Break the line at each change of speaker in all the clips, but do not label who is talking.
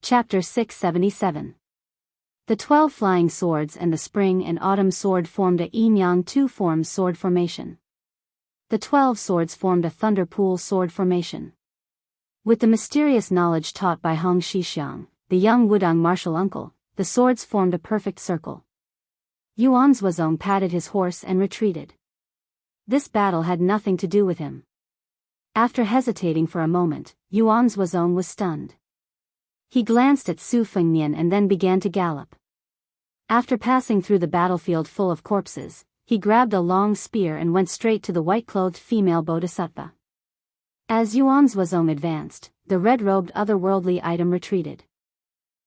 Chapter 677. The 12 flying swords and the spring and autumn sword formed a yin-yang two-form sword formation. The 12 swords formed a thunder pool sword formation. With the mysterious knowledge taught by Hong Shixiang, the young Wudang martial uncle, the swords formed a perfect circle. Yuan Zhuozong patted his horse and retreated. This battle had nothing to do with him. After hesitating for a moment, Yuan Zhuozong was stunned. He glanced at Su Fengnian and then began to gallop. After passing through the battlefield full of corpses, he grabbed a long spear and went straight to the white-clothed female bodhisattva. As Yuan Zhuozong advanced, the red-robed otherworldly item retreated.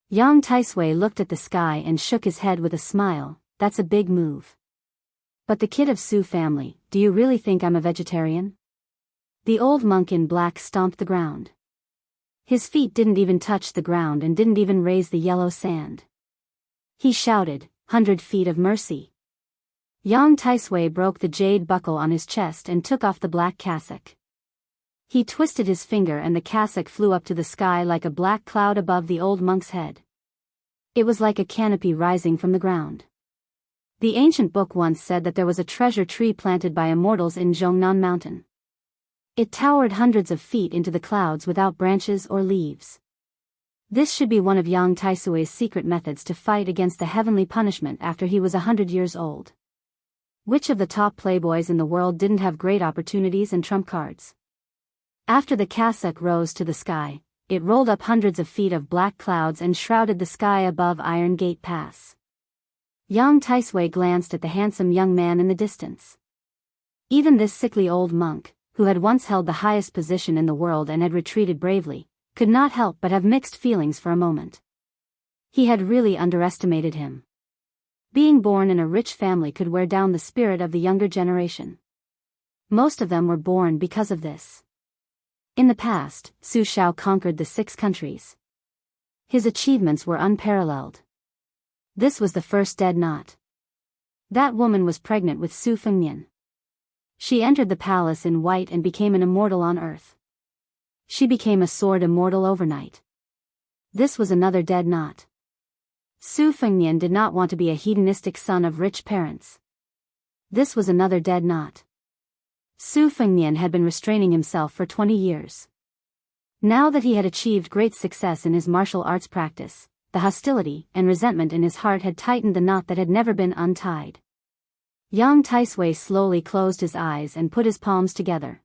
Yang Taisui looked at the sky and shook his head with a smile. That's a big move. But the kid of Su family, do you really think I'm a vegetarian? The old monk in black stomped the ground. His feet didn't even touch the ground and didn't even raise the yellow sand. He shouted, 100 feet of mercy. Yang Taisui broke the jade buckle on his chest and took off the black cassock. He twisted his finger and the cassock flew up to the sky like a black cloud above the old monk's head. It was like a canopy rising from the ground. The ancient book once said that there was a treasure tree planted by immortals in Zhongnan Mountain. It towered hundreds of feet into the clouds without branches or leaves. This should be one of Yang Taisui's secret methods to fight against the heavenly punishment after he was 100 years old. Which of the top playboys in the world didn't have great opportunities and trump cards? After the cassock rose to the sky, it rolled up hundreds of feet of black clouds and shrouded the sky above Iron Gate Pass. Yang Taisui glanced at the handsome young man in the distance. Even this sickly old monk, who had once held the highest position in the world and had retreated bravely, could not help but have mixed feelings for a moment. He had really underestimated him. Being born in a rich family could wear down the spirit of the younger generation. Most of them were born because of this. In the past, Su Shao conquered the 6 countries. His achievements were unparalleled. This was the first dead knot. That woman was pregnant with Su Fengnian. She entered the palace in white and became an immortal on earth. She became a sword immortal overnight. This was another dead knot. Su Fengnian did not want to be a hedonistic son of rich parents. This was another dead knot. Su Fengnian had been restraining himself for 20 years. Now that he had achieved great success in his martial arts practice, the hostility and resentment in his heart had tightened the knot that had never been untied. Yang Taisui slowly closed his eyes and put his palms together.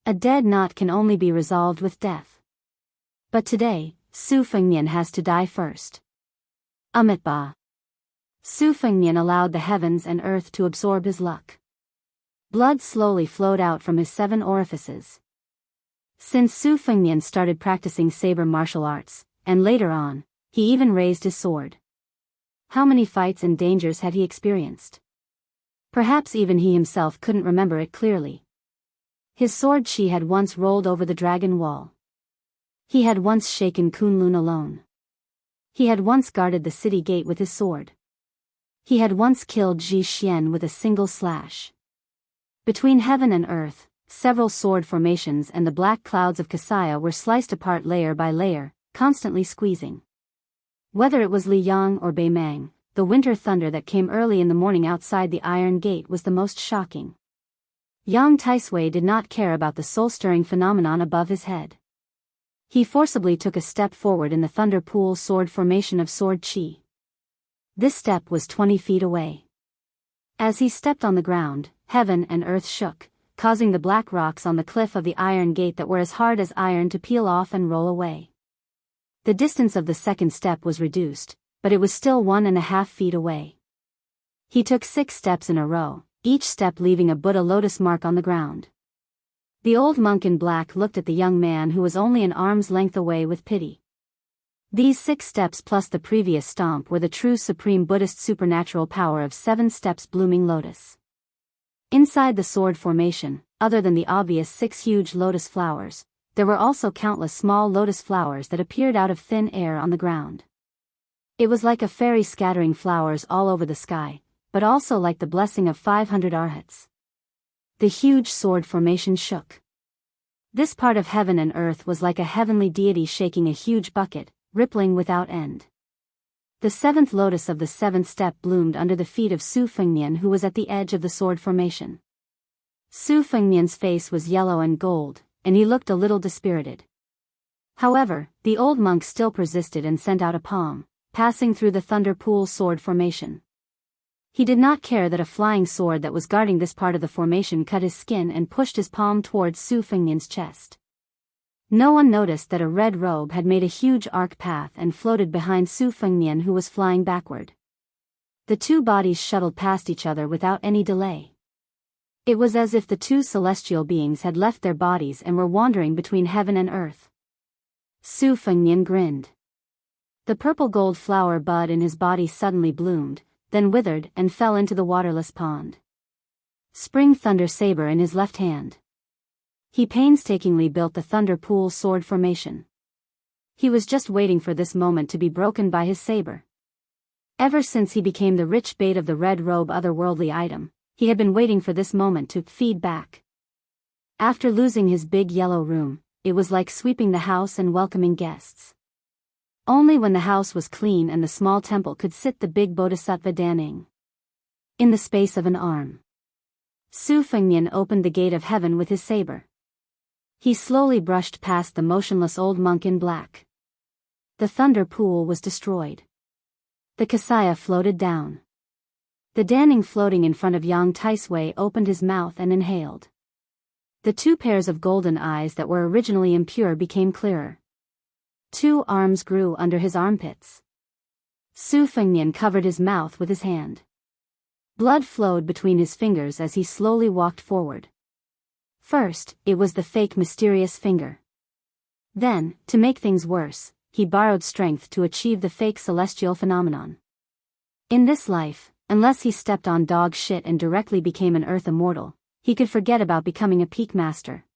A dead knot can only be resolved with death. But today, Su Fengnian has to die first. Amitabha. Su Fengnian allowed the heavens and earth to absorb his luck. Blood slowly flowed out from his 7 orifices. Since Su Fengnian started practicing saber martial arts, and later on, he even raised his sword. How many fights and dangers had he experienced? Perhaps even he himself couldn't remember it clearly. His sword chi had once rolled over the dragon wall. He had once shaken Kunlun alone. He had once guarded the city gate with his sword. He had once killed Ji Xian with a single slash. Between heaven and earth, several sword formations and the black clouds of Kasaya were sliced apart layer by layer, constantly squeezing. Whether it was Liyang or Beimang, the winter thunder that came early in the morning outside the Iron Gate was the most shocking. Yang Taisui did not care about the soul-stirring phenomenon above his head. He forcibly took a step forward in the thunder pool sword formation of sword chi. This step was 20 feet away. As he stepped on the ground, heaven and earth shook, causing the black rocks on the cliff of the Iron Gate that were as hard as iron to peel off and roll away. The distance of the second step was reduced, but it was still 1.5 feet away. He took 6 steps in a row, each step leaving a Buddha lotus mark on the ground. The old monk in black looked at the young man who was only an arm's length away with pity. These 6 steps plus the previous stomp were the true supreme Buddhist supernatural power of 7 steps blooming lotus. Inside the sword formation, other than the obvious 6 huge lotus flowers, there were also countless small lotus flowers that appeared out of thin air on the ground. It was like a fairy scattering flowers all over the sky, but also like the blessing of 500 arhats. The huge sword formation shook. This part of heaven and earth was like a heavenly deity shaking a huge bucket, rippling without end. The seventh lotus of the seventh step bloomed under the feet of Su Fengnian, who was at the edge of the sword formation. Su Fengnian's face was yellow and gold, and he looked a little dispirited. However, the old monk still persisted and sent out a palm, passing through the thunder pool sword formation. He did not care that a flying sword that was guarding this part of the formation cut his skin and pushed his palm towards Su Fengnian's chest. No one noticed that a red robe had made a huge arc path and floated behind Su Fengnian, who was flying backward. The two bodies shuttled past each other without any delay. It was as if the two celestial beings had left their bodies and were wandering between heaven and earth. Su Fengnian grinned. The purple gold flower bud in his body suddenly bloomed, then withered and fell into the waterless pond. Spring thunder saber in his left hand. He painstakingly built the thunder pool sword formation. He was just waiting for this moment to be broken by his saber. Ever since he became the rich bait of the red robe otherworldly item, he had been waiting for this moment to feed back. After losing his big yellow room, it was like sweeping the house and welcoming guests. Only when the house was clean and the small temple could sit the big bodhisattva Daning. In the space of an arm, Su Fengnian opened the gate of heaven with his saber. He slowly brushed past the motionless old monk in black. The thunder pool was destroyed. The Kasaya floated down. The Daning floating in front of Yang Taisui opened his mouth and inhaled. The two pairs of golden eyes that were originally impure became clearer. Two arms grew under his armpits. Su Fengnian covered his mouth with his hand. Blood flowed between his fingers as he slowly walked forward. First, it was the fake mysterious finger. Then, to make things worse, he borrowed strength to achieve the fake celestial phenomenon. In this life, unless he stepped on dog shit and directly became an earth immortal, he could forget about becoming a peak master.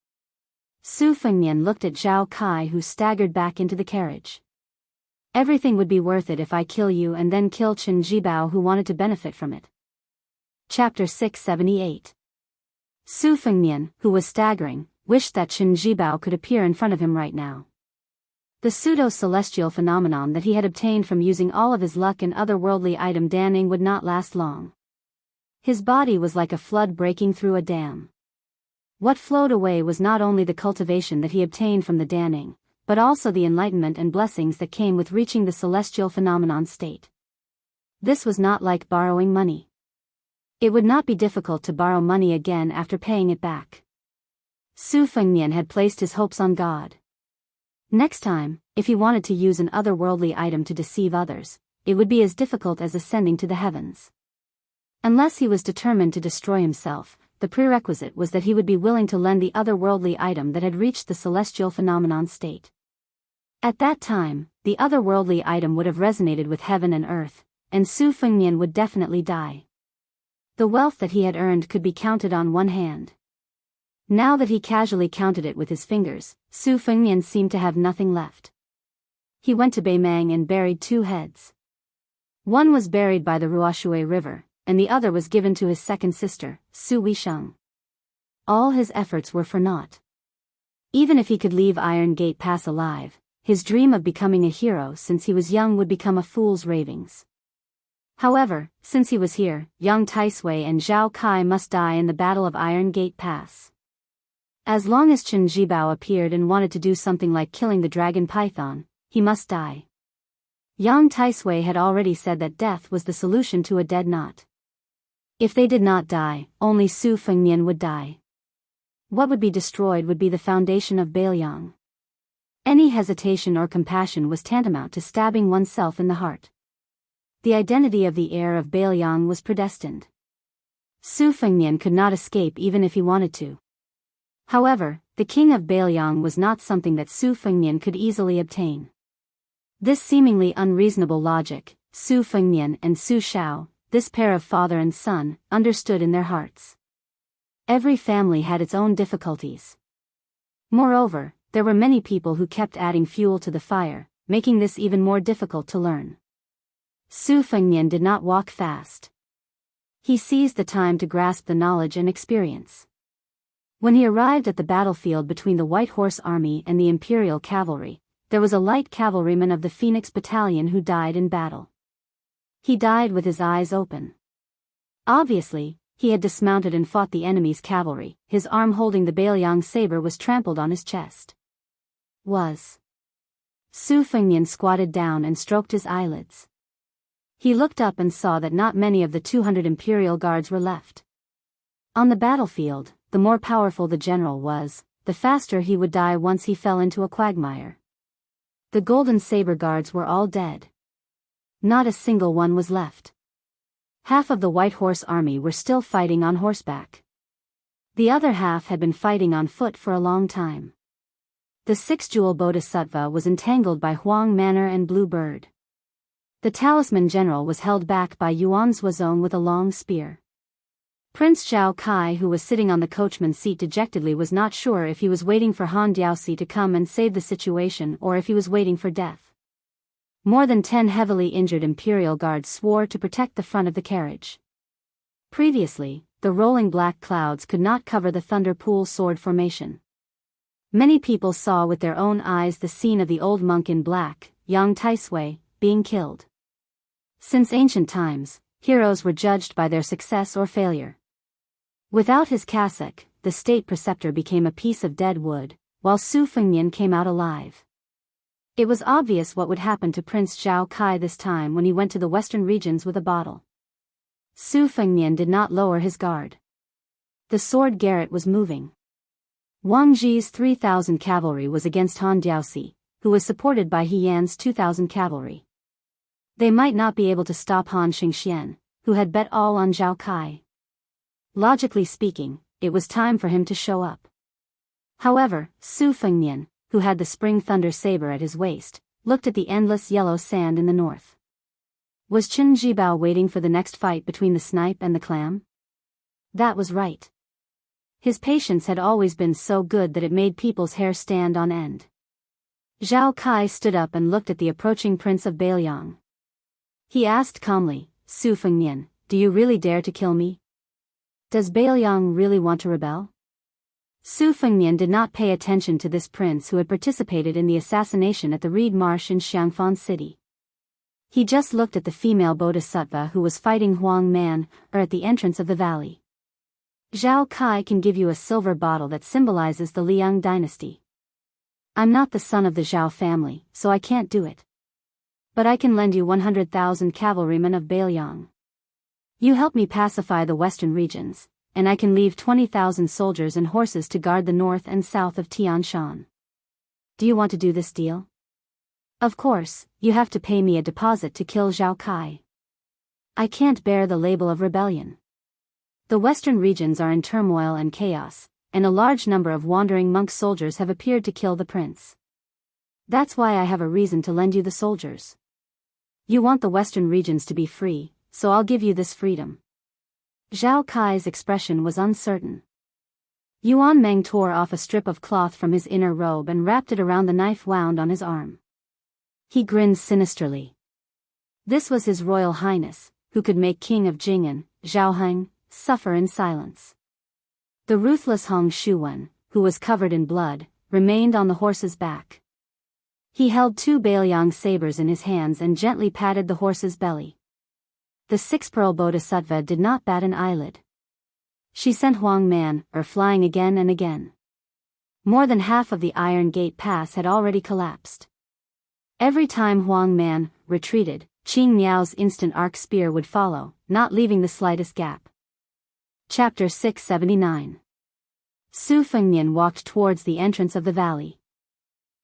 Su Fengnian looked at Zhao Kai, who staggered back into the carriage. Everything would be worth it if I kill you and then kill Chen Jibao, who wanted to benefit from it. Chapter 678. Su Fengnian, who was staggering, wished that Chen Jibao could appear in front of him right now. The pseudo-celestial phenomenon that he had obtained from using all of his luck and otherworldly item Daning would not last long. His body was like a flood breaking through a dam. What flowed away was not only the cultivation that he obtained from the Daning, but also the enlightenment and blessings that came with reaching the celestial phenomenon state. This was not like borrowing money. It would not be difficult to borrow money again after paying it back. Su Fengnian had placed his hopes on God. Next time, if he wanted to use an otherworldly item to deceive others, it would be as difficult as ascending to the heavens. Unless he was determined to destroy himself, the prerequisite was that he would be willing to lend the otherworldly item that had reached the celestial phenomenon state. At that time, the otherworldly item would have resonated with heaven and earth, and Su Fengnian would definitely die. The wealth that he had earned could be counted on one hand. Now that he casually counted it with his fingers, Su Fengnian seemed to have nothing left. He went to Beimang and buried two heads. One was buried by the Ruoshui River, and the other was given to his second sister, Su Weisheng. All his efforts were for naught. Even if he could leave Iron Gate Pass alive, his dream of becoming a hero since he was young would become a fool's ravings. However, since he was here, Yang Taisui and Zhao Kai must die in the Battle of Iron Gate Pass. As long as Chen Jibao appeared and wanted to do something like killing the dragon python, he must die. Yang Taisui had already said that death was the solution to a dead knot. If they did not die, only Su Fengnian would die. What would be destroyed would be the foundation of Biyao. Any hesitation or compassion was tantamount to stabbing oneself in the heart. The identity of the heir of Biyao was predestined. Su Fengnian could not escape even if he wanted to. However, the king of Biyao was not something that Su Fengnian could easily obtain. This seemingly unreasonable logic, Su Fengnian and Su Shao, this pair of father and son, understood in their hearts. Every family had its own difficulties. Moreover, there were many people who kept adding fuel to the fire, making this even more difficult to learn. Su Fengnian did not walk fast. He seized the time to grasp the knowledge and experience. When he arrived at the battlefield between the White Horse Army and the Imperial Cavalry, there was a light cavalryman of the Phoenix Battalion who died in battle. He died with his eyes open. Obviously, he had dismounted and fought the enemy's cavalry. His arm holding the Biyao saber was trampled on his chest. Su Fengnian squatted down and stroked his eyelids. He looked up and saw that not many of the 200 imperial guards were left. On the battlefield, the more powerful the general was, the faster he would die once he fell into a quagmire. The golden saber guards were all dead. Not a single one was left. Half of the White Horse Army were still fighting on horseback. The other half had been fighting on foot for a long time. The six-jewel bodhisattva was entangled by Huang Manor and Blue Bird. The talisman general was held back by Yuan Zuozong with a long spear. Prince Zhao Kai, who was sitting on the coachman's seat dejectedly, was not sure if he was waiting for Han Diaosi to come and save the situation or if he was waiting for death. More than 10 heavily injured imperial guards swore to protect the front of the carriage. Previously, the rolling black clouds could not cover the Thunder Pool sword formation. Many people saw with their own eyes the scene of the old monk in black, Yang Taisui, being killed. Since ancient times, heroes were judged by their success or failure. Without his cassock, the state preceptor became a piece of dead wood, while Su Fengnian came out alive. It was obvious what would happen to Prince Zhao Kai this time when he went to the western regions with a bottle. Su Fengnian did not lower his guard. The sword garret was moving. Wang Ji's 3,000 cavalry was against Han Diaosi, who was supported by He Yan's 2,000 cavalry. They might not be able to stop Han Xingxian, who had bet all on Zhao Kai. Logically speaking, it was time for him to show up. However, Su Fengnian, who had the spring thunder saber at his waist, looked at the endless yellow sand in the north. Was Chen Jibao waiting for the next fight between the snipe and the clam? That was right. His patience had always been so good that it made people's hair stand on end. Zhao Kai stood up and looked at the approaching Prince of Biyao. He asked calmly, Su Fengnian, do you really dare to kill me? Does Biyao really want to rebel? Su Fengnian did not pay attention to this prince who had participated in the assassination at the Reed Marsh in Xiangfan City. He just looked at the female bodhisattva who was fighting Huang Man, at the entrance of the valley. Zhao Kai can give you a silver bottle that symbolizes the Liang dynasty. I'm not the son of the Zhao family, so I can't do it. But I can lend you 100,000 cavalrymen of Biyao. You help me pacify the western regions, and I can leave 20,000 soldiers and horses to guard the north and south of Tian Shan. Do you want to do this deal? Of course, you have to pay me a deposit to kill Zhao Kai. I can't bear the label of rebellion. The western regions are in turmoil and chaos, and a large number of wandering monk soldiers have appeared to kill the prince. That's why I have a reason to lend you the soldiers. You want the western regions to be free, so I'll give you this freedom. Zhao Kai's expression was uncertain. Yuan Meng tore off a strip of cloth from his inner robe and wrapped it around the knife wound on his arm. He grinned sinisterly. This was His Royal Highness, who could make King of Jing'an, Zhao Heng, suffer in silence. The ruthless Hong Shuwen, who was covered in blood, remained on the horse's back. He held 2 Biyao sabers in his hands and gently patted the horse's belly. The six-pearl bodhisattva did not bat an eyelid. She sent Huang Man, flying again and again. More than half of the Iron Gate Pass had already collapsed. Every time Huang Man retreated, Qing Miao's instant arc spear would follow, not leaving the slightest gap. Chapter 679. Su Fengnian walked towards the entrance of the valley.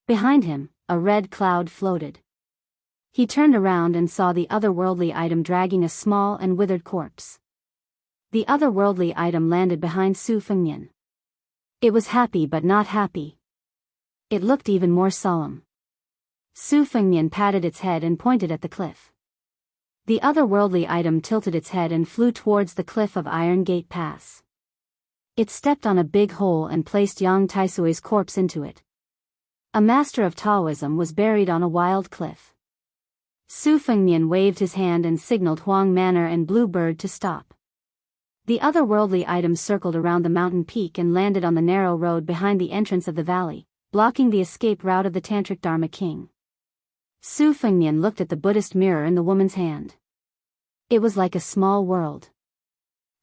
Behind him, a red cloud floated. He turned around and saw the otherworldly item dragging a small and withered corpse. The otherworldly item landed behind Su Fengnian. It was happy but not happy. It looked even more solemn. Su Fengnian patted its head and pointed at the cliff. The otherworldly item tilted its head and flew towards the cliff of Iron Gate Pass. It stepped on a big hole and placed Yang Taisui's corpse into it. A master of Taoism was buried on a wild cliff. Su Fengnian waved his hand and signaled Huang Manor and Blue Bird to stop. The otherworldly item circled around the mountain peak and landed on the narrow road behind the entrance of the valley, blocking the escape route of the Tantric Dharma king. Su Fengnian looked at the Buddhist mirror in the woman's hand. It was like a small world.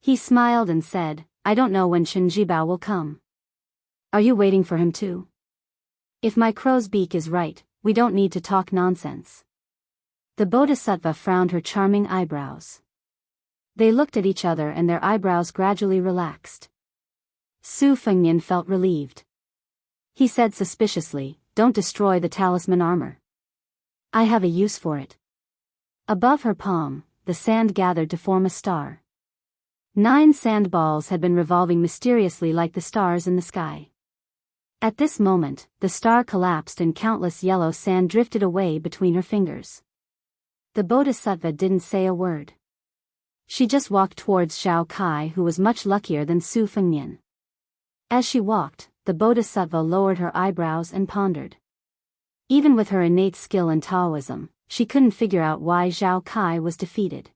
He smiled and said, I don't know when Chen Jibao will come. Are you waiting for him too? If my crow's beak is right, we don't need to talk nonsense. The Bodhisattva frowned her charming eyebrows. They looked at each other and their eyebrows gradually relaxed. Su Fengnian felt relieved. He said suspiciously, don't destroy the talisman armor. I have a use for it. Above her palm, the sand gathered to form a star. 9 sand balls had been revolving mysteriously like the stars in the sky. At this moment, the star collapsed and countless yellow sand drifted away between her fingers. The Bodhisattva didn't say a word. She just walked towards Zhao Kai, who was much luckier than Su Fengnian. As she walked, the Bodhisattva lowered her eyebrows and pondered. Even with her innate skill in Taoism, she couldn't figure out why Zhao Kai was defeated.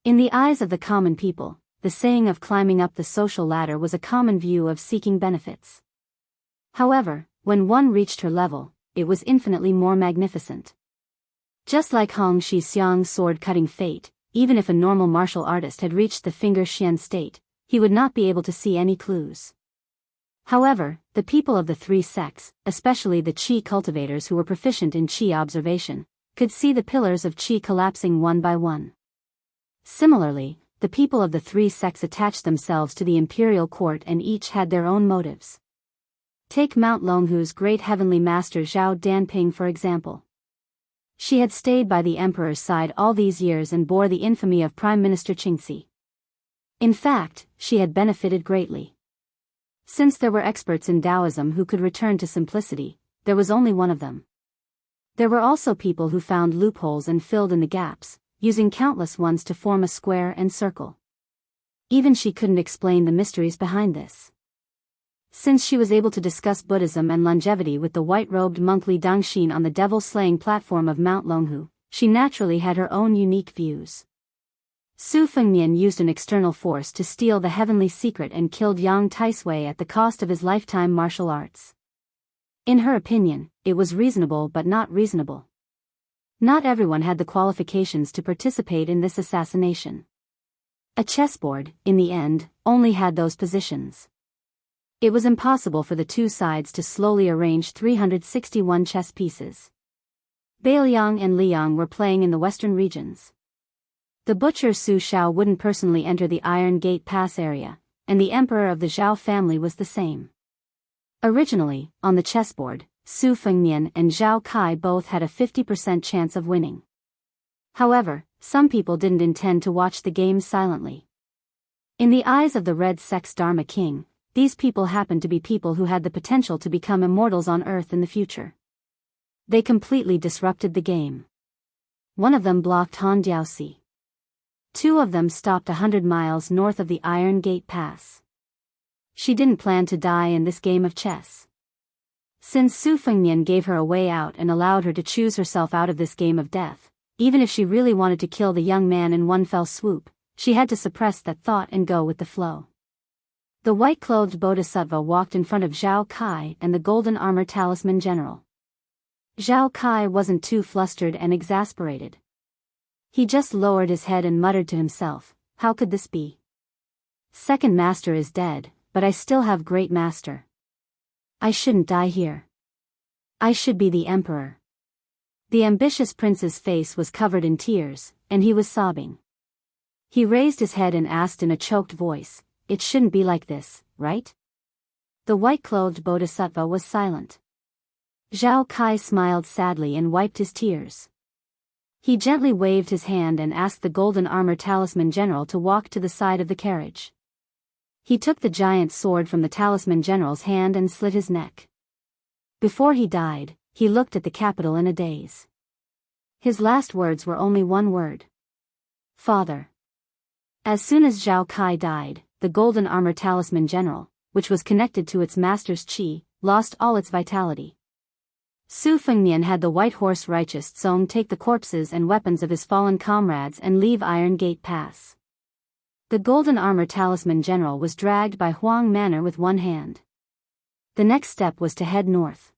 In the eyes of the common people, the saying of climbing up the social ladder was a common view of seeking benefits. However, when one reached her level, it was infinitely more magnificent. Just like Hong Shixiang's sword-cutting fate, even if a normal martial artist had reached the finger Xian state, he would not be able to see any clues. However, the people of the 3 sects, especially the Qi cultivators who were proficient in Qi observation, could see the pillars of Qi collapsing one by one. Similarly, the people of the 3 sects attached themselves to the imperial court and each had their own motives. Take Mount Longhu's great heavenly master Zhao Danping for example. She had stayed by the emperor's side all these years and bore the infamy of Prime Minister Qingxi. In fact, she had benefited greatly. Since there were experts in Taoism who could return to simplicity, there was only one of them. There were also people who found loopholes and filled in the gaps, using countless ones to form a square and circle. Even she couldn't explain the mysteries behind this. Since she was able to discuss Buddhism and longevity with the white-robed monk Li Dangxin on the devil-slaying platform of Mount Longhu, she naturally had her own unique views. Su Fengnian used an external force to steal the heavenly secret and killed Yang Taisui at the cost of his lifetime martial arts. In her opinion, it was reasonable but not reasonable. Not everyone had the qualifications to participate in this assassination. A chessboard, in the end, only had those positions. It was impossible for the 2 sides to slowly arrange 361 chess pieces. Bailiang and Liang were playing in the western regions. The butcher Su Shao wouldn't personally enter the Iron Gate Pass area, and the emperor of the Zhao family was the same. Originally, on the chessboard, Su Fengnian and Zhao Kai both had a 50% chance of winning. However, some people didn't intend to watch the game silently. In the eyes of the Red Sect's Dharma King, these people happened to be people who had the potential to become immortals on Earth in the future. They completely disrupted the game. One of them blocked Han Diaoxi. 2 of them stopped 100 miles north of the Iron Gate Pass. She didn't plan to die in this game of chess. Since Su Fengnian gave her a way out and allowed her to choose herself out of this game of death, even if she really wanted to kill the young man in one fell swoop, she had to suppress that thought and go with the flow. The white-clothed Bodhisattva walked in front of Zhao Kai and the golden armor talisman general. Zhao Kai wasn't too flustered and exasperated. He just lowered his head and muttered to himself, how could this be? Second master is dead, but I still have great master. I shouldn't die here. I should be the emperor. The ambitious prince's face was covered in tears, and he was sobbing. He raised his head and asked in a choked voice, it shouldn't be like this, right? The white-clothed Bodhisattva was silent. Zhao Kai smiled sadly and wiped his tears. He gently waved his hand and asked the golden armor talisman general to walk to the side of the carriage. He took the giant sword from the talisman general's hand and slit his neck. Before he died, he looked at the capital in a daze. His last words were only one word. Father. As soon as Zhao Kai died, the golden armor talisman general, which was connected to its master's qi, lost all its vitality. Su Fengnian had the white horse righteous Zong take the corpses and weapons of his fallen comrades and leave Iron Gate Pass. The golden armor talisman general was dragged by Huang Manor with one hand. The next step was to head north.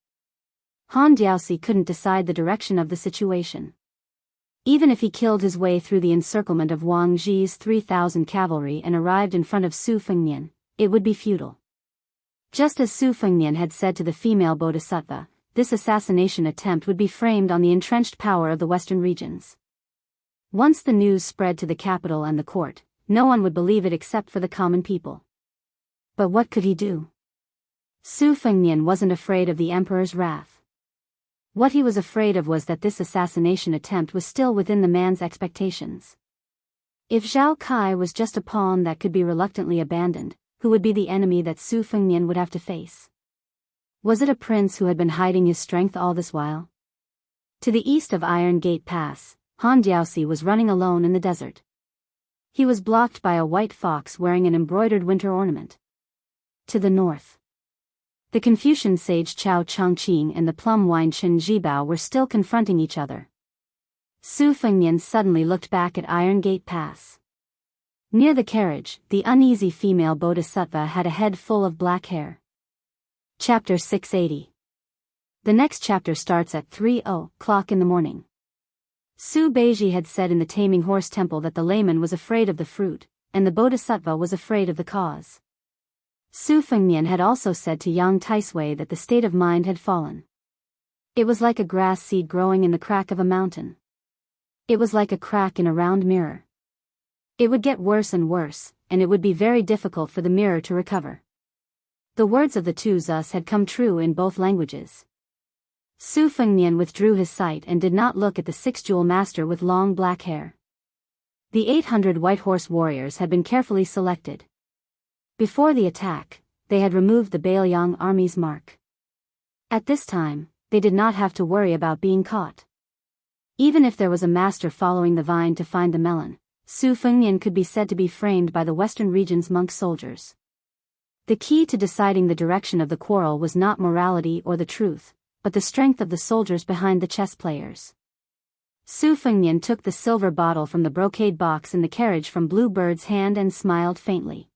Han Diaosi couldn't decide the direction of the situation. Even if he killed his way through the encirclement of Wang Zhi's 3,000 cavalry and arrived in front of Su Fengnian, it would be futile. Just as Su Fengnian had said to the female bodhisattva, this assassination attempt would be framed on the entrenched power of the western regions. Once the news spread to the capital and the court, no one would believe it except for the common people. But what could he do? Su Fengnian wasn't afraid of the emperor's wrath. What he was afraid of was that this assassination attempt was still within the man's expectations. If Zhao Kai was just a pawn that could be reluctantly abandoned, who would be the enemy that Su Fengnian would have to face? Was it a prince who had been hiding his strength all this while? To the east of Iron Gate Pass, Han Diaosi was running alone in the desert. He was blocked by a white fox wearing an embroidered winter ornament. To the north, the Confucian sage Chao Chongqing and the plum wine Chen Zhibao were still confronting each other. Su Fengnian suddenly looked back at Iron Gate Pass. Near the carriage, the uneasy female bodhisattva had a head full of black hair. Chapter 680. The next chapter starts at 3:00 in the morning. Su Beiji had said in the Taming Horse Temple that the layman was afraid of the fruit, and the bodhisattva was afraid of the cause. Su Fengnian had also said to Yang Taisui that the state of mind had fallen. It was like a grass seed growing in the crack of a mountain. It was like a crack in a round mirror. It would get worse and worse, and it would be very difficult for the mirror to recover. The words of the two Zus had come true in both languages. Su Fengnian withdrew his sight and did not look at the six-jewel master with long black hair. The 800 white horse warriors had been carefully selected. Before the attack, they had removed the Biyao army's mark. At this time, they did not have to worry about being caught. Even if there was a master following the vine to find the melon, Su Fengnian could be said to be framed by the western region's monk soldiers. The key to deciding the direction of the quarrel was not morality or the truth, but the strength of the soldiers behind the chess players. Su Fengnian took the silver bottle from the brocade box in the carriage from Blue Bird's hand and smiled faintly.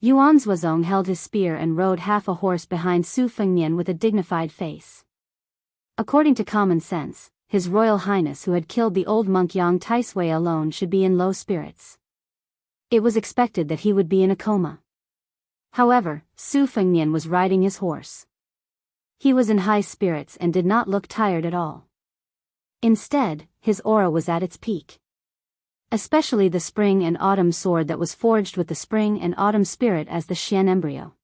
Yuan Zuozong held his spear and rode half a horse behind Su Fengnian with a dignified face. According to common sense, His Royal Highness who had killed the old monk Yang Taisui alone should be in low spirits. It was expected that he would be in a coma. However, Su Fengnian was riding his horse. He was in high spirits and did not look tired at all. Instead, his aura was at its peak. Especially the spring and autumn sword that was forged with the spring and autumn spirit as the Xian embryo.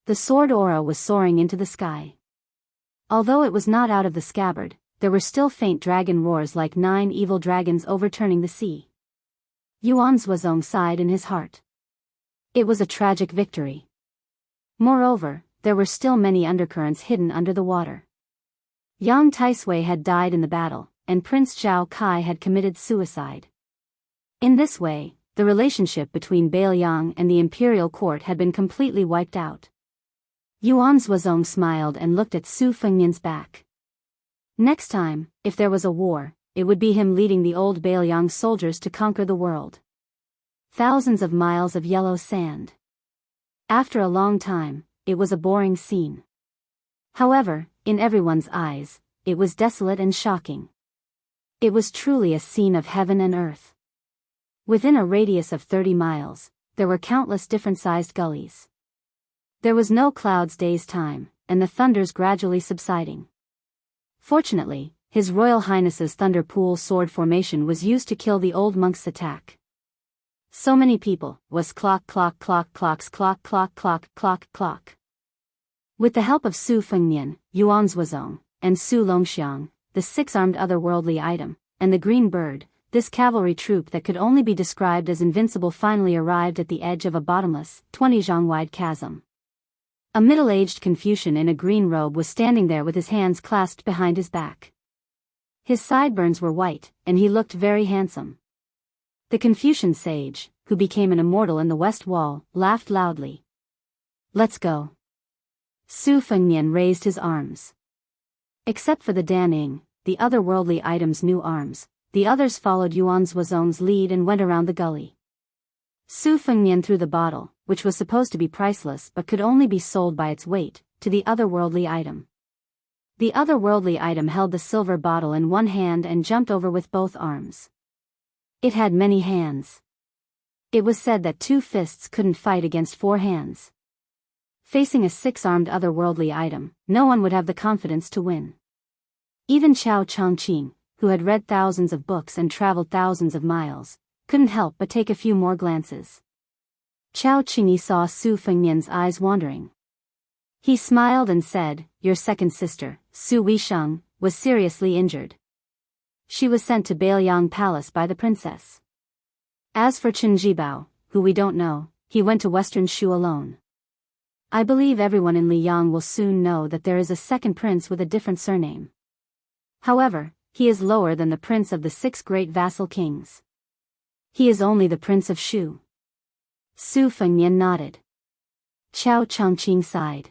The sword aura was soaring into the sky. Although it was not out of the scabbard, there were still faint dragon roars like 9 evil dragons overturning the sea. Yuan Zuozong sighed in his heart. It was a tragic victory. Moreover, there were still many undercurrents hidden under the water. Yang Taisui had died in the battle, and Prince Zhao Kai had committed suicide. In this way, the relationship between Biyao and the imperial court had been completely wiped out. Yuan Zuozong smiled and looked at Su Fengnian's back. Next time, if there was a war, it would be him leading the old Biyao soldiers to conquer the world. Thousands of miles of yellow sand. After a long time, it was a boring scene. However, in everyone's eyes, it was desolate and shocking. It was truly a scene of heaven and earth. Within a radius of 30 miles, there were countless different-sized gullies. There was no clouds day's time, and the thunders gradually subsiding. Fortunately, His Royal Highness's Thunder Pool sword formation was used to kill the old monk's attack. So many people, was clock clock clock clocks clock clock clock clock clock. With the help of Su Fengnian, Yuan Zuozong, and Su Longxiang, the 6-armed otherworldly item, and the Green Bird, this cavalry troop that could only be described as invincible finally arrived at the edge of a bottomless, 20-zhang-wide chasm. A middle-aged Confucian in a green robe was standing there with his hands clasped behind his back. His sideburns were white, and he looked very handsome. The Confucian sage, who became an immortal in the West Wall, laughed loudly. Let's go. Su Fengnian raised his arms. Except for the Daning, the otherworldly item's new arms, the others followed Yuan Zuozong's lead and went around the gully. Su Fengnian threw the bottle, which was supposed to be priceless but could only be sold by its weight, to the otherworldly item. The otherworldly item held the silver bottle in one hand and jumped over with both arms. It had many hands. It was said that 2 fists couldn't fight against 4 hands. Facing a 6-armed otherworldly item, no one would have the confidence to win. Even Chao Changqing, who had read thousands of books and traveled thousands of miles, couldn't help but take a few more glances. Chao Qingyi saw Su Fengnian's eyes wandering. He smiled and said, "Your second sister, Su Weisheng, was seriously injured. She was sent to Biyao Palace by the princess. As for Chen Jibao, who we don't know, he went to Western Shu alone. I believe everyone in Liyang will soon know that there is a second prince with a different surname. However, he is lower than the prince of the 6 great vassal kings. He is only the prince of Shu." Su Fengnian nodded. Chao Changqing sighed.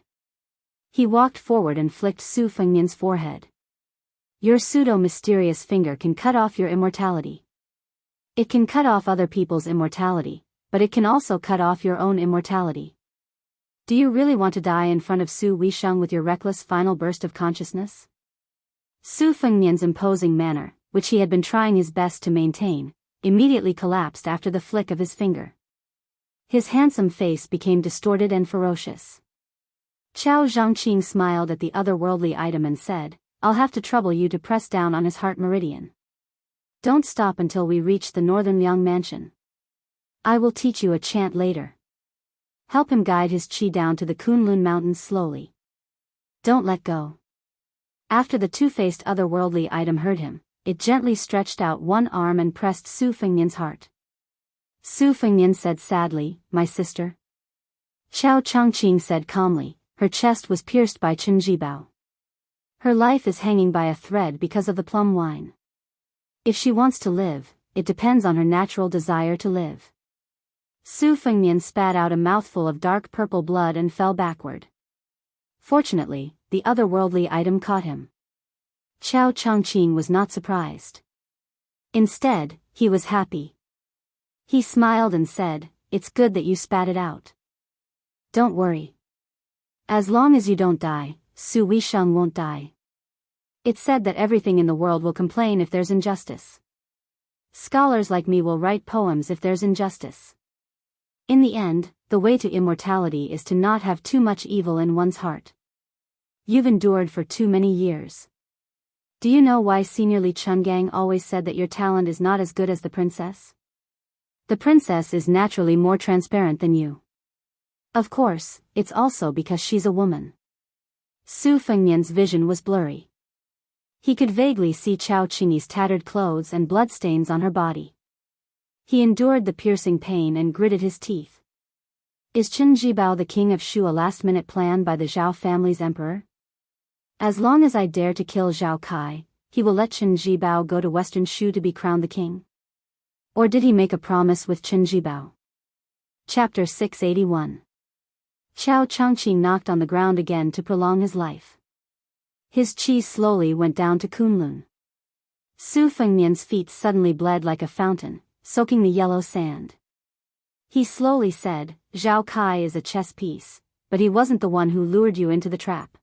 He walked forward and flicked Su Fengnian's forehead. "Your pseudo-mysterious finger can cut off your immortality. It can cut off other people's immortality, but it can also cut off your own immortality. Do you really want to die in front of Su Weisheng with your reckless final burst of consciousness?" Su Fengnian's imposing manner, which he had been trying his best to maintain, immediately collapsed after the flick of his finger. His handsome face became distorted and ferocious. Chao Zhangqing smiled at the otherworldly item and said, "I'll have to trouble you to press down on his heart meridian. Don't stop until we reach the northern Liang mansion. I will teach you a chant later. Help him guide his qi down to the Kunlun mountains slowly. Don't let go." After the 2-faced otherworldly item heard him, it gently stretched out one arm and pressed Su Fengnian's heart. Su Fengnian said sadly, "My sister?" Chao Changqing said calmly, "Her chest was pierced by Chen Jibao. Her life is hanging by a thread because of the plum wine. If she wants to live, it depends on her natural desire to live." Su Fengnian spat out a mouthful of dark purple blood and fell backward. Fortunately, the otherworldly item caught him. Chao Changqing was not surprised. Instead, he was happy. He smiled and said, "It's good that you spat it out. Don't worry. As long as you don't die, Su Weisheng won't die. It's said that everything in the world will complain if there's injustice. Scholars like me will write poems if there's injustice. In the end, the way to immortality is to not have too much evil in one's heart. You've endured for too many years. Do you know why Senior Li Chungang always said that your talent is not as good as the princess? The princess is naturally more transparent than you. Of course, it's also because she's a woman." Su Fengnian's vision was blurry. He could vaguely see Chao Qingyi's tattered clothes and bloodstains on her body. He endured the piercing pain and gritted his teeth. Is Chen Jibao the king of Shu a last-minute plan by the Zhao family's emperor? As long as I dare to kill Zhao Kai, he will let Chen Jibao go to Western Shu to be crowned the king? Or did he make a promise with Chen Jibao? Chapter 681. Chao Changqing knocked on the ground again to prolong his life. His qi slowly went down to Kunlun. Su Fengnian's feet suddenly bled like a fountain, soaking the yellow sand. He slowly said, "Zhao Kai is a chess piece, but he wasn't the one who lured you into the trap.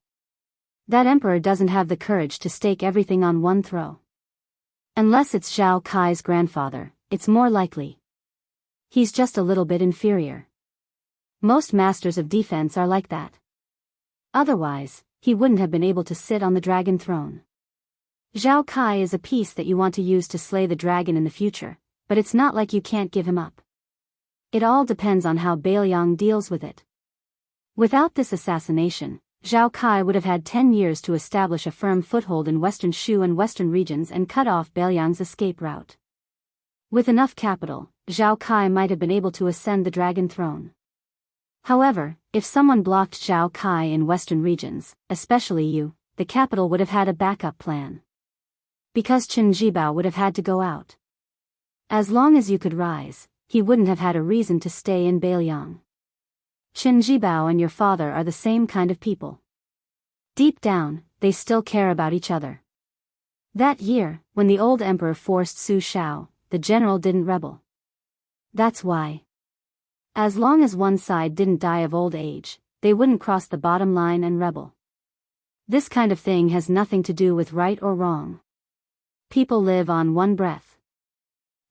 That emperor doesn't have the courage to stake everything on one throw. Unless it's Zhao Kai's grandfather, it's more likely. He's just a little bit inferior. Most masters of defense are like that. Otherwise, he wouldn't have been able to sit on the dragon throne. Zhao Kai is a piece that you want to use to slay the dragon in the future, but it's not like you can't give him up. It all depends on how Biyao deals with it. Without this assassination, Zhao Kai would have had 10 years to establish a firm foothold in Western Shu and Western regions and cut off Biyao's escape route. With enough capital, Zhao Kai might have been able to ascend the dragon throne. However, if someone blocked Zhao Kai in Western regions, especially you, the capital would have had a backup plan. Because Chen Jibao would have had to go out. As long as you could rise, he wouldn't have had a reason to stay in Biyao. Chen Jibao and your father are the same kind of people. Deep down, they still care about each other. That year, when the old emperor forced Su Shao, the general didn't rebel. That's why. As long as one side didn't die of old age, they wouldn't cross the bottom line and rebel. This kind of thing has nothing to do with right or wrong. People live on one breath.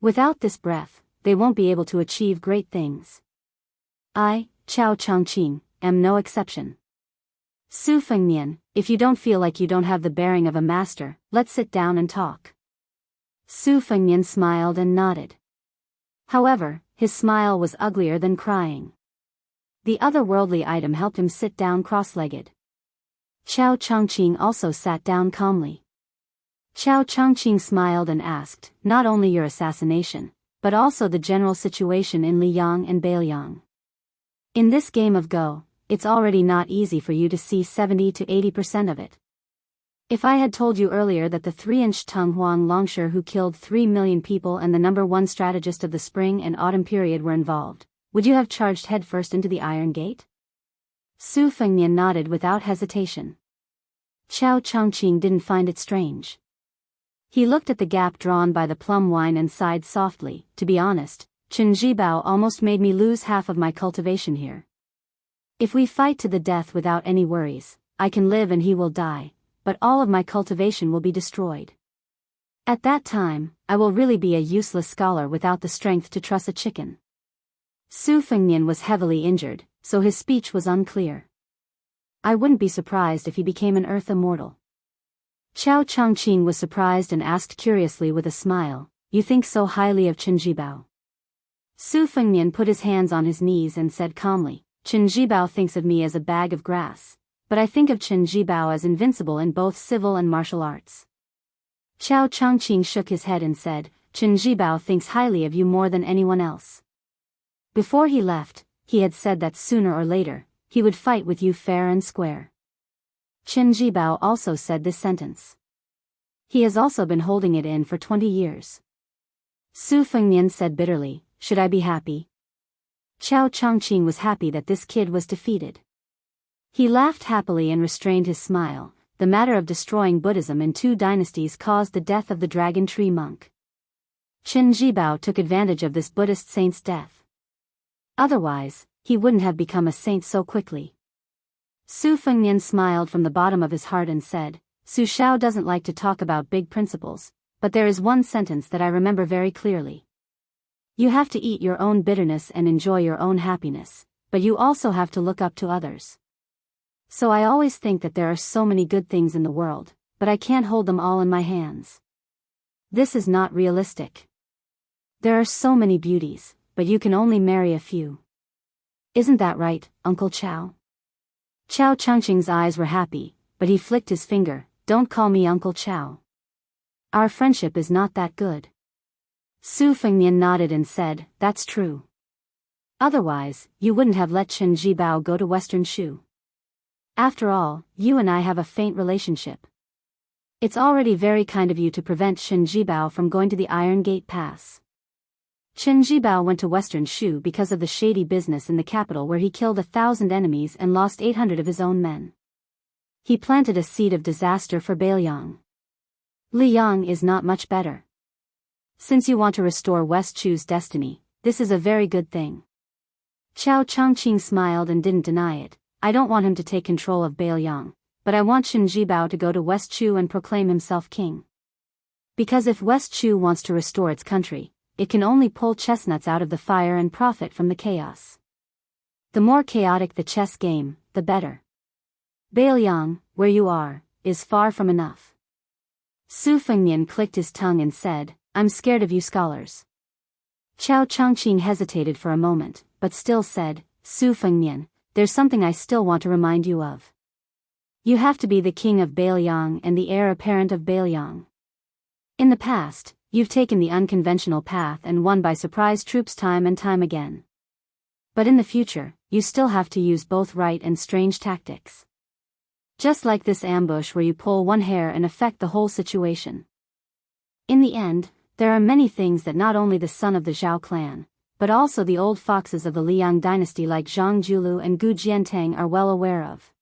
Without this breath, they won't be able to achieve great things. I, Chao Changqing, am no exception. Su Fengnian, if you don't feel like you don't have the bearing of a master, let's sit down and talk. Su Fengnian smiled and nodded. However, his smile was uglier than crying. The otherworldly item helped him sit down cross-legged. Chao Changqing also sat down calmly. Chao Changqing smiled and asked, not only your assassination, but also the general situation in Liyang and Biyao. In this game of Go, it's already not easy for you to see 70 to 80% of it. If I had told you earlier that the 3-inch Tung Huang Longsher who killed 3 million people and the #1 strategist of the spring and autumn period were involved, would you have charged headfirst into the Iron Gate? Su Fengnian nodded without hesitation. Chao Changqing didn't find it strange. He looked at the gap drawn by the plum wine and sighed softly. To be honest, Chen Jibao almost made me lose half of my cultivation here. If we fight to the death without any worries, I can live and he will die, but all of my cultivation will be destroyed. At that time, I will really be a useless scholar without the strength to truss a chicken. Su Fengnian was heavily injured, so his speech was unclear. I wouldn't be surprised if he became an earth immortal. Chao Changqing was surprised and asked curiously with a smile, you think so highly of Chen Jibao? Su Fengnian put his hands on his knees and said calmly, Chen Jibao thinks of me as a bag of grass, but I think of Chen Jibao as invincible in both civil and martial arts. Chao Changqing shook his head and said, Chen Jibao thinks highly of you more than anyone else. Before he left, he had said that sooner or later, he would fight with you fair and square. Chen Jibao also said this sentence. He has also been holding it in for 20 years. Su Fengnian said bitterly, should I be happy? Chao Changqing was happy that this kid was defeated. He laughed happily and restrained his smile. The matter of destroying Buddhism in 2 dynasties caused the death of the dragon tree monk. Chen Jibao took advantage of this Buddhist saint's death. Otherwise, he wouldn't have become a saint so quickly. Su Fengnian smiled from the bottom of his heart and said, Su Shao doesn't like to talk about big principles, but there is one sentence that I remember very clearly. You have to eat your own bitterness and enjoy your own happiness, but you also have to look up to others. So I always think that there are so many good things in the world, but I can't hold them all in my hands. This is not realistic. There are so many beauties, but you can only marry a few. Isn't that right, Uncle Chao? Chao Changqing's eyes were happy, but he flicked his finger, don't call me Uncle Chao. Our friendship is not that good. Su Fengnian nodded and said, that's true. Otherwise, you wouldn't have let Chen Jibao go to Western Shu. After all, you and I have a faint relationship. It's already very kind of you to prevent Chen Jibao from going to the Iron Gate Pass. Chen Jibao went to Western Shu because of the shady business in the capital where he killed 1,000 enemies and lost 800 of his own men. He planted a seed of disaster for Biyao. Liyang is not much better. Since you want to restore West Shu's destiny, this is a very good thing. Chao Changqing smiled and didn't deny it. I don't want him to take control of Biyao, but I want Chen Jibao to go to West Shu and proclaim himself king. Because if West Shu wants to restore its country, it can only pull chestnuts out of the fire and profit from the chaos. The more chaotic the chess game, the better. Biyao, where you are, is far from enough. Su Fengnian clicked his tongue and said, I'm scared of you scholars. Chao Changqing hesitated for a moment, but still said, Su Fengnian, there's something I still want to remind you of. You have to be the king of Biyao and the heir apparent of Biyao. In the past, you've taken the unconventional path and won by surprise troops time and time again. But in the future, you still have to use both right and strange tactics. Just like this ambush where you pull one hair and affect the whole situation. In the end, there are many things that not only the son of the Zhao clan, but also the old foxes of the Liang dynasty like Zhang Julu and Gu Jiantang are well aware of.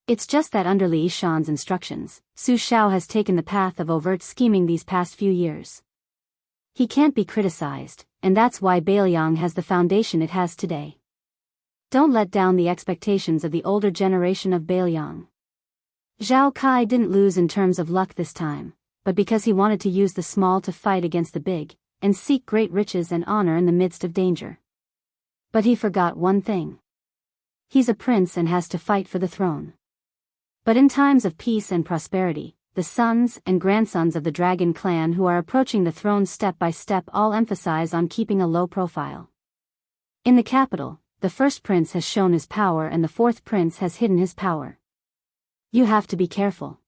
It's just that under Li Yishan's instructions, Su Shao has taken the path of overt scheming these past few years. He can't be criticized, and that's why Biyao has the foundation it has today. Don't let down the expectations of the older generation of Biyao. Zhao Kai didn't lose in terms of luck this time, but because he wanted to use the small to fight against the big, and seek great riches and honor in the midst of danger. But he forgot one thing. He's a prince and has to fight for the throne. But in times of peace and prosperity, the sons and grandsons of the dragon clan who are approaching the throne step by step all emphasize on keeping a low profile. In the capital, the first prince has shown his power and the fourth prince has hidden his power. You have to be careful.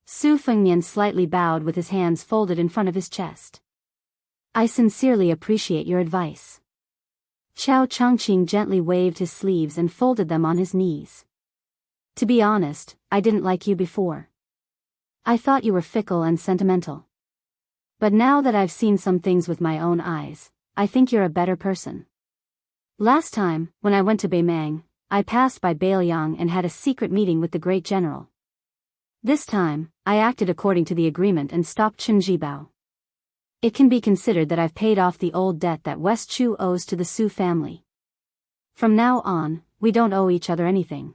Su Fengnian slightly bowed with his hands folded in front of his chest. I sincerely appreciate your advice. Chao Changqing gently waved his sleeves and folded them on his knees. To be honest, I didn't like you before. I thought you were fickle and sentimental. But now that I've seen some things with my own eyes, I think you're a better person. Last time, when I went to Beimang, I passed by Biyao and had a secret meeting with the great general. This time, I acted according to the agreement and stopped Qinjibao. It can be considered that I've paid off the old debt that West Chu owes to the Su family. From now on, we don't owe each other anything.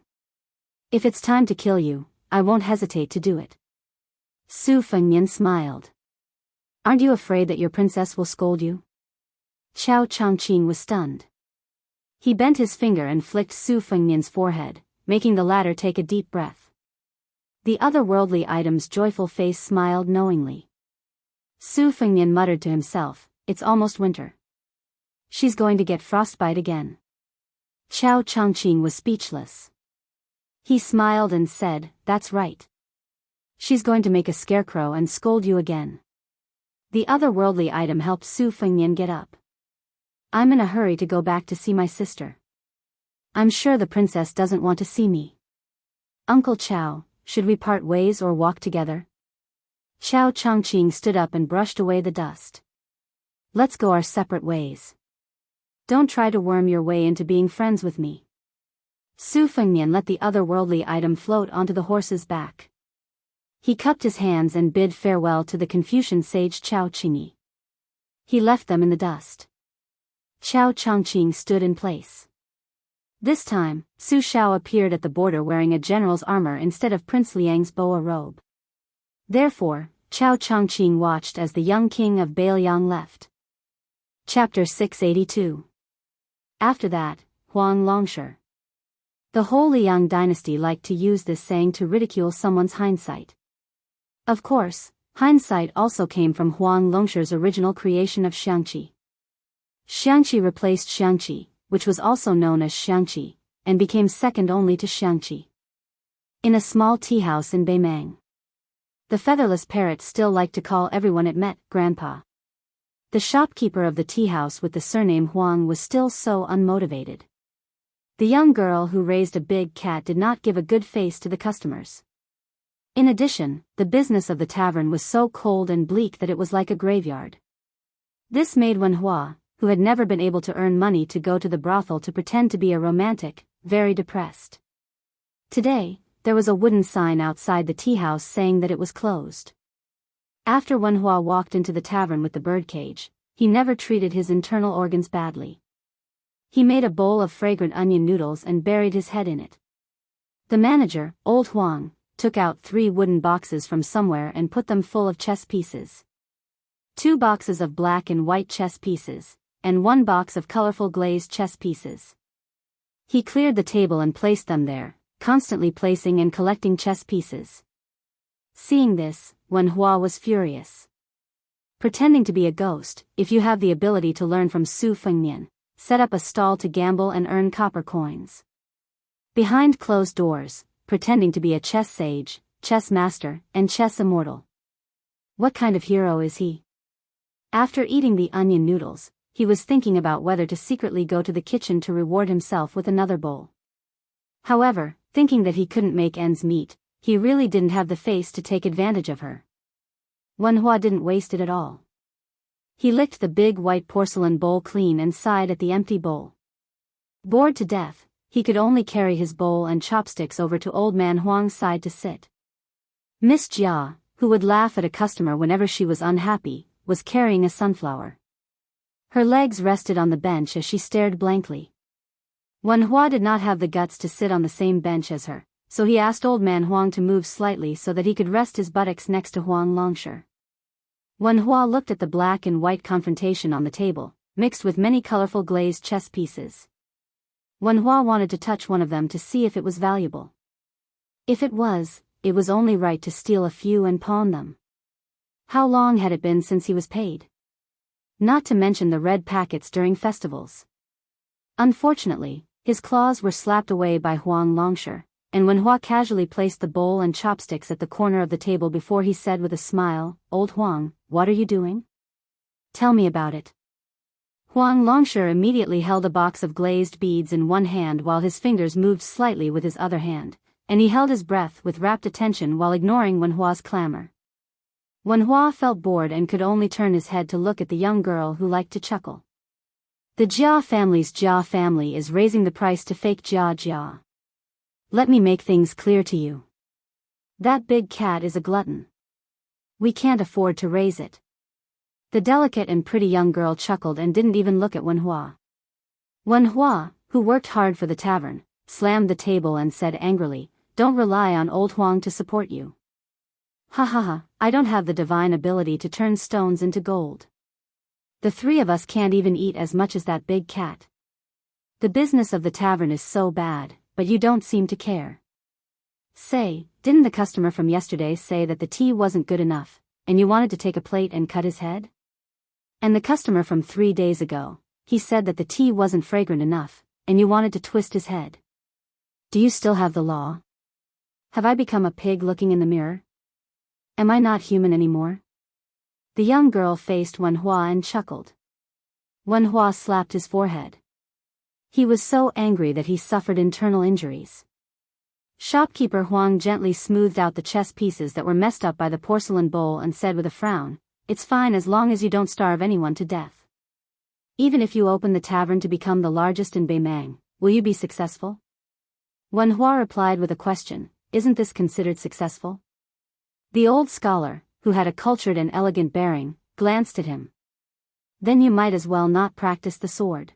If it's time to kill you, I won't hesitate to do it. Su Fengnian smiled. Aren't you afraid that your princess will scold you? Chao Changqing was stunned. He bent his finger and flicked Su Fengnian's forehead, making the latter take a deep breath. The otherworldly item's joyful face smiled knowingly. Su Fengnian muttered to himself, it's almost winter. She's going to get frostbite again. Chao Changqing was speechless. He smiled and said, that's right. She's going to make a scarecrow and scold you again. The otherworldly item helped Su Fengnian get up. I'm in a hurry to go back to see my sister. I'm sure the princess doesn't want to see me. Uncle Chao, should we part ways or walk together? Chao Changqing stood up and brushed away the dust. Let's go our separate ways. Don't try to worm your way into being friends with me. Su Fengnian let the otherworldly item float onto the horse's back. He cupped his hands and bid farewell to the Confucian sage Chao Qingyi. He left them in the dust. Chao Changqing stood in place. This time, Su Shao appeared at the border wearing a general's armor instead of Prince Liang's boa robe. Therefore, Chao Changqing watched as the young king of Biyao left. Chapter 682. After that, Huang Longshi. The whole Liang dynasty liked to use this saying to ridicule someone's hindsight. Of course, hindsight also came from Huang Longshi's original creation of Xiangqi. Xiangqi replaced Xiangqi, which was also known as Xiangqi, and became second only to Xiangqi. In a small tea house in Beimang. The featherless parrot still liked to call everyone it met, Grandpa. The shopkeeper of the tea house with the surname Huang was still so unmotivated. The young girl who raised a big cat did not give a good face to the customers. In addition, the business of the tavern was so cold and bleak that it was like a graveyard. This made Wenhua, who had never been able to earn money to go to the brothel to pretend to be a romantic, very depressed. Today, there was a wooden sign outside the tea house saying that it was closed. After Wenhua walked into the tavern with the birdcage, he never treated his internal organs badly. He made a bowl of fragrant onion noodles and buried his head in it. The manager, old Huang, took out 3 wooden boxes from somewhere and put them full of chess pieces. 2 boxes of black and white chess pieces, and 1 box of colorful glazed chess pieces. He cleared the table and placed them there, constantly placing and collecting chess pieces. Seeing this, Wenhua was furious. Pretending to be a ghost, if you have the ability to learn from Su Fengnian, set up a stall to gamble and earn copper coins. Behind closed doors, pretending to be a chess sage, chess master, and chess immortal. What kind of hero is he? After eating the onion noodles, he was thinking about whether to secretly go to the kitchen to reward himself with another bowl. However, thinking that he couldn't make ends meet, he really didn't have the face to take advantage of her. Wenhua didn't waste it at all. He licked the big white porcelain bowl clean and sighed at the empty bowl. Bored to death, he could only carry his bowl and chopsticks over to old man Huang's side to sit. Miss Jia, who would laugh at a customer whenever she was unhappy, was carrying a sunflower. Her legs rested on the bench as she stared blankly. Wen Hua did not have the guts to sit on the same bench as her, so he asked Old Man Huang to move slightly so that he could rest his buttocks next to Huang Longshi. Wen Hua looked at the black and white confrontation on the table, mixed with many colorful glazed chess pieces. Wen Hua wanted to touch one of them to see if it was valuable. If it was only right to steal a few and pawn them. How long had it been since he was paid? Not to mention the red packets during festivals. Unfortunately, his claws were slapped away by Huang Longshi, and Wen Hua casually placed the bowl and chopsticks at the corner of the table before he said with a smile, "Old Huang, what are you doing? Tell me about it." Huang Longshi immediately held a box of glazed beads in one hand while his fingers moved slightly with his other hand, and he held his breath with rapt attention while ignoring Wen Hua's clamor. Wen Hua felt bored and could only turn his head to look at the young girl who liked to chuckle. The Jia family's Jia family is raising the price to fake Jia. Let me make things clear to you. That big cat is a glutton. We can't afford to raise it. The delicate and pretty young girl chuckled and didn't even look at Wen Hua. Wen Hua, who worked hard for the tavern, slammed the table and said angrily, "Don't rely on Old Huang to support you. Ha ha ha, I don't have the divine ability to turn stones into gold. The three of us can't even eat as much as that big cat. The business of the tavern is so bad, but you don't seem to care. Say, didn't the customer from yesterday say that the tea wasn't good enough, and you wanted to take a plate and cut his head? And the customer from 3 days ago, he said that the tea wasn't fragrant enough, and you wanted to twist his head. Do you still have the law? Have I become a pig looking in the mirror? Am I not human anymore?" The young girl faced Wen Hua and chuckled. Wen Hua slapped his forehead. He was so angry that he suffered internal injuries. Shopkeeper Huang gently smoothed out the chess pieces that were messed up by the porcelain bowl and said with a frown, "It's fine as long as you don't starve anyone to death. Even if you open the tavern to become the largest in Beimang, will you be successful?" Wen Hua replied with a question, "Isn't this considered successful?" The old scholar, who had a cultured and elegant bearing, glanced at him. "Then you might as well not practice the sword.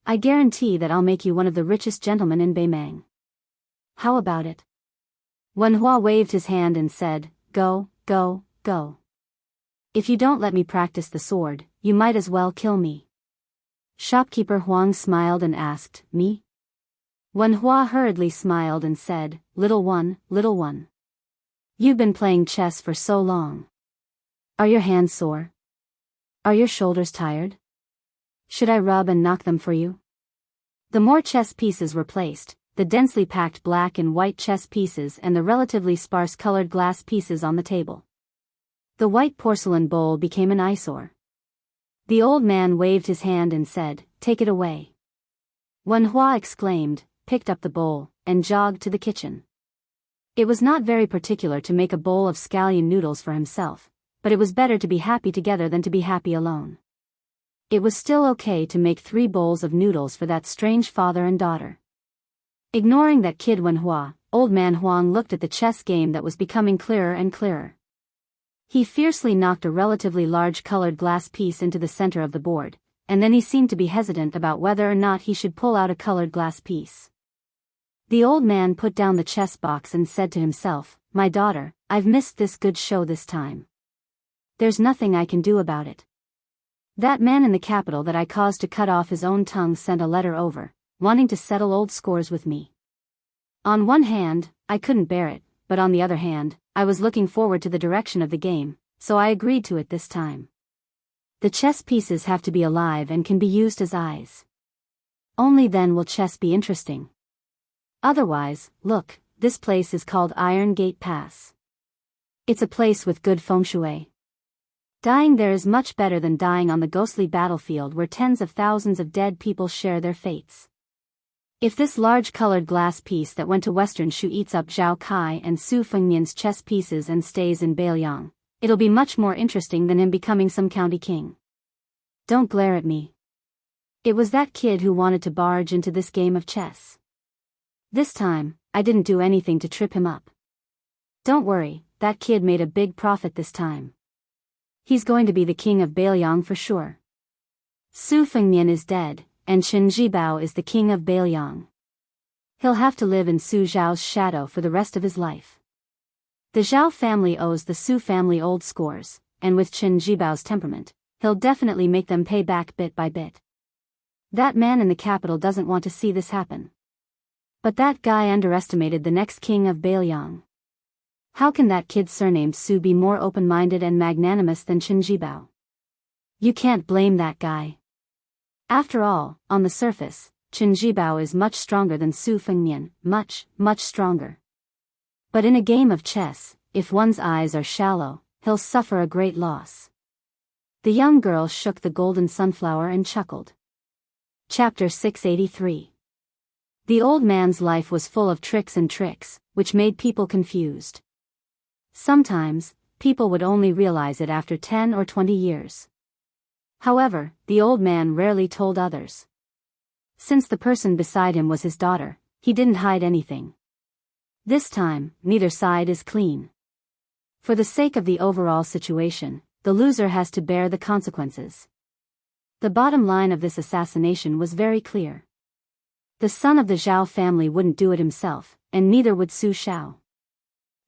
I guarantee that I'll make you one of the richest gentlemen in Beimang. How about it?" Wen Hua waved his hand and said, "Go, go, go. If you don't let me practice the sword, you might as well kill me." Shopkeeper Huang smiled and asked, "Me?" Wen Hua hurriedly smiled and said, little one, you've been playing chess for so long. Are your hands sore? Are your shoulders tired? Should I rub and knock them for you?" The more chess pieces were placed, the densely packed black and white chess pieces and the relatively sparse colored glass pieces on the table. The white porcelain bowl became an eyesore. The old man waved his hand and said, "Take it away." Wen Hua exclaimed, picked up the bowl, and jogged to the kitchen. It was not very particular to make a bowl of scallion noodles for himself, but it was better to be happy together than to be happy alone. It was still okay to make 3 bowls of noodles for that strange father and daughter. Ignoring that kid Wen Hua, Old Man Huang looked at the chess game that was becoming clearer and clearer. He fiercely knocked a relatively large colored glass piece into the center of the board, and then he seemed to be hesitant about whether or not he should pull out a colored glass piece. The old man put down the chess box and said to himself, "My daughter, I've missed this good show this time. There's nothing I can do about it. That man in the capital that I caused to cut off his own tongue sent a letter over, wanting to settle old scores with me. On one hand, I couldn't bear it, but on the other hand, I was looking forward to the direction of the game, so I agreed to it this time. The chess pieces have to be alive and can be used as eyes. Only then will chess be interesting. Otherwise, look, this place is called Iron Gate Pass. It's a place with good feng shui. Dying there is much better than dying on the ghostly battlefield where tens of thousands of dead people share their fates. If this large colored glass piece that went to Western Shu eats up Zhao Kai and Su Fengnian's chess pieces and stays in Biyao, it'll be much more interesting than him becoming some county king. Don't glare at me. It was that kid who wanted to barge into this game of chess. This time, I didn't do anything to trip him up. Don't worry, that kid made a big profit this time. He's going to be the king of Biyao for sure. Su Fengnian is dead, and Qin Jibao is the king of Biyao. He'll have to live in Su Zhao's shadow for the rest of his life. The Zhao family owes the Su family old scores, and with Qin Jibao's temperament, he'll definitely make them pay back bit by bit. That man in the capital doesn't want to see this happen. But that guy underestimated the next king of Biyao. How can that kid surnamed Su be more open-minded and magnanimous than Qin Jibao? You can't blame that guy. After all, on the surface, Qin Jibao is much stronger than Su Fengnian, much, much stronger. But in a game of chess, if one's eyes are shallow, he'll suffer a great loss. The young girl shook the golden sunflower and chuckled. Chapter 683. The old man's life was full of tricks, which made people confused. Sometimes, people would only realize it after 10 or 20 years. However, the old man rarely told others. Since the person beside him was his daughter, he didn't hide anything. This time, neither side is clean. For the sake of the overall situation, the loser has to bear the consequences. The bottom line of this assassination was very clear. The son of the Zhao family wouldn't do it himself, and neither would Su Shao.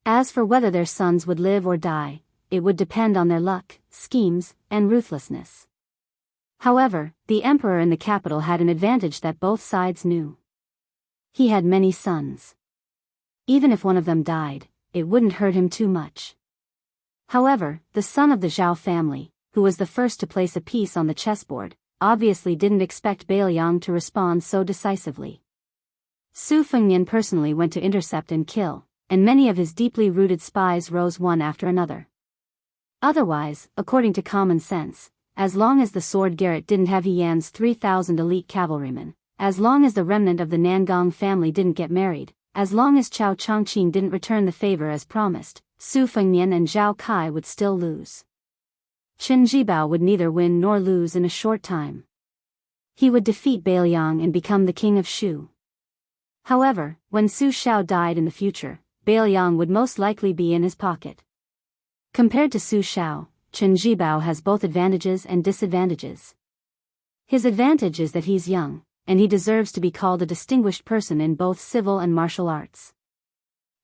As for whether their sons would live or die, it would depend on their luck, schemes, and ruthlessness. However, the emperor in the capital had an advantage that both sides knew. He had many sons. Even if one of them died, it wouldn't hurt him too much. However, the son of the Zhao family, who was the first to place a piece on the chessboard, obviously didn't expect Biyao to respond so decisively. Su Fengnian personally went to intercept and kill, and many of his deeply rooted spies rose one after another. Otherwise, according to common sense, as long as the sword Garrett didn't have He Yan's 3,000 elite cavalrymen, as long as the remnant of the Nangong family didn't get married, as long as Chao Chongqing didn't return the favor as promised, Su Fengnian and Zhao Kai would still lose. Qin Jibao would neither win nor lose in a short time. He would defeat Biyao and become the king of Shu. However, when Su Shao died in the future, Biyao would most likely be in his pocket. Compared to Su Shao, Qin Jibao has both advantages and disadvantages. His advantage is that he's young, and he deserves to be called a distinguished person in both civil and martial arts.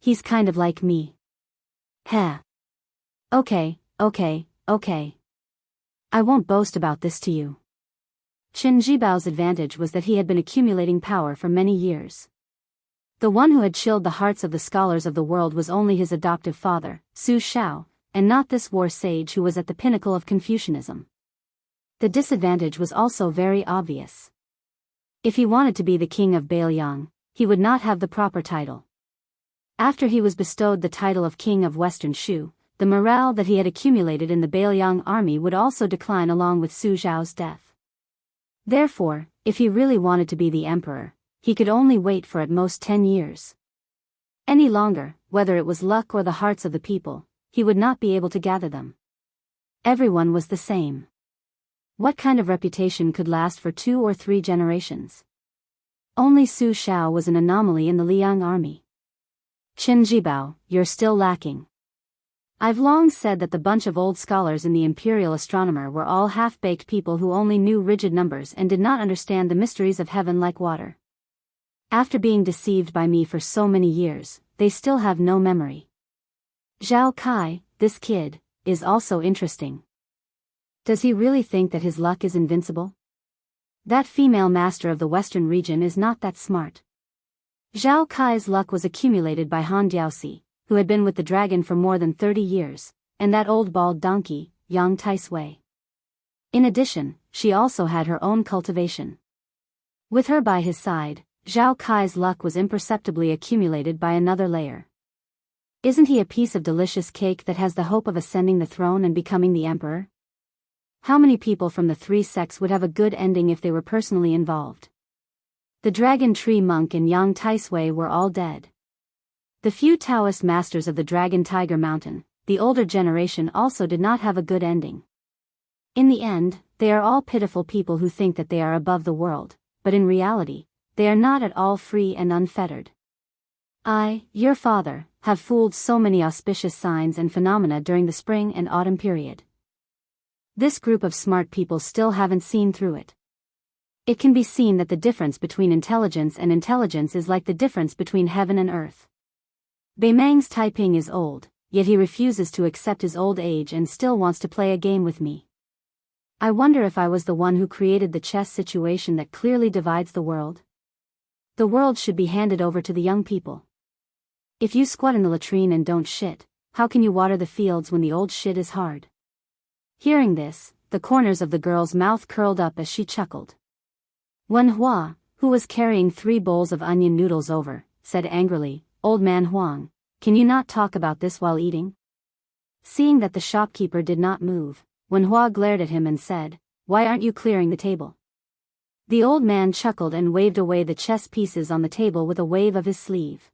He's kind of like me. Heh. Okay. I won't boast about this to you. Qin Jibao's advantage was that he had been accumulating power for many years. The one who had chilled the hearts of the scholars of the world was only his adoptive father, Su Shao, and not this war sage who was at the pinnacle of Confucianism. The disadvantage was also very obvious. If he wanted to be the king of Biyao, he would not have the proper title. After he was bestowed the title of king of Western Shu, the morale that he had accumulated in the Biyao army would also decline along with Su Zhao's death. Therefore, if he really wanted to be the emperor, he could only wait for at most 10 years. Any longer, whether it was luck or the hearts of the people, he would not be able to gather them. Everyone was the same. What kind of reputation could last for 2 or 3 generations? Only Su Shao was an anomaly in the Liang army. Qin Jibao, you're still lacking. I've long said that the bunch of old scholars in the Imperial Astronomer were all half-baked people who only knew rigid numbers and did not understand the mysteries of heaven like water. After being deceived by me for so many years, they still have no memory. Zhao Kai, this kid, is also interesting. Does he really think that his luck is invincible? That female master of the Western region is not that smart. Zhao Kai's luck was accumulated by Han Diaoxi, who had been with the dragon for more than 30 years, and that old bald donkey, Yang Taisui. In addition, she also had her own cultivation. With her by his side, Zhao Kai's luck was imperceptibly accumulated by another layer. Isn't he a piece of delicious cake that has the hope of ascending the throne and becoming the emperor? How many people from the 3 sects would have a good ending if they were personally involved? The Dragon Tree Monk and Yang Taisui were all dead. The few Taoist masters of the Dragon Tiger Mountain, the older generation, also did not have a good ending. In the end, they are all pitiful people who think that they are above the world, but in reality, they are not at all free and unfettered. I, your father, have fooled so many auspicious signs and phenomena during the spring and autumn period. This group of smart people still haven't seen through it. It can be seen that the difference between intelligence and intelligence is like the difference between heaven and earth. Beimang's Taiping is old, yet he refuses to accept his old age and still wants to play a game with me. I wonder if I was the one who created the chess situation that clearly divides the world. The world should be handed over to the young people. If you squat in the latrine and don't shit, how can you water the fields when the old shit is hard? Hearing this, the corners of the girl's mouth curled up as she chuckled. Wenhua, who was carrying 3 bowls of onion noodles over, said angrily, "Old man Huang, can you not talk about this while eating?" Seeing that the shopkeeper did not move, Wenhua glared at him and said, "Why aren't you clearing the table?" The old man chuckled and waved away the chess pieces on the table with a wave of his sleeve.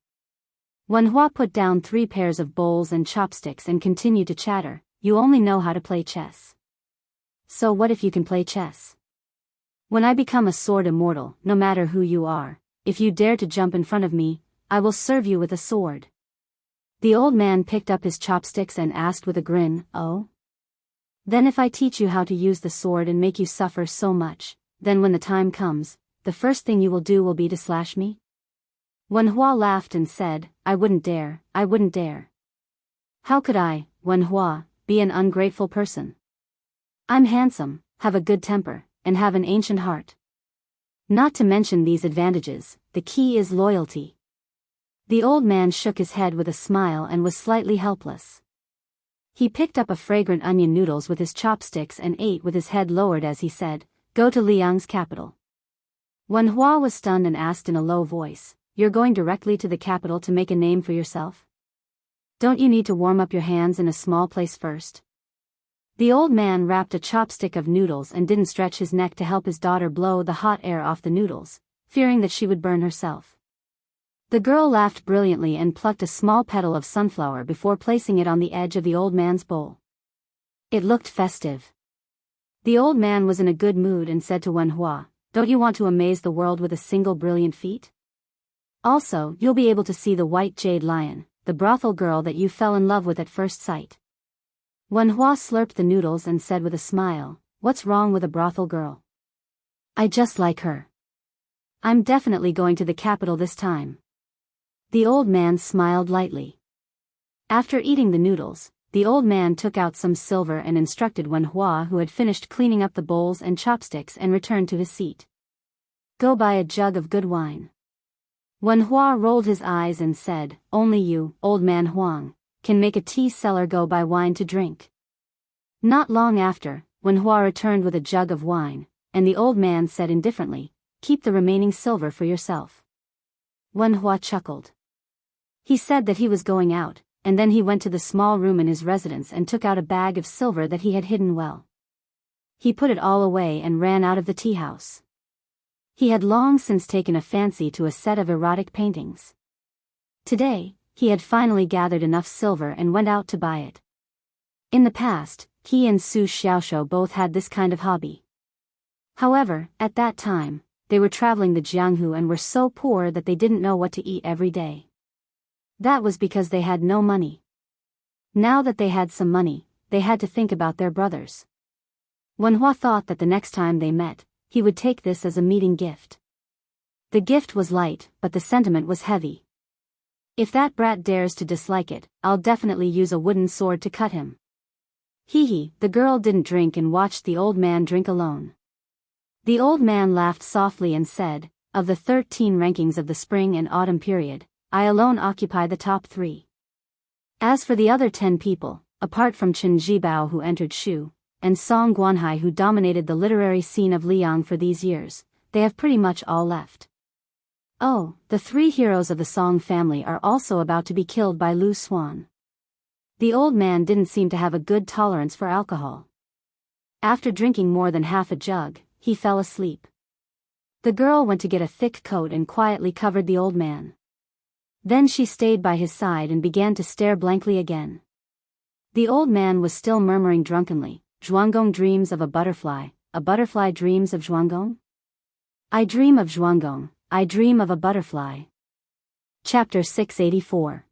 Wenhua put down 3 pairs of bowls and chopsticks and continued to chatter, "You only know how to play chess. So what if you can play chess? When I become a sword immortal, no matter who you are, if you dare to jump in front of me, I will serve you with a sword." The old man picked up his chopsticks and asked with a grin, "Oh? Then if I teach you how to use the sword and make you suffer so much, then when the time comes, the first thing you will do will be to slash me?" Wenhua laughed and said, I wouldn't dare. How could I, Wenhua, be an ungrateful person? I'm handsome, have a good temper, and have an ancient heart. Not to mention these advantages, the key is loyalty. The old man shook his head with a smile and was slightly helpless. He picked up a fragrant onion noodles with his chopsticks and ate with his head lowered as he said, "Go to Liang's capital." Wenhua was stunned and asked in a low voice, "You're going directly to the capital to make a name for yourself? Don't you need to warm up your hands in a small place first?" The old man wrapped a chopstick of noodles and didn't stretch his neck to help his daughter blow the hot air off the noodles, fearing that she would burn herself. The girl laughed brilliantly and plucked a small petal of sunflower before placing it on the edge of the old man's bowl. It looked festive. The old man was in a good mood and said to Wenhua, "Don't you want to amaze the world with a single brilliant feat? Also, you'll be able to see the white jade lion, the brothel girl that you fell in love with at first sight." Wenhua slurped the noodles and said with a smile, "What's wrong with a brothel girl? I just like her. I'm definitely going to the capital this time." The old man smiled lightly. After eating the noodles, the old man took out some silver and instructed Wenhua, who had finished cleaning up the bowls and chopsticks, and returned to his seat. "Go buy a jug of good wine." Wenhua rolled his eyes and said, "Only you, old man Huang, can make a tea seller go buy wine to drink." Not long after, Wenhua returned with a jug of wine, and the old man said indifferently, "Keep the remaining silver for yourself." Wenhua chuckled. He said that he was going out, and then he went to the small room in his residence and took out a bag of silver that he had hidden well. He put it all away and ran out of the tea house. He had long since taken a fancy to a set of erotic paintings. Today, he had finally gathered enough silver and went out to buy it. In the past, he and Su Xiaoshuo both had this kind of hobby. However, at that time, they were traveling the Jianghu and were so poor that they didn't know what to eat every day. That was because they had no money. Now that they had some money, they had to think about their brothers. Wenhua thought that the next time they met, he would take this as a meeting gift. The gift was light, but the sentiment was heavy. "If that brat dares to dislike it, I'll definitely use a wooden sword to cut him." The girl didn't drink and watched the old man drink alone. The old man laughed softly and said, "Of the 13 rankings of the spring and autumn period, I alone occupy the top 3. As for the other 10 people, apart from Chen Zhibao who entered Shu, and Song Guanhai who dominated the literary scene of Liang for these years, they have pretty much all left. Oh, the 3 heroes of the Song family are also about to be killed by Lu Swan." The old man didn't seem to have a good tolerance for alcohol. After drinking more than half a jug, he fell asleep. The girl went to get a thick coat and quietly covered the old man. Then she stayed by his side and began to stare blankly again. The old man was still murmuring drunkenly, "Zhuanggong dreams of a butterfly dreams of Zhuanggong? I dream of Zhuanggong, I dream of a butterfly." Chapter 684.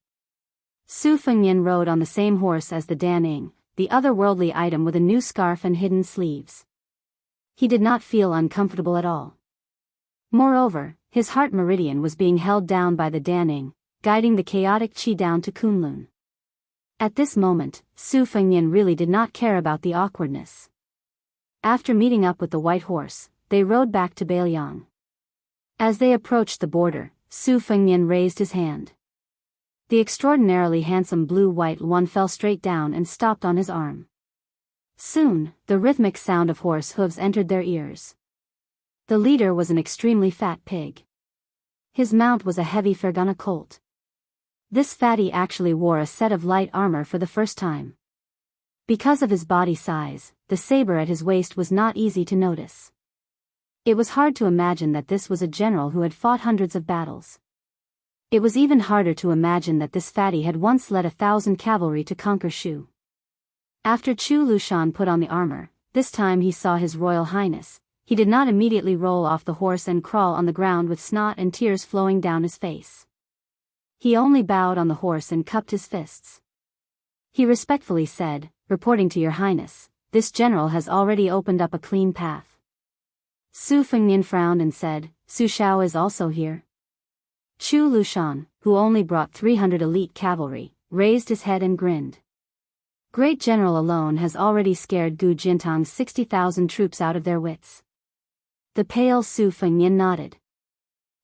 Su Fengnian rode on the same horse as the Daning, the otherworldly item with a new scarf and hidden sleeves. He did not feel uncomfortable at all. Moreover, his heart meridian was being held down by the Daning, guiding the chaotic qi down to Kunlun. At this moment, Su Fengnian really did not care about the awkwardness. After meeting up with the white horse, they rode back to Biyao. As they approached the border, Su Fengnian raised his hand. The extraordinarily handsome blue-white one fell straight down and stopped on his arm. Soon, the rhythmic sound of horse hooves entered their ears. The leader was an extremely fat pig. His mount was a heavy Fergana colt. This fatty actually wore a set of light armor for the first time. Because of his body size, the saber at his waist was not easy to notice. It was hard to imagine that this was a general who had fought hundreds of battles. It was even harder to imagine that this fatty had once led 1,000 cavalry to conquer Shu. After Chu Lushan put on the armor, this time he saw His Royal Highness. He did not immediately roll off the horse and crawl on the ground with snot and tears flowing down his face. He only bowed on the horse and cupped his fists. He respectfully said, "Reporting to your highness, this general has already opened up a clean path." Su Fengnian frowned and said, "Su Shao is also here?" Chu Lushan, who only brought 300 elite cavalry, raised his head and grinned. Great general alone has already scared Gu Jintang's 60,000 troops out of their wits. The pale Su Fengnian nodded.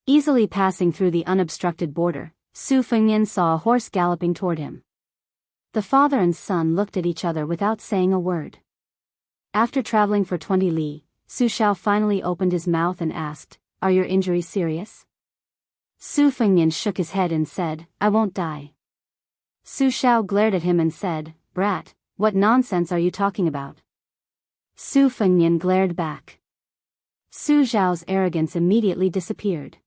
Easily passing through the unobstructed border, Su Fengnian saw a horse galloping toward him. The father and son looked at each other without saying a word. After traveling for 20 li, Su Shao finally opened his mouth and asked, "Are your injuries serious?" Su Fengnian shook his head and said, "I won't die." Su Shao glared at him and said, "Brat, what nonsense are you talking about?" Su Fengnian glared back. Su Zhao's arrogance immediately disappeared.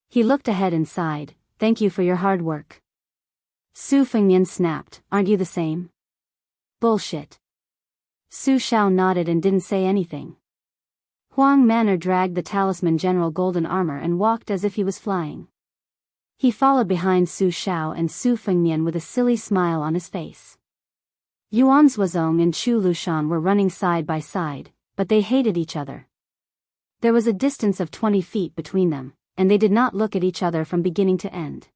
He looked ahead and sighed, "Thank you for your hard work." Su Fengnian snapped, "Aren't you the same?" "Bullshit." Su Shao nodded and didn't say anything. Huang Manor dragged the talisman General Golden Armor and walked as if he was flying. He followed behind Su Shao and Su Fengnian with a silly smile on his face. Yuan Zuozong and Chu Lushan were running side by side, but they hated each other. There was a distance of 20 feet between them, and they did not look at each other from beginning to end.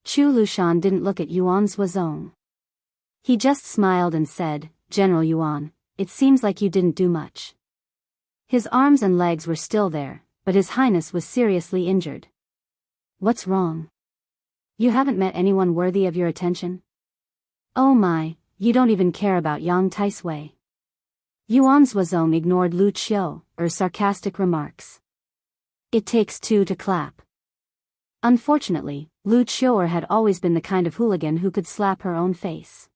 Chu Lushan didn't look at Yuan Zuozong. He just smiled and said, "General Yuan, it seems like you didn't do much." His arms and legs were still there, but His Highness was seriously injured. "What's wrong? You haven't met anyone worthy of your attention?" "Oh my, you don't even care about Yang Taisui." Yuan Zuozong ignored Lu Qiu's sarcastic remarks. "It takes two to clap." Unfortunately, Lu Qiu had always been the kind of hooligan who could slap her own face.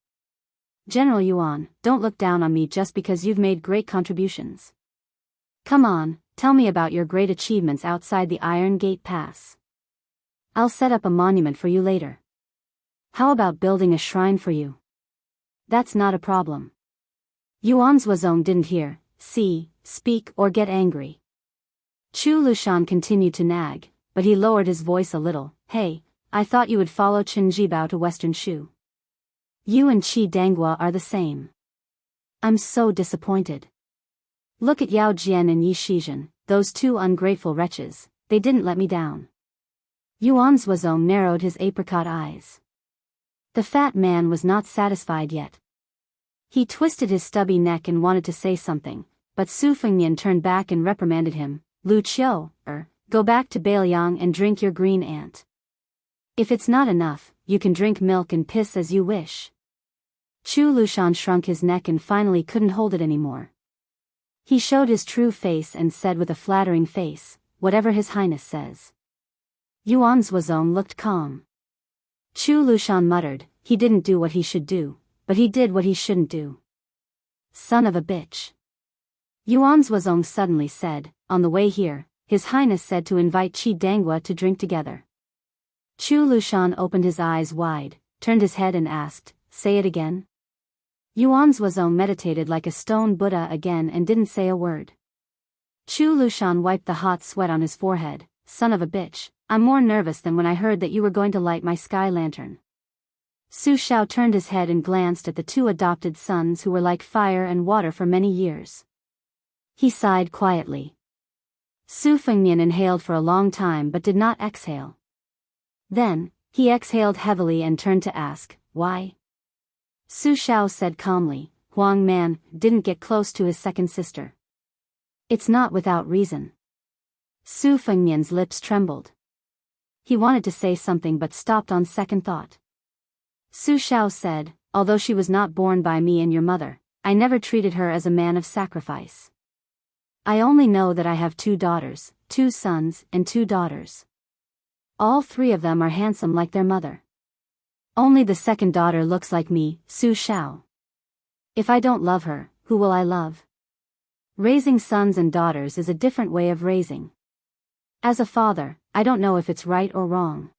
"General Yuan, don't look down on me just because you've made great contributions. Come on, tell me about your great achievements outside the Iron Gate Pass. I'll set up a monument for you later. How about building a shrine for you?" "That's not a problem." Yuan Zuozong didn't hear, see, speak or get angry. Chu Lushan continued to nag, but he lowered his voice a little. "Hey, I thought you would follow Chen Jibao to Western Shu. You and Qi Danghua are the same. I'm so disappointed. Look at Yao Jian and Yi Shizhen, those two ungrateful wretches, they didn't let me down." Yuan Zuozong narrowed his apricot eyes. The fat man was not satisfied yet. He twisted his stubby neck and wanted to say something, but Su Fengnian turned back and reprimanded him. "Lu Qiu, go back to Biyao and drink your green ant. If it's not enough, you can drink milk and piss as you wish." Chu Lushan shrunk his neck and finally couldn't hold it anymore. He showed his true face and said with a flattering face, "Whatever His Highness says." Yuan Zuozong looked calm. Chu Lushan muttered, "He didn't do what he should do, but he did what he shouldn't do. Son of a bitch." Yuan Zuozong suddenly said, "On the way here, His Highness said to invite Qi Danghua to drink together." Chu Lushan opened his eyes wide, turned his head and asked, "Say it again?" Yuan Zuozong meditated like a stone Buddha again and didn't say a word. Chu Lushan wiped the hot sweat on his forehead. "Son of a bitch, I'm more nervous than when I heard that you were going to light my sky lantern." Su Shao turned his head and glanced at the two adopted sons who were like fire and water for many years. He sighed quietly. Su Fengnian inhaled for a long time but did not exhale. Then, he exhaled heavily and turned to ask, "Why?" Su Shao said calmly, "Huang Man didn't get close to his second sister. It's not without reason." Su Fengnian's lips trembled. He wanted to say something but stopped on second thought. Su Shao said, "Although she was not born by me and your mother, I never treated her as a man of sacrifice. I only know that I have 2 daughters, 2 sons, and 2 daughters. All 3 of them are handsome like their mother. Only the second daughter looks like me, Su Shao. If I don't love her, who will I love? Raising sons and daughters is a different way of raising. As a father, I don't know if it's right or wrong.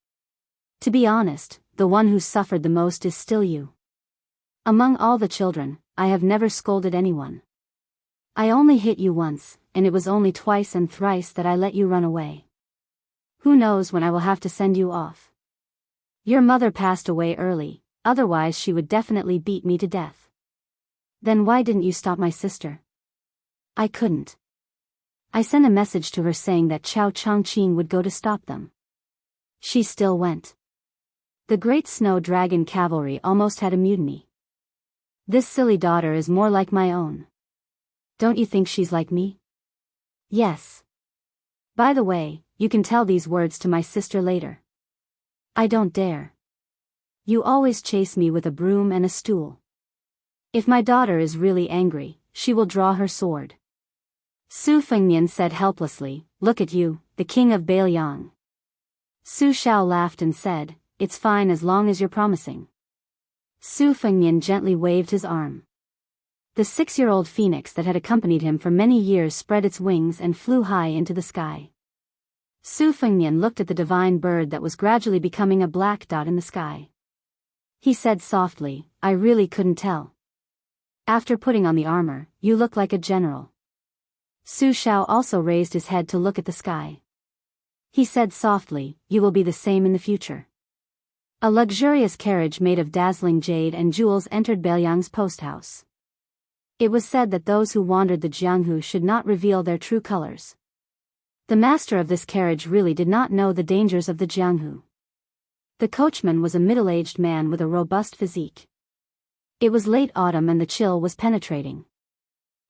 To be honest, the one who suffered the most is still you. Among all the children, I have never scolded anyone. I only hit you once, and it was only twice and thrice that I let you run away. Who knows when I will have to send you off? Your mother passed away early, otherwise she would definitely beat me to death. Then why didn't you stop my sister?" "I couldn't. I sent a message to her saying that Chao Changqing would go to stop them. She still went. The Great Snow Dragon Cavalry almost had a mutiny. This silly daughter is more like my own. Don't you think she's like me?" "Yes. By the way, you can tell these words to my sister later." "I don't dare. You always chase me with a broom and a stool. If my daughter is really angry, she will draw her sword." Su Fengnian said helplessly, "Look at you, the king of Biyao." Su Shao laughed and said, "It's fine as long as you're promising." Su Fengnian gently waved his arm. The 6-year-old phoenix that had accompanied him for many years spread its wings and flew high into the sky. Su Fengnian looked at the divine bird that was gradually becoming a black dot in the sky. He said softly, "I really couldn't tell. After putting on the armor, you look like a general." Su Shao also raised his head to look at the sky. He said softly, "You will be the same in the future." A luxurious carriage made of dazzling jade and jewels entered Baoyang's post house. It was said that those who wandered the Jianghu should not reveal their true colors. The master of this carriage really did not know the dangers of the Jianghu. The coachman was a middle-aged man with a robust physique. It was late autumn and the chill was penetrating.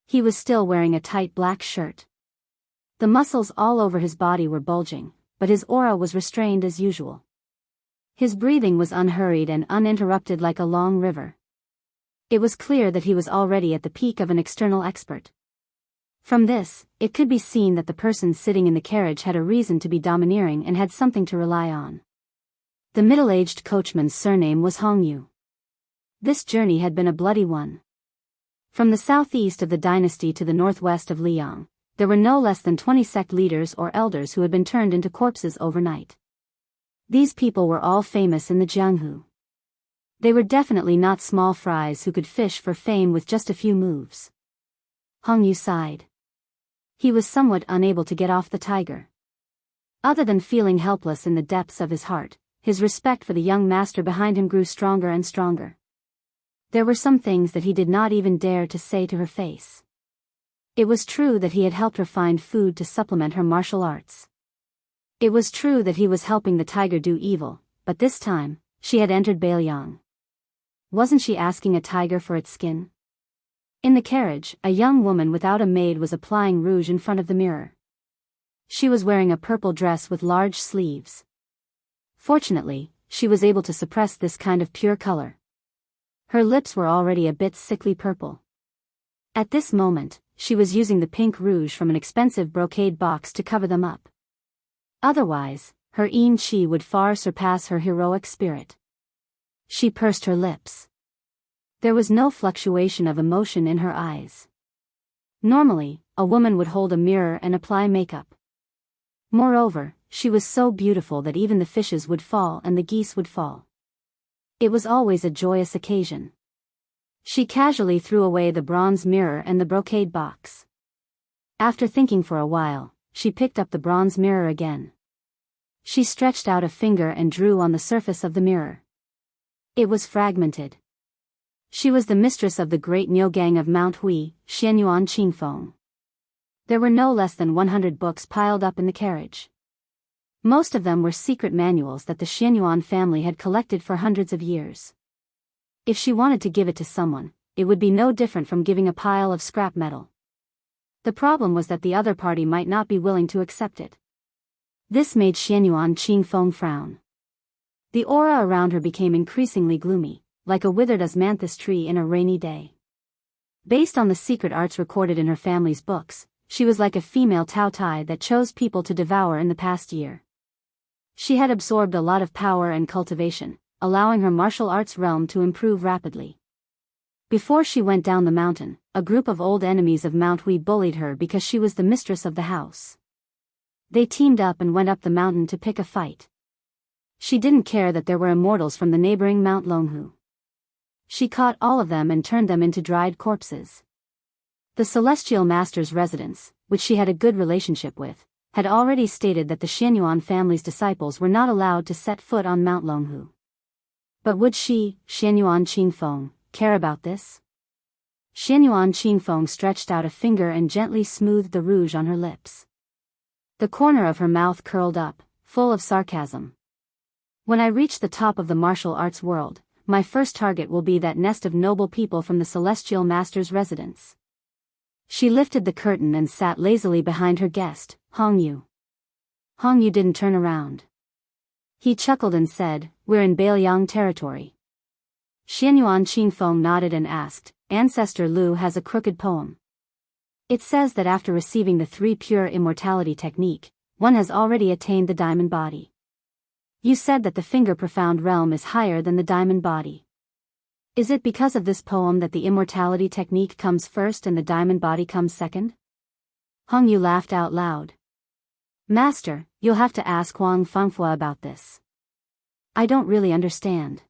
He was still wearing a tight black shirt. The muscles all over his body were bulging, but his aura was restrained as usual. His breathing was unhurried and uninterrupted like a long river. It was clear that he was already at the peak of an external expert. From this, it could be seen that the person sitting in the carriage had a reason to be domineering and had something to rely on. The middle-aged coachman's surname was Hongyu. This journey had been a bloody one. From the southeast of the dynasty to the northwest of Liang, there were no less than 20 sect leaders or elders who had been turned into corpses overnight. These people were all famous in the Jianghu. They were definitely not small fries who could fish for fame with just a few moves. Hongyu sighed. He was somewhat unable to get off the tiger. Other than feeling helpless in the depths of his heart, his respect for the young master behind him grew stronger and stronger. There were some things that he did not even dare to say to her face. It was true that he had helped her find food to supplement her martial arts. It was true that he was helping the tiger do evil, but this time, she had entered Biyao. Wasn't she asking a tiger for its skin? In the carriage, a young woman without a maid was applying rouge in front of the mirror. She was wearing a purple dress with large sleeves. Fortunately, she was able to suppress this kind of pure color. Her lips were already a bit sickly purple. At this moment, she was using the pink rouge from an expensive brocade box to cover them up. Otherwise, her yin qi would far surpass her heroic spirit. She pursed her lips. There was no fluctuation of emotion in her eyes. Normally, a woman would hold a mirror and apply makeup. Moreover, she was so beautiful that even the fishes would fall and the geese would fall. It was always a joyous occasion. She casually threw away the bronze mirror and the brocade box. After thinking for a while, she picked up the bronze mirror again. She stretched out a finger and drew on the surface of the mirror. It was fragmented. She was the mistress of the great Nyogang of Mount Hui, Xianyuan Qingfeng. There were no less than 100 books piled up in the carriage. Most of them were secret manuals that the Xianyuan family had collected for hundreds of years. If she wanted to give it to someone, it would be no different from giving a pile of scrap metal. The problem was that the other party might not be willing to accept it. This made Xianyuan Qingfeng frown. The aura around her became increasingly gloomy, like a withered osmanthus tree in a rainy day. Based on the secret arts recorded in her family's books, she was like a female Tao Tai that chose people to devour in the past year. She had absorbed a lot of power and cultivation, allowing her martial arts realm to improve rapidly. Before she went down the mountain, a group of old enemies of Mount Hui bullied her because she was the mistress of the house. They teamed up and went up the mountain to pick a fight. She didn't care that there were immortals from the neighboring Mount Longhu. She caught all of them and turned them into dried corpses. The Celestial Master's residence, which she had a good relationship with, had already stated that the Xianyuan family's disciples were not allowed to set foot on Mount Longhu. But would she, Xianyuan Qingfeng, care about this? Xianyuan Qingfeng stretched out a finger and gently smoothed the rouge on her lips. The corner of her mouth curled up, full of sarcasm. When I reach the top of the martial arts world, my first target will be that nest of noble people from the Celestial Master's residence. She lifted the curtain and sat lazily behind her guest, Hong Yu. Hong Yu didn't turn around. He chuckled and said, "We're in Biyao territory." Xianyuan Qingfeng nodded and asked, "Ancestor Lu has a crooked poem. It says that after receiving the 3 pure immortality technique, one has already attained the diamond body. You said that the finger profound realm is higher than the diamond body. Is it because of this poem that the immortality technique comes first and the diamond body comes second?" Hong Yu laughed out loud. "Master, you'll have to ask Huang Fangfua about this. I don't really understand.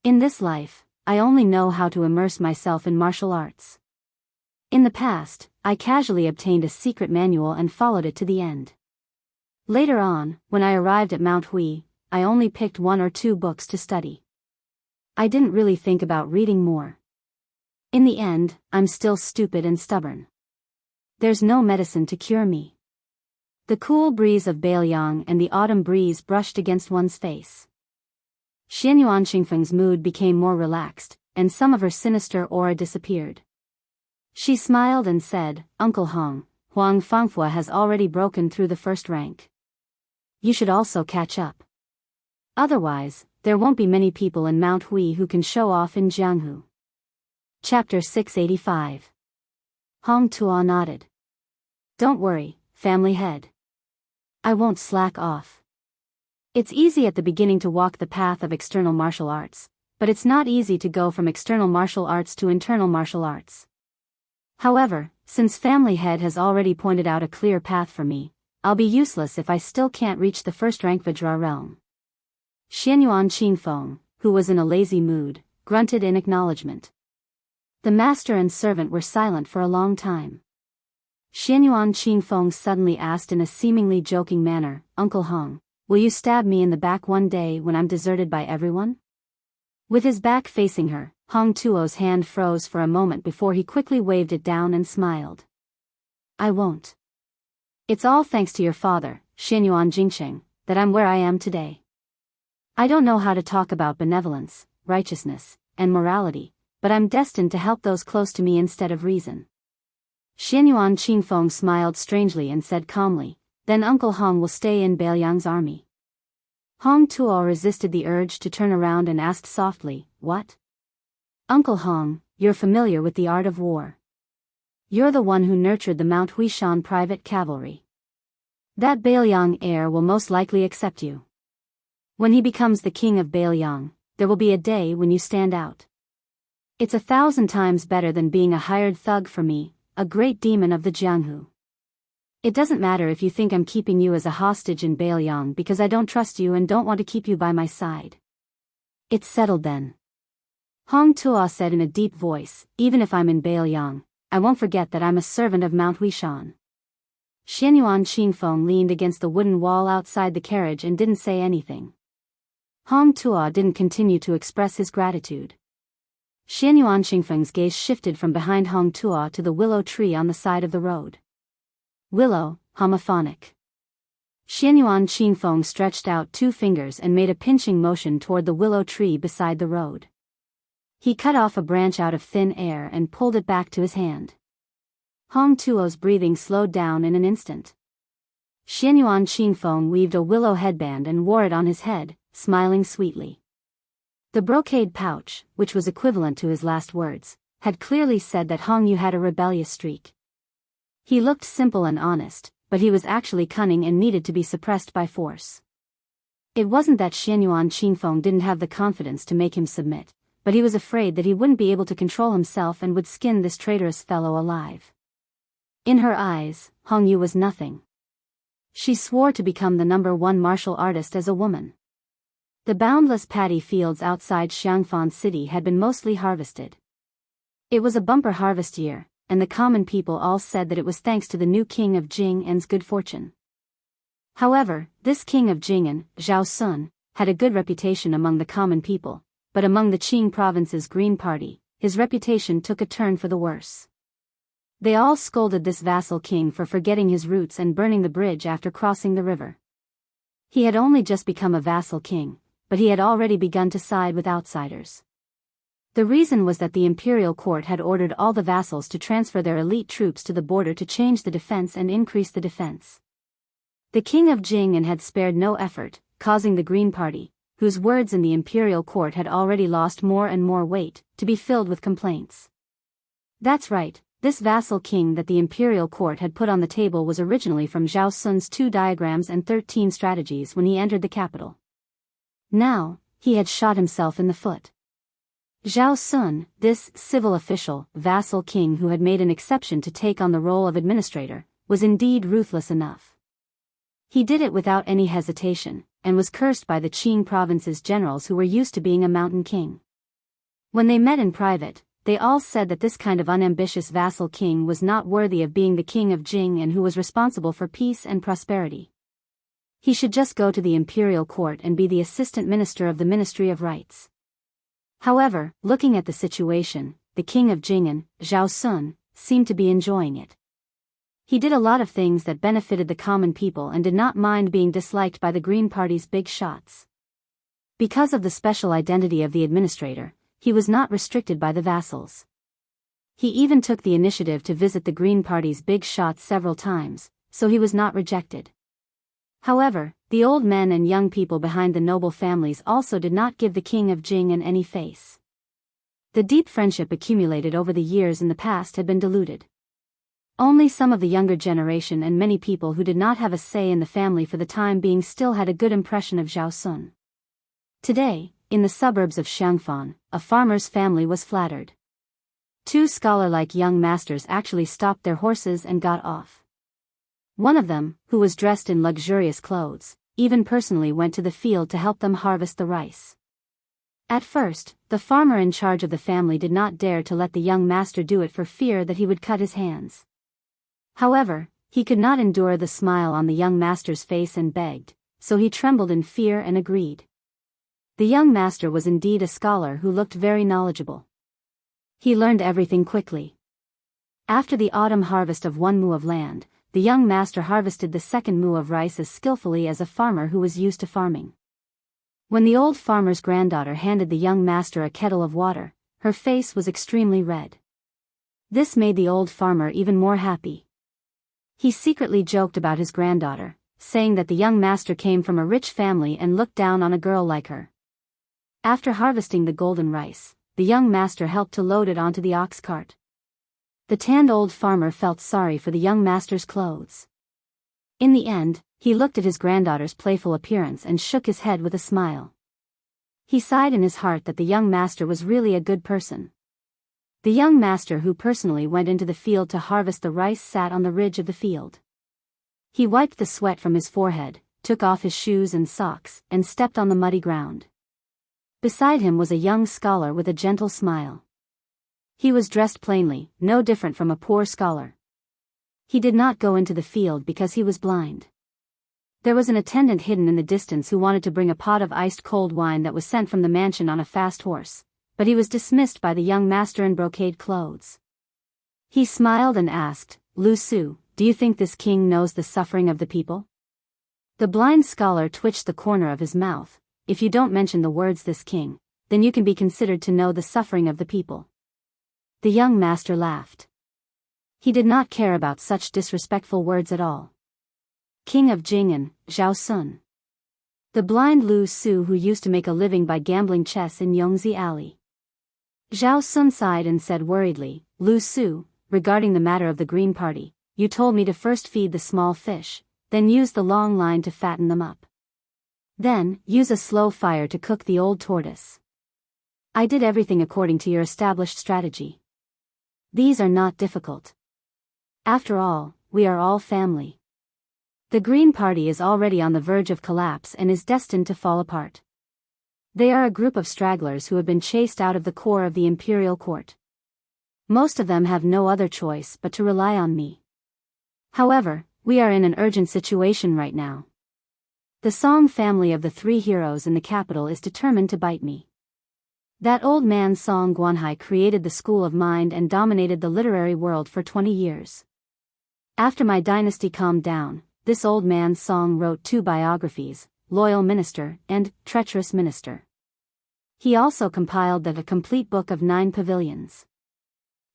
In this life, I only know how to immerse myself in martial arts. In the past, I casually obtained a secret manual and followed it to the end. Later on, when I arrived at Mount Hui, I only picked 1 or 2 books to study. I didn't really think about reading more. In the end, I'm still stupid and stubborn. There's no medicine to cure me." The cool breeze of Biyao and the autumn breeze brushed against one's face. Xianyuan Qingfeng's mood became more relaxed, and some of her sinister aura disappeared. She smiled and said, "Uncle Hong, Huang Fangfua has already broken through the first rank. You should also catch up. Otherwise, there won't be many people in Mount Hui who can show off in Jianghu." Chapter 685. Hong Tuo nodded. "Don't worry, family head. I won't slack off. It's easy at the beginning to walk the path of external martial arts, but it's not easy to go from external martial arts to internal martial arts. However, since family head has already pointed out a clear path for me, I'll be useless if I still can't reach the first rank Vajra realm." Xianyuan Qingfeng, who was in a lazy mood, grunted in acknowledgement. The master and servant were silent for a long time. Xianyuan Qingfeng suddenly asked in a seemingly joking manner, "Uncle Hong, will you stab me in the back one day when I'm deserted by everyone?" With his back facing her, Hong Tuo's hand froze for a moment before he quickly waved it down and smiled. "I won't. It's all thanks to your father, Xianyuan Jingsheng, that I'm where I am today. I don't know how to talk about benevolence, righteousness, and morality, but I'm destined to help those close to me instead of reason." Xianyuan Qingfeng smiled strangely and said calmly, "Then Uncle Hong will stay in Beiliang's army." Hong Tuo resisted the urge to turn around and asked softly, "What?" "Uncle Hong, you're familiar with the art of war. You're the one who nurtured the Mount Huishan private cavalry. That Beiliang heir will most likely accept you. When he becomes the king of Beiliang, there will be a day when you stand out. It's 1,000 times better than being a hired thug for me, a great demon of the Jianghu. It doesn't matter if you think I'm keeping you as a hostage in Beiliang because I don't trust you and don't want to keep you by my side. It's settled then." Hong Tuo said in a deep voice, "Even if I'm in Beiliang, I won't forget that I'm a servant of Mount Huishan." Xianyuan Qingfeng leaned against the wooden wall outside the carriage and didn't say anything. Hong Tuo didn't continue to express his gratitude. Xianyuan Qingfeng's gaze shifted from behind Hong Tuo to the willow tree on the side of the road. Willow, homophonic. Xianyuan Qingfeng stretched out 2 fingers and made a pinching motion toward the willow tree beside the road. He cut off a branch out of thin air and pulled it back to his hand. Hong Tuo's breathing slowed down in an instant. Xianyuan Qingfeng weaved a willow headband and wore it on his head, smiling sweetly. The brocade pouch, which was equivalent to his last words, had clearly said that Hong Yu had a rebellious streak. He looked simple and honest, but he was actually cunning and needed to be suppressed by force. It wasn't that Xianyuan Qingfeng didn't have the confidence to make him submit, but he was afraid that he wouldn't be able to control himself and would skin this traitorous fellow alive. In her eyes, Hong Yu was nothing. She swore to become the #1 martial artist as a woman. The boundless paddy fields outside Xiangfan City had been mostly harvested. It was a bumper harvest year, and the common people all said that it was thanks to the new king of Jing'an's good fortune. However, this king of Jing'an, Zhao Sun, had a good reputation among the common people, but among the Qing province's Green Party, his reputation took a turn for the worse. They all scolded this vassal king for forgetting his roots and burning the bridge after crossing the river. He had only just become a vassal king, but he had already begun to side with outsiders. The reason was that the imperial court had ordered all the vassals to transfer their elite troops to the border to change the defense and increase the defense. The king of Jing'an had spared no effort, causing the Green Party, whose words in the imperial court had already lost more and more weight, to be filled with complaints. That's right, this vassal king that the imperial court had put on the table was originally from Zhao Sun's 2 diagrams and 13 strategies when he entered the capital. Now, he had shot himself in the foot. Zhao Sun, this civil official, vassal king who had made an exception to take on the role of administrator, was indeed ruthless enough. He did it without any hesitation, and was cursed by the Qing province's generals who were used to being a mountain king. When they met in private, they all said that this kind of unambitious vassal king was not worthy of being the king of Jing and who was responsible for peace and prosperity. He should just go to the imperial court and be the assistant minister of the Ministry of Rights. However, looking at the situation, the king of Jing'an, Zhao Sun, seemed to be enjoying it. He did a lot of things that benefited the common people and did not mind being disliked by the Green Party's big shots. Because of the special identity of the administrator, he was not restricted by the vassals. He even took the initiative to visit the Green Party's big shots several times, so he was not rejected. However, the old men and young people behind the noble families also did not give the king of Jing'an any face. The deep friendship accumulated over the years in the past had been diluted. Only some of the younger generation and many people who did not have a say in the family for the time being still had a good impression of Zhao Sun. Today, in the suburbs of Xiangfan, a farmer's family was flattered. 2 scholar-like young masters actually stopped their horses and got off. One of them, who was dressed in luxurious clothes, even personally went to the field to help them harvest the rice. At first, the farmer in charge of the family did not dare to let the young master do it for fear that he would cut his hands. However, he could not endure the smile on the young master's face and begged, so he trembled in fear and agreed. The young master was indeed a scholar who looked very knowledgeable. He learned everything quickly. After the autumn harvest of 1 mu of land, the young master harvested the 2nd mu of rice as skillfully as a farmer who was used to farming. When the old farmer's granddaughter handed the young master a kettle of water, her face was extremely red. This made the old farmer even more happy. He secretly joked about his granddaughter, saying that the young master came from a rich family and looked down on a girl like her. After harvesting the golden rice, the young master helped to load it onto the ox cart. The tanned old farmer felt sorry for the young master's clothes. In the end, he looked at his granddaughter's playful appearance and shook his head with a smile. He sighed in his heart that the young master was really a good person. The young master who personally went into the field to harvest the rice sat on the ridge of the field. He wiped the sweat from his forehead, took off his shoes and socks, and stepped on the muddy ground. Beside him was a young scholar with a gentle smile. He was dressed plainly, no different from a poor scholar. He did not go into the field because he was blind. There was an attendant hidden in the distance who wanted to bring a pot of iced cold wine that was sent from the mansion on a fast horse, but he was dismissed by the young master in brocade clothes. He smiled and asked, "Lu Su, do you think this king knows the suffering of the people? The blind scholar twitched the corner of his mouth. If you don't mention the words this king, then you can be considered to know the suffering of the people. The young master laughed. He did not care about such disrespectful words at all. King of Jianghu, Zhao Sun. The blind Lu Su who used to make a living by gambling chess in Yongzi Alley. Zhao Sun sighed and said worriedly, Lu Su, regarding the matter of the Green Party, you told me to first feed the small fish, then use the long line to fatten them up. Then, use a slow fire to cook the old tortoise. I did everything according to your established strategy. These are not difficult. After all, we are all family. The Green Party is already on the verge of collapse and is destined to fall apart. They are a group of stragglers who have been chased out of the core of the imperial court. Most of them have no other choice but to rely on me. However, we are in an urgent situation right now. The Song family of the three heroes in the capital is determined to bite me. That old man Song Guanhai created the school of mind and dominated the literary world for 20 years. After my dynasty calmed down, this old man Song wrote 2 biographies, Loyal Minister and Treacherous Minister. He also compiled a complete book of 9 pavilions.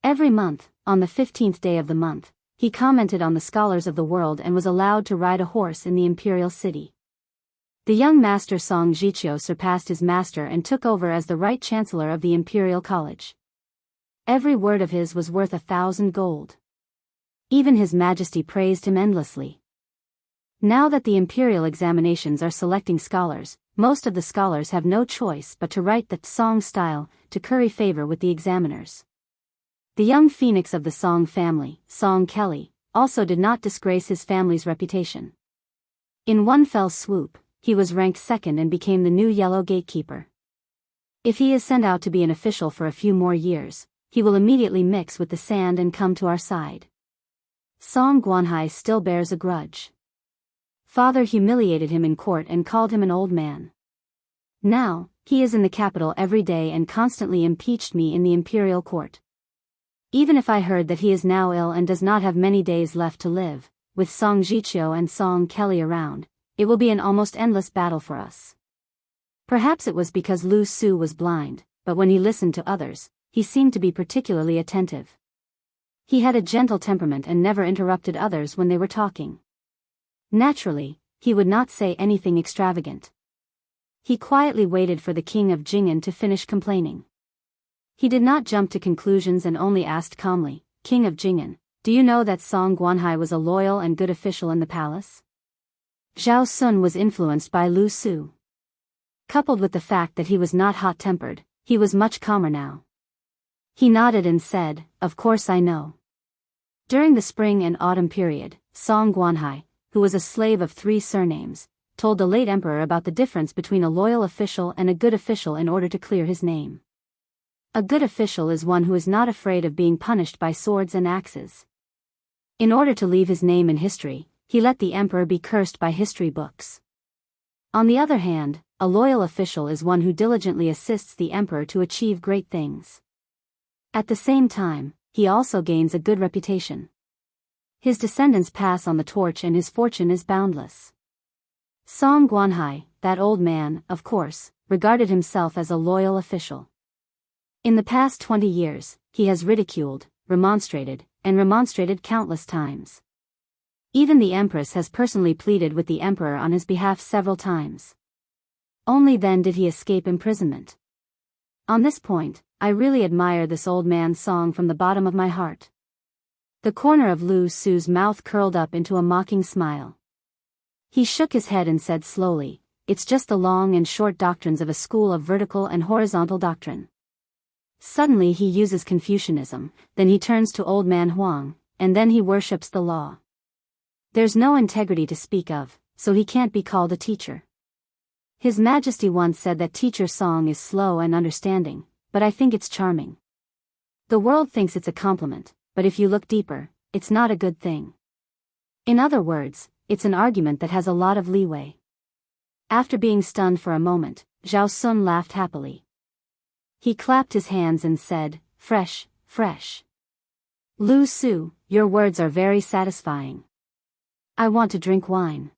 Every month, on the 15th day of the month, he commented on the scholars of the world and was allowed to ride a horse in the imperial city. The young master Song Jiqiu surpassed his master and took over as the right chancellor of the imperial college. Every word of his was worth 1,000 gold. Even his majesty praised him endlessly. Now that the imperial examinations are selecting scholars, most of the scholars have no choice but to write the Song style to curry favor with the examiners. The young phoenix of the Song family, Song Kelly, also did not disgrace his family's reputation. In one fell swoop, he was ranked 2nd and became the new yellow gatekeeper. If he is sent out to be an official for a few more years, he will immediately mix with the sand and come to our side. Song Guanhai still bears a grudge. Father humiliated him in court and called him an old man. Now, he is in the capital every day and constantly impeached me in the imperial court. Even if I heard that he is now ill and does not have many days left to live, with Song Jiqiu and Song Kelly around, it will be an almost endless battle for us. Perhaps it was because Lu Su was blind, but when he listened to others, he seemed to be particularly attentive. He had a gentle temperament and never interrupted others when they were talking. Naturally, he would not say anything extravagant. He quietly waited for the king of Jianghu to finish complaining. He did not jump to conclusions and only asked calmly, King of Jianghu, do you know that Song Guanhai was a loyal and good official in the palace? Zhao Sun was influenced by Lu Su. Coupled with the fact that he was not hot-tempered, he was much calmer now. He nodded and said, of course I know. During the spring and autumn period, Song Guanhai, who was a slave of 3 surnames, told the late emperor about the difference between a loyal official and a good official in order to clear his name. A good official is one who is not afraid of being punished by swords and axes. In order to leave his name in history, he let the emperor be cursed by history books. On the other hand, a loyal official is one who diligently assists the emperor to achieve great things. At the same time, he also gains a good reputation. His descendants pass on the torch and his fortune is boundless. Song Guanhai, that old man, of course, regarded himself as a loyal official. In the past 20 years, he has ridiculed, remonstrated, and remonstrated countless times. Even the empress has personally pleaded with the emperor on his behalf several times. Only then did he escape imprisonment. On this point, I really admire this old man Song from the bottom of my heart. The corner of Lu Su's mouth curled up into a mocking smile. He shook his head and said slowly, it's just the long and short doctrines of a school of vertical and horizontal doctrine. Suddenly he uses Confucianism, then he turns to old man Huang, and then he worships the law. There's no integrity to speak of, so he can't be called a teacher. His Majesty once said that teacher Song is slow and understanding, but I think it's charming. The world thinks it's a compliment, but if you look deeper, it's not a good thing. In other words, it's an argument that has a lot of leeway. After being stunned for a moment, Zhao Sun laughed happily. He clapped his hands and said, fresh, fresh. Lu Su, your words are very satisfying. I want to drink wine.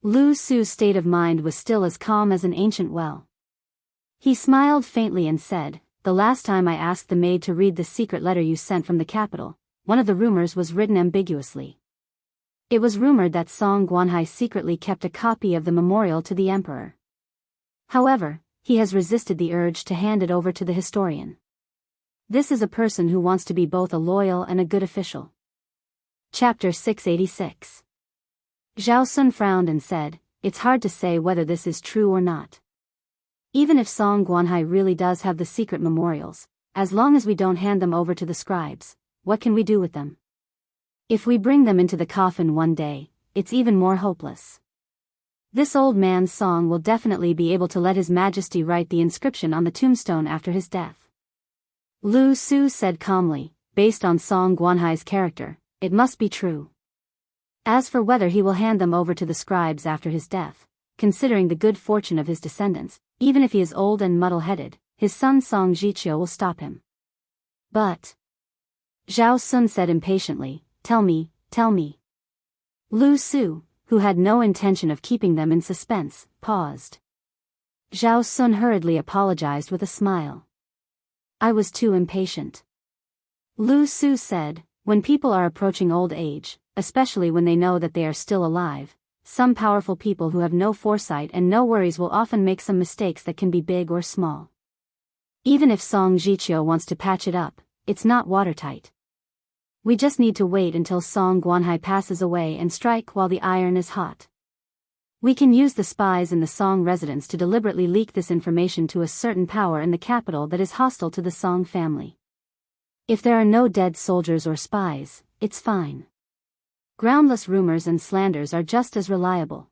Lu Su's state of mind was still as calm as an ancient well. He smiled faintly and said, the last time I asked the maid to read the secret letter you sent from the capital, one of the rumors was written ambiguously. It was rumored that Song Guanhai secretly kept a copy of the memorial to the emperor. However, he has resisted the urge to hand it over to the historian. This is a person who wants to be both a loyal and a good official. Chapter 686. Zhao Sun frowned and said, it's hard to say whether this is true or not. Even if Song Guanhai really does have the secret memorials, as long as we don't hand them over to the scribes, what can we do with them? If we bring them into the coffin one day, it's even more hopeless. This old man's Song will definitely be able to let His Majesty write the inscription on the tombstone after his death. Lu Su said calmly, based on Song Guanhai's character, it must be true. As for whether he will hand them over to the scribes after his death, considering the good fortune of his descendants, even if he is old and muddle-headed, his son Song Zhiqiu will stop him. But Zhao Sun said impatiently, tell me. Lu Su, who had no intention of keeping them in suspense, paused. Zhao Sun hurriedly apologized with a smile. I was too impatient. Lu Su said, when people are approaching old age, especially when they know that they are still alive, some powerful people who have no foresight and no worries will often make some mistakes that can be big or small. Even if Song Zhiqiu wants to patch it up, it's not watertight. We just need to wait until Song Guanhai passes away and strike while the iron is hot. We can use the spies in the Song residence to deliberately leak this information to a certain power in the capital that is hostile to the Song family. If there are no dead soldiers or spies, it's fine. Groundless rumors and slanders are just as reliable.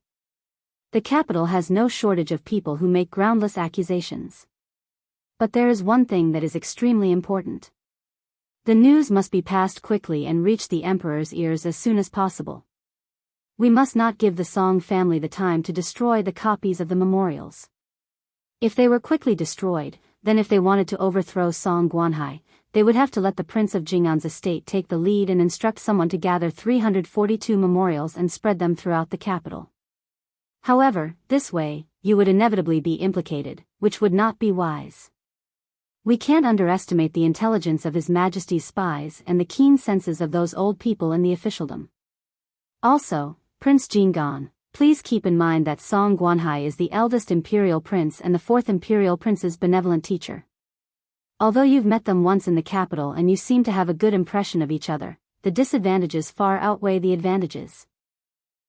The capital has no shortage of people who make groundless accusations. But there is one thing that is extremely important. The news must be passed quickly and reach the emperor's ears as soon as possible. We must not give the Song family the time to destroy the copies of the memorials. If they were quickly destroyed, then if they wanted to overthrow Song Guanhai, they would have to let the Prince of Jing'an's estate take the lead and instruct someone to gather 342 memorials and spread them throughout the capital. However, this way, you would inevitably be implicated, which would not be wise. We can't underestimate the intelligence of His Majesty's spies and the keen senses of those old people in the officialdom. Also, Prince Jing'an, please keep in mind that Song Guanhai is the eldest imperial prince and the fourth imperial prince's benevolent teacher. Although you've met them once in the capital and you seem to have a good impression of each other, the disadvantages far outweigh the advantages.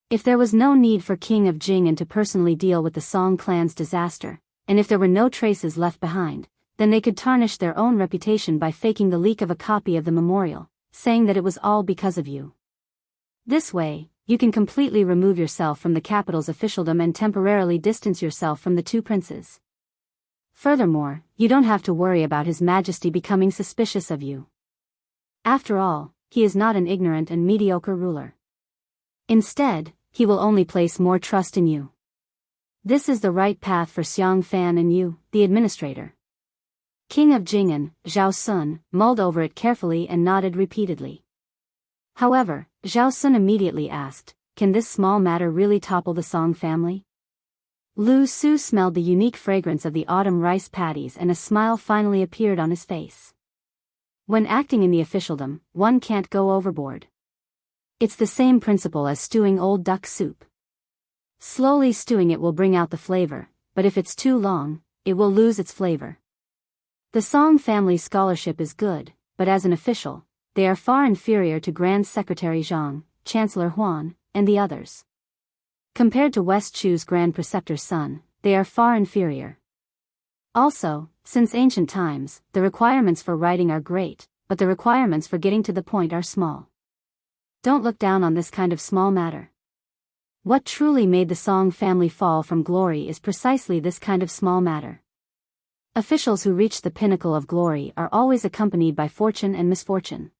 If there was no need for King of Jing'an to personally deal with the Song clan's disaster, and if there were no traces left behind, then they could tarnish their own reputation by faking the leak of a copy of the memorial, saying that it was all because of you. This way, you can completely remove yourself from the capital's officialdom and temporarily distance yourself from the two princes. Furthermore, you don't have to worry about His Majesty becoming suspicious of you. After all, he is not an ignorant and mediocre ruler. Instead, he will only place more trust in you. This is the right path for Xiang Fan and you, the administrator. King of Jing'an, Zhao Sun, mulled over it carefully and nodded repeatedly. However, Zhao Sun immediately asked, can this small matter really topple the Song family? Lu Su smelled the unique fragrance of the autumn rice paddies and a smile finally appeared on his face. When acting in the officialdom, one can't go overboard. It's the same principle as stewing old duck soup. Slowly stewing it will bring out the flavor, but if it's too long, it will lose its flavor. The Song family's scholarship is good, but as an official, they are far inferior to Grand Secretary Zhang, Chancellor Huan, and the others. Compared to West Chu's Grand Preceptor's son, they are far inferior. Also, since ancient times, the requirements for writing are great, but the requirements for getting to the point are small. Don't look down on this kind of small matter. What truly made the Song family fall from glory is precisely this kind of small matter. Officials who reach the pinnacle of glory are always accompanied by fortune and misfortune.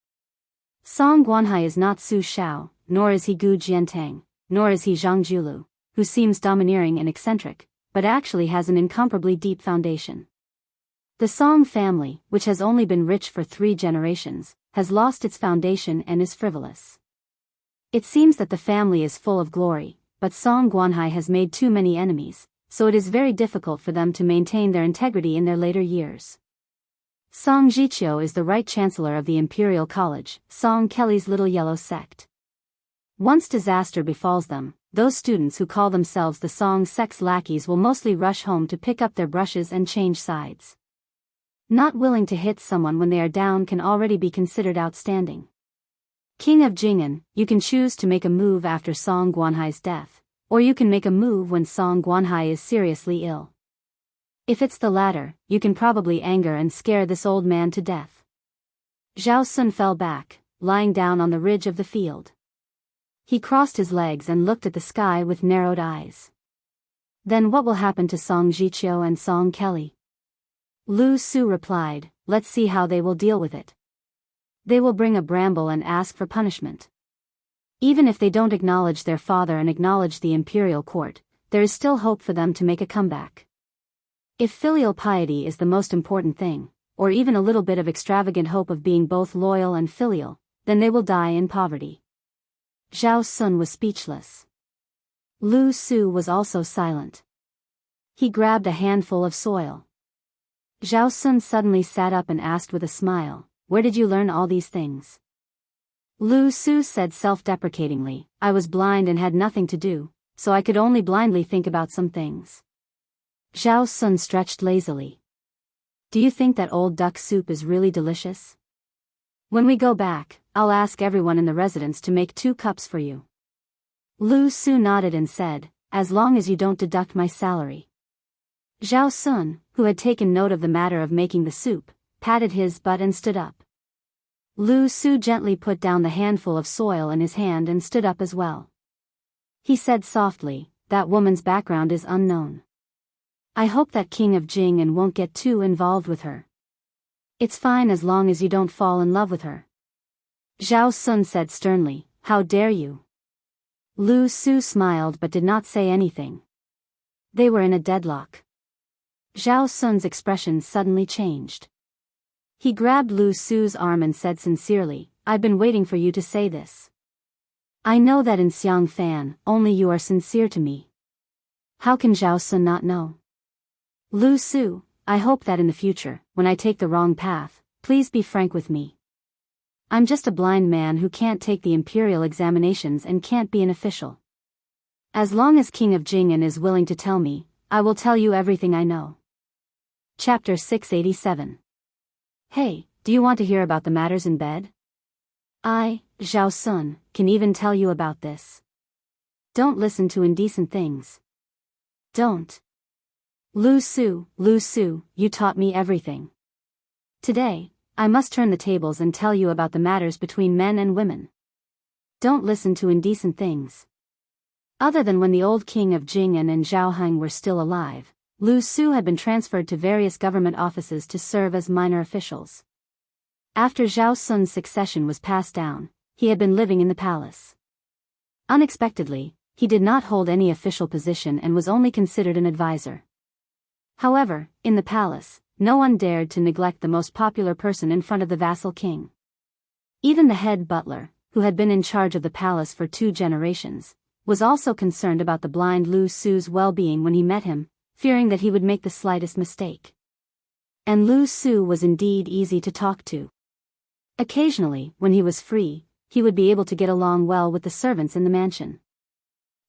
Song Guanhai is not Su Shao, nor is he Gu Jiantang, nor is he Zhang Julu, who seems domineering and eccentric, but actually has an incomparably deep foundation. The Song family, which has only been rich for 3 generations, has lost its foundation and is frivolous. It seems that the family is full of glory, but Song Guanhai has made too many enemies, so it is very difficult for them to maintain their integrity in their later years. Song Jiqiu is the right chancellor of the Imperial College, Song Kelly's little yellow sect. Once disaster befalls them, those students who call themselves the Song sect's lackeys will mostly rush home to pick up their brushes and change sides. Not willing to hit someone when they are down can already be considered outstanding. King of Jing'an, you can choose to make a move after Song Guanhai's death, or you can make a move when Song Guanhai is seriously ill. If it's the latter, you can probably anger and scare this old man to death. Zhao Sun fell back, lying down on the ridge of the field. He crossed his legs and looked at the sky with narrowed eyes. Then what will happen to Song Jiqiu and Song Kelly? Lu Su replied, let's see how they will deal with it. They will bring a bramble and ask for punishment. Even if they don't acknowledge their father and acknowledge the imperial court, there is still hope for them to make a comeback. If filial piety is the most important thing, or even a little bit of extravagant hope of being both loyal and filial, then they will die in poverty. Zhao Sun was speechless. Lu Su was also silent. He grabbed a handful of soil. Zhao Sun suddenly sat up and asked with a smile, where did you learn all these things? Lu Su said self-deprecatingly, I was blind and had nothing to do, so I could only blindly think about some things. Zhao Sun stretched lazily. Do you think that old duck soup is really delicious? When we go back, I'll ask everyone in the residence to make 2 cups for you. Lu Su nodded and said, as long as you don't deduct my salary. Zhao Sun, who had taken note of the matter of making the soup, patted his butt and stood up. Lu Su gently put down the handful of soil in his hand and stood up as well. He said softly, that woman's background is unknown. I hope that King of Jing'an won't get too involved with her. It's fine as long as you don't fall in love with her. Zhao Sun said sternly, how dare you? Lu Su smiled but did not say anything. They were in a deadlock. Zhao Sun's expression suddenly changed. He grabbed Lu Su's arm and said sincerely, I've been waiting for you to say this. I know that in Xiang Fan, only you are sincere to me. How can Zhao Sun not know? Lu Su, I hope that in the future, when I take the wrong path, please be frank with me. I'm just a blind man who can't take the imperial examinations and can't be an official. As long as King of Jing'an is willing to tell me, I will tell you everything I know. Chapter 687. Hey, do you want to hear about the matters in bed? I, Zhao Sun, can even tell you about this. Don't listen to indecent things. Don't. Lu Su, you taught me everything. Today, I must turn the tables and tell you about the matters between men and women. Don't listen to indecent things. Other than when the old king of Jing'an and Zhao Heng were still alive, Lu Su had been transferred to various government offices to serve as minor officials. After Zhao Sun's succession was passed down, he had been living in the palace. Unexpectedly, he did not hold any official position and was only considered an advisor. However, in the palace, no one dared to neglect the most popular person in front of the vassal king. Even the head butler, who had been in charge of the palace for 2 generations, was also concerned about the blind Lu Su's well-being when he met him, fearing that he would make the slightest mistake. And Lu Su was indeed easy to talk to. Occasionally, when he was free, he would be able to get along well with the servants in the mansion.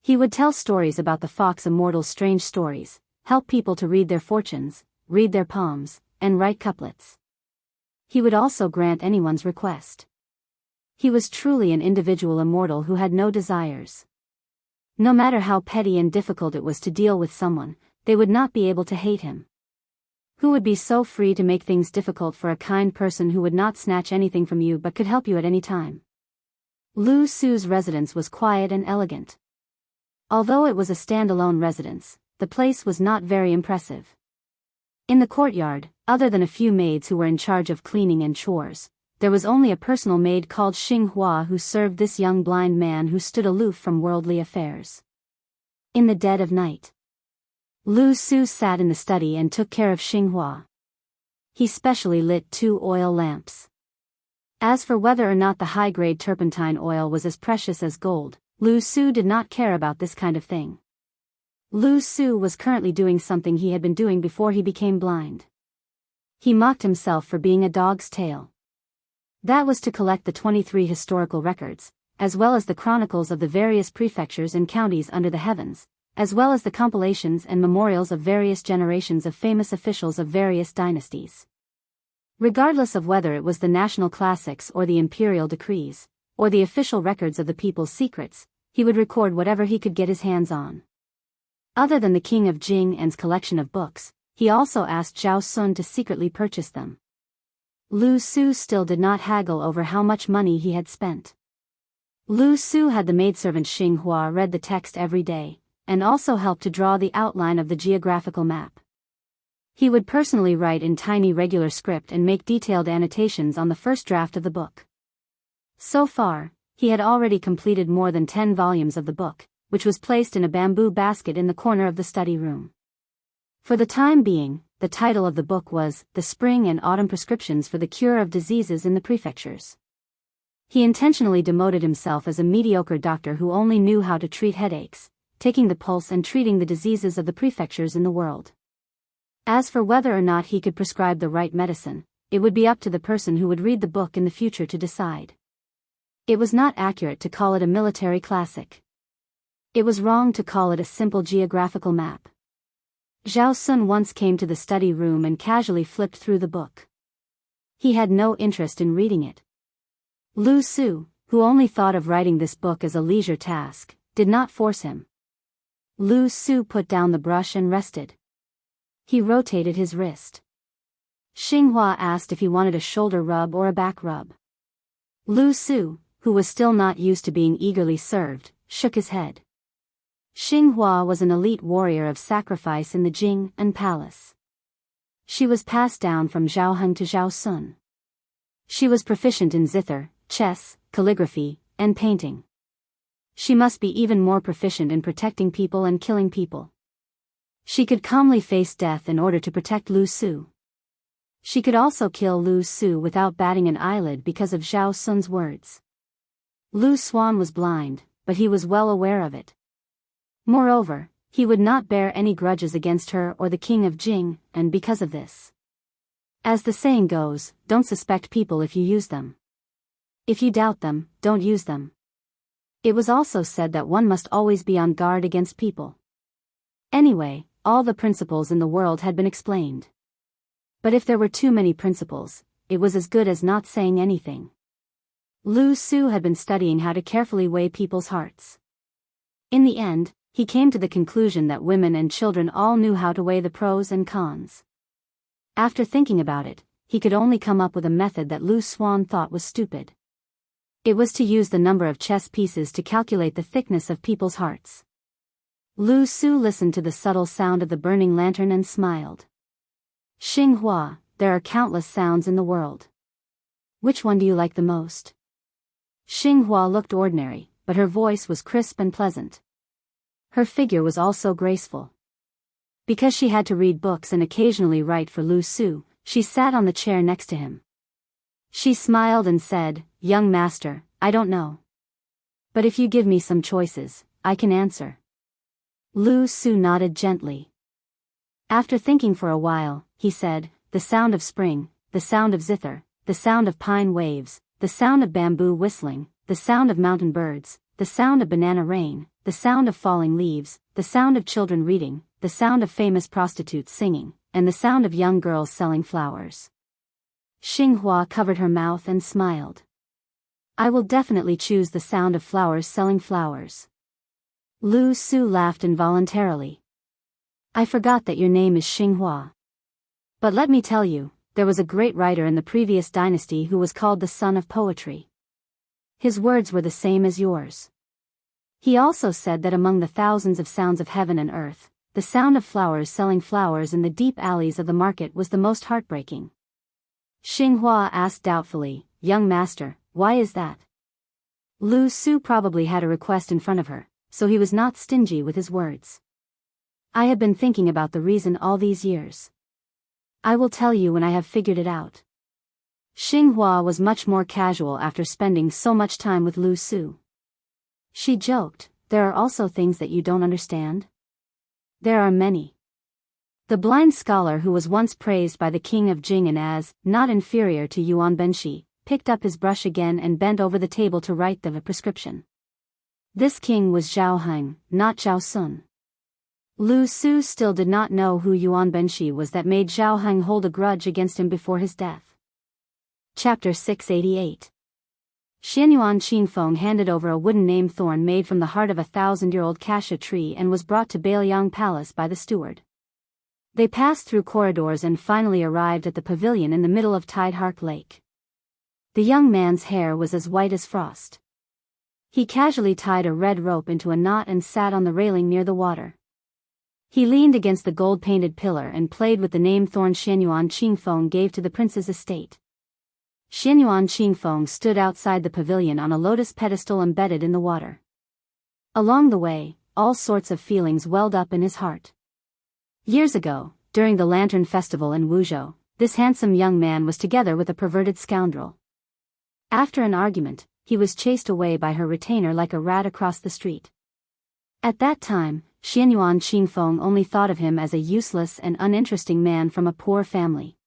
He would tell stories about the Fox Immortal's strange stories, help people to read their fortunes, read their palms, and write couplets. He would also grant anyone's request. He was truly an individual immortal who had no desires. No matter how petty and difficult it was to deal with someone, they would not be able to hate him. Who would be so free to make things difficult for a kind person who would not snatch anything from you but could help you at any time? Lu Su's residence was quiet and elegant. Although it was a standalone residence, the place was not very impressive. In the courtyard, other than a few maids who were in charge of cleaning and chores, there was only a personal maid called Xinghua who served this young blind man who stood aloof from worldly affairs. In the dead of night, Lu Su sat in the study and took care of Xinghua. He specially lit 2 oil lamps. As for whether or not the high-grade turpentine oil was as precious as gold, Lu Su did not care about this kind of thing. Lu Su was currently doing something he had been doing before he became blind. He mocked himself for being a dog's tail. That was to collect the 23 historical records, as well as the chronicles of the various prefectures and counties under the heavens, as well as the compilations and memorials of various generations of famous officials of various dynasties. Regardless of whether it was the national classics or the imperial decrees, or the official records of the people's secrets, he would record whatever he could get his hands on. Other than the king of Jing's collection of books, he also asked Zhao Sun to secretly purchase them. Lu Su still did not haggle over how much money he had spent. Lu Su had the maidservant Xinghua read the text every day, and also helped to draw the outline of the geographical map. He would personally write in tiny regular script and make detailed annotations on the first draft of the book. So far, he had already completed more than 10 volumes of the book, which was placed in a bamboo basket in the corner of the study room. For the time being, the title of the book was The Spring and Autumn Prescriptions for the Cure of Diseases in the Prefectures. He intentionally demoted himself as a mediocre doctor who only knew how to treat headaches, taking the pulse and treating the diseases of the prefectures in the world. As for whether or not he could prescribe the right medicine, it would be up to the person who would read the book in the future to decide. It was not accurate to call it a military classic. It was wrong to call it a simple geographical map. Zhao Sun once came to the study room and casually flipped through the book. He had no interest in reading it. Lu Su, who only thought of writing this book as a leisure task, did not force him. Lu Su put down the brush and rested. He rotated his wrist. Xinghua asked if he wanted a shoulder rub or a back rub. Lu Su, who was still not used to being eagerly served, shook his head. Xinghua was an elite warrior of sacrifice in the Jing'an palace. She was passed down from Zhaoheng to Zhao Sun. She was proficient in zither, chess, calligraphy, and painting. She must be even more proficient in protecting people and killing people. She could calmly face death in order to protect Lu Su. She could also kill Lu Su without batting an eyelid because of Zhao Sun's words. Lu Suan was blind, but he was well aware of it. Moreover, he would not bear any grudges against her or the king of Jing, and because of this. As the saying goes, don't suspect people if you use them. If you doubt them, don't use them. It was also said that one must always be on guard against people. Anyway, all the principles in the world had been explained. But if there were too many principles, it was as good as not saying anything. Lu Su had been studying how to carefully weigh people's hearts. In the end, he came to the conclusion that women and children all knew how to weigh the pros and cons. After thinking about it, he could only come up with a method that Lu Suan thought was stupid. It was to use the number of chess pieces to calculate the thickness of people's hearts. Lu Su listened to the subtle sound of the burning lantern and smiled. Xinghua, there are countless sounds in the world. Which one do you like the most? Xinghua looked ordinary, but her voice was crisp and pleasant. Her figure was also graceful. Because she had to read books and occasionally write for Lu Su, she sat on the chair next to him. She smiled and said, "Young master, I don't know. But if you give me some choices, I can answer." Lu Su nodded gently. After thinking for a while, he said, "The sound of spring, the sound of zither, the sound of pine waves, the sound of bamboo whistling, the sound of mountain birds, the sound of banana rain, the sound of falling leaves, the sound of children reading, the sound of famous prostitutes singing, and the sound of young girls selling flowers." Xinghua covered her mouth and smiled. "I will definitely choose the sound of flowers selling flowers." Lu Su laughed involuntarily. "I forgot that your name is Xinghua. But let me tell you, there was a great writer in the previous dynasty who was called the Son of Poetry. His words were the same as yours. He also said that among the thousands of sounds of heaven and earth, the sound of flowers selling flowers in the deep alleys of the market was the most heartbreaking." Xinghua asked doubtfully, "Young master, why is that?" Lu Su probably had a request in front of her, so he was not stingy with his words. "I have been thinking about the reason all these years. I will tell you when I have figured it out." Xinghua was much more casual after spending so much time with Lu Su. She joked, "There are also things that you don't understand?" "There are many." The blind scholar, who was once praised by the king of Jing'an as not inferior to Yuan Benshi, picked up his brush again and bent over the table to write the prescription. This king was Zhao Heng, not Zhao Sun. Lu Su still did not know who Yuan Benshi was that made Zhao Heng hold a grudge against him before his death. Chapter 688. Xianyuan Qingfeng handed over a wooden name thorn made from the heart of a 1,000-year-old cassia tree and was brought to Biyao Palace by the steward. They passed through corridors and finally arrived at the pavilion in the middle of Tidehark Lake. The young man's hair was as white as frost. He casually tied a red rope into a knot and sat on the railing near the water. He leaned against the gold-painted pillar and played with the name thorn Xianyuan Qingfeng gave to the prince's estate. Xianyuan Qingfeng stood outside the pavilion on a lotus pedestal embedded in the water. Along the way, all sorts of feelings welled up in his heart. Years ago, during the Lantern Festival in Wuzhou, this handsome young man was together with a perverted scoundrel. After an argument, he was chased away by her retainer like a rat across the street. At that time, Xianyuan Qingfeng only thought of him as a useless and uninteresting man from a poor family.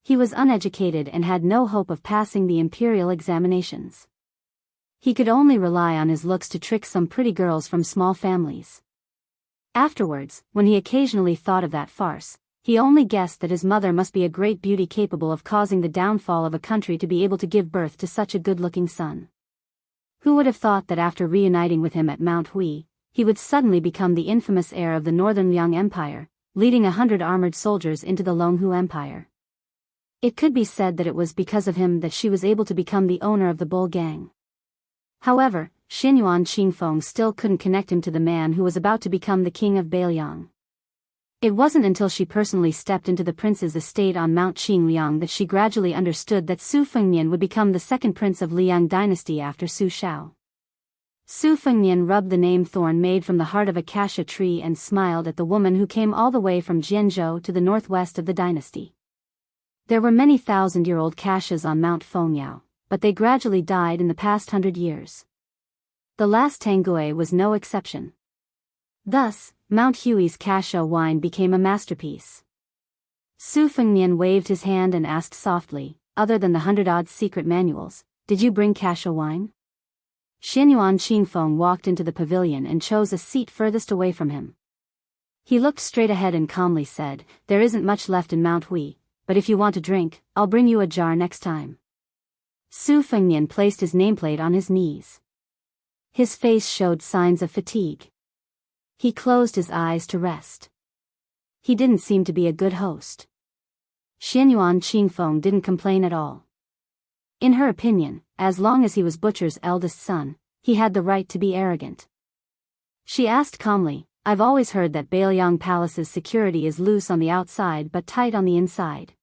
He was uneducated and had no hope of passing the imperial examinations. He could only rely on his looks to trick some pretty girls from small families. Afterwards, when he occasionally thought of that farce, he only guessed that his mother must be a great beauty capable of causing the downfall of a country to be able to give birth to such a good-looking son. Who would have thought that after reuniting with him at Mount Hui, he would suddenly become the infamous heir of the Northern Liang Empire, leading 100 armored soldiers into the Longhu Empire. It could be said that it was because of him that she was able to become the owner of the Bull Gang. However, Xianyuan Qingfeng still couldn't connect him to the man who was about to become the king of Biyao. It wasn't until she personally stepped into the prince's estate on Mount Qingliang that she gradually understood that Su Fengnian would become the second prince of Liang dynasty after Su Shao. Su Fengnian rubbed the name thorn made from the heart of a cassia tree and smiled at the woman who came all the way from Jianghu to the northwest of the dynasty. There were many 1,000-year-old cassias on Mount Fengyao, but they gradually died in the past 100 years. The last Tanguay was no exception. Thus, Mount Hui's cassia wine became a masterpiece. Su Fengnian waved his hand and asked softly, "Other than the 100-odd secret manuals, did you bring cassia wine?" Xianyuan Qingfeng walked into the pavilion and chose a seat furthest away from him. He looked straight ahead and calmly said, "There isn't much left in Mount Hui, but if you want a drink, I'll bring you a jar next time." Su Fengnian placed his nameplate on his knees. His face showed signs of fatigue. He closed his eyes to rest. He didn't seem to be a good host. Xianyuan Qingfeng didn't complain at all. In her opinion, as long as he was Butcher's eldest son, he had the right to be arrogant. She asked calmly, "I've always heard that Biyao Palace's security is loose on the outside but tight on the inside.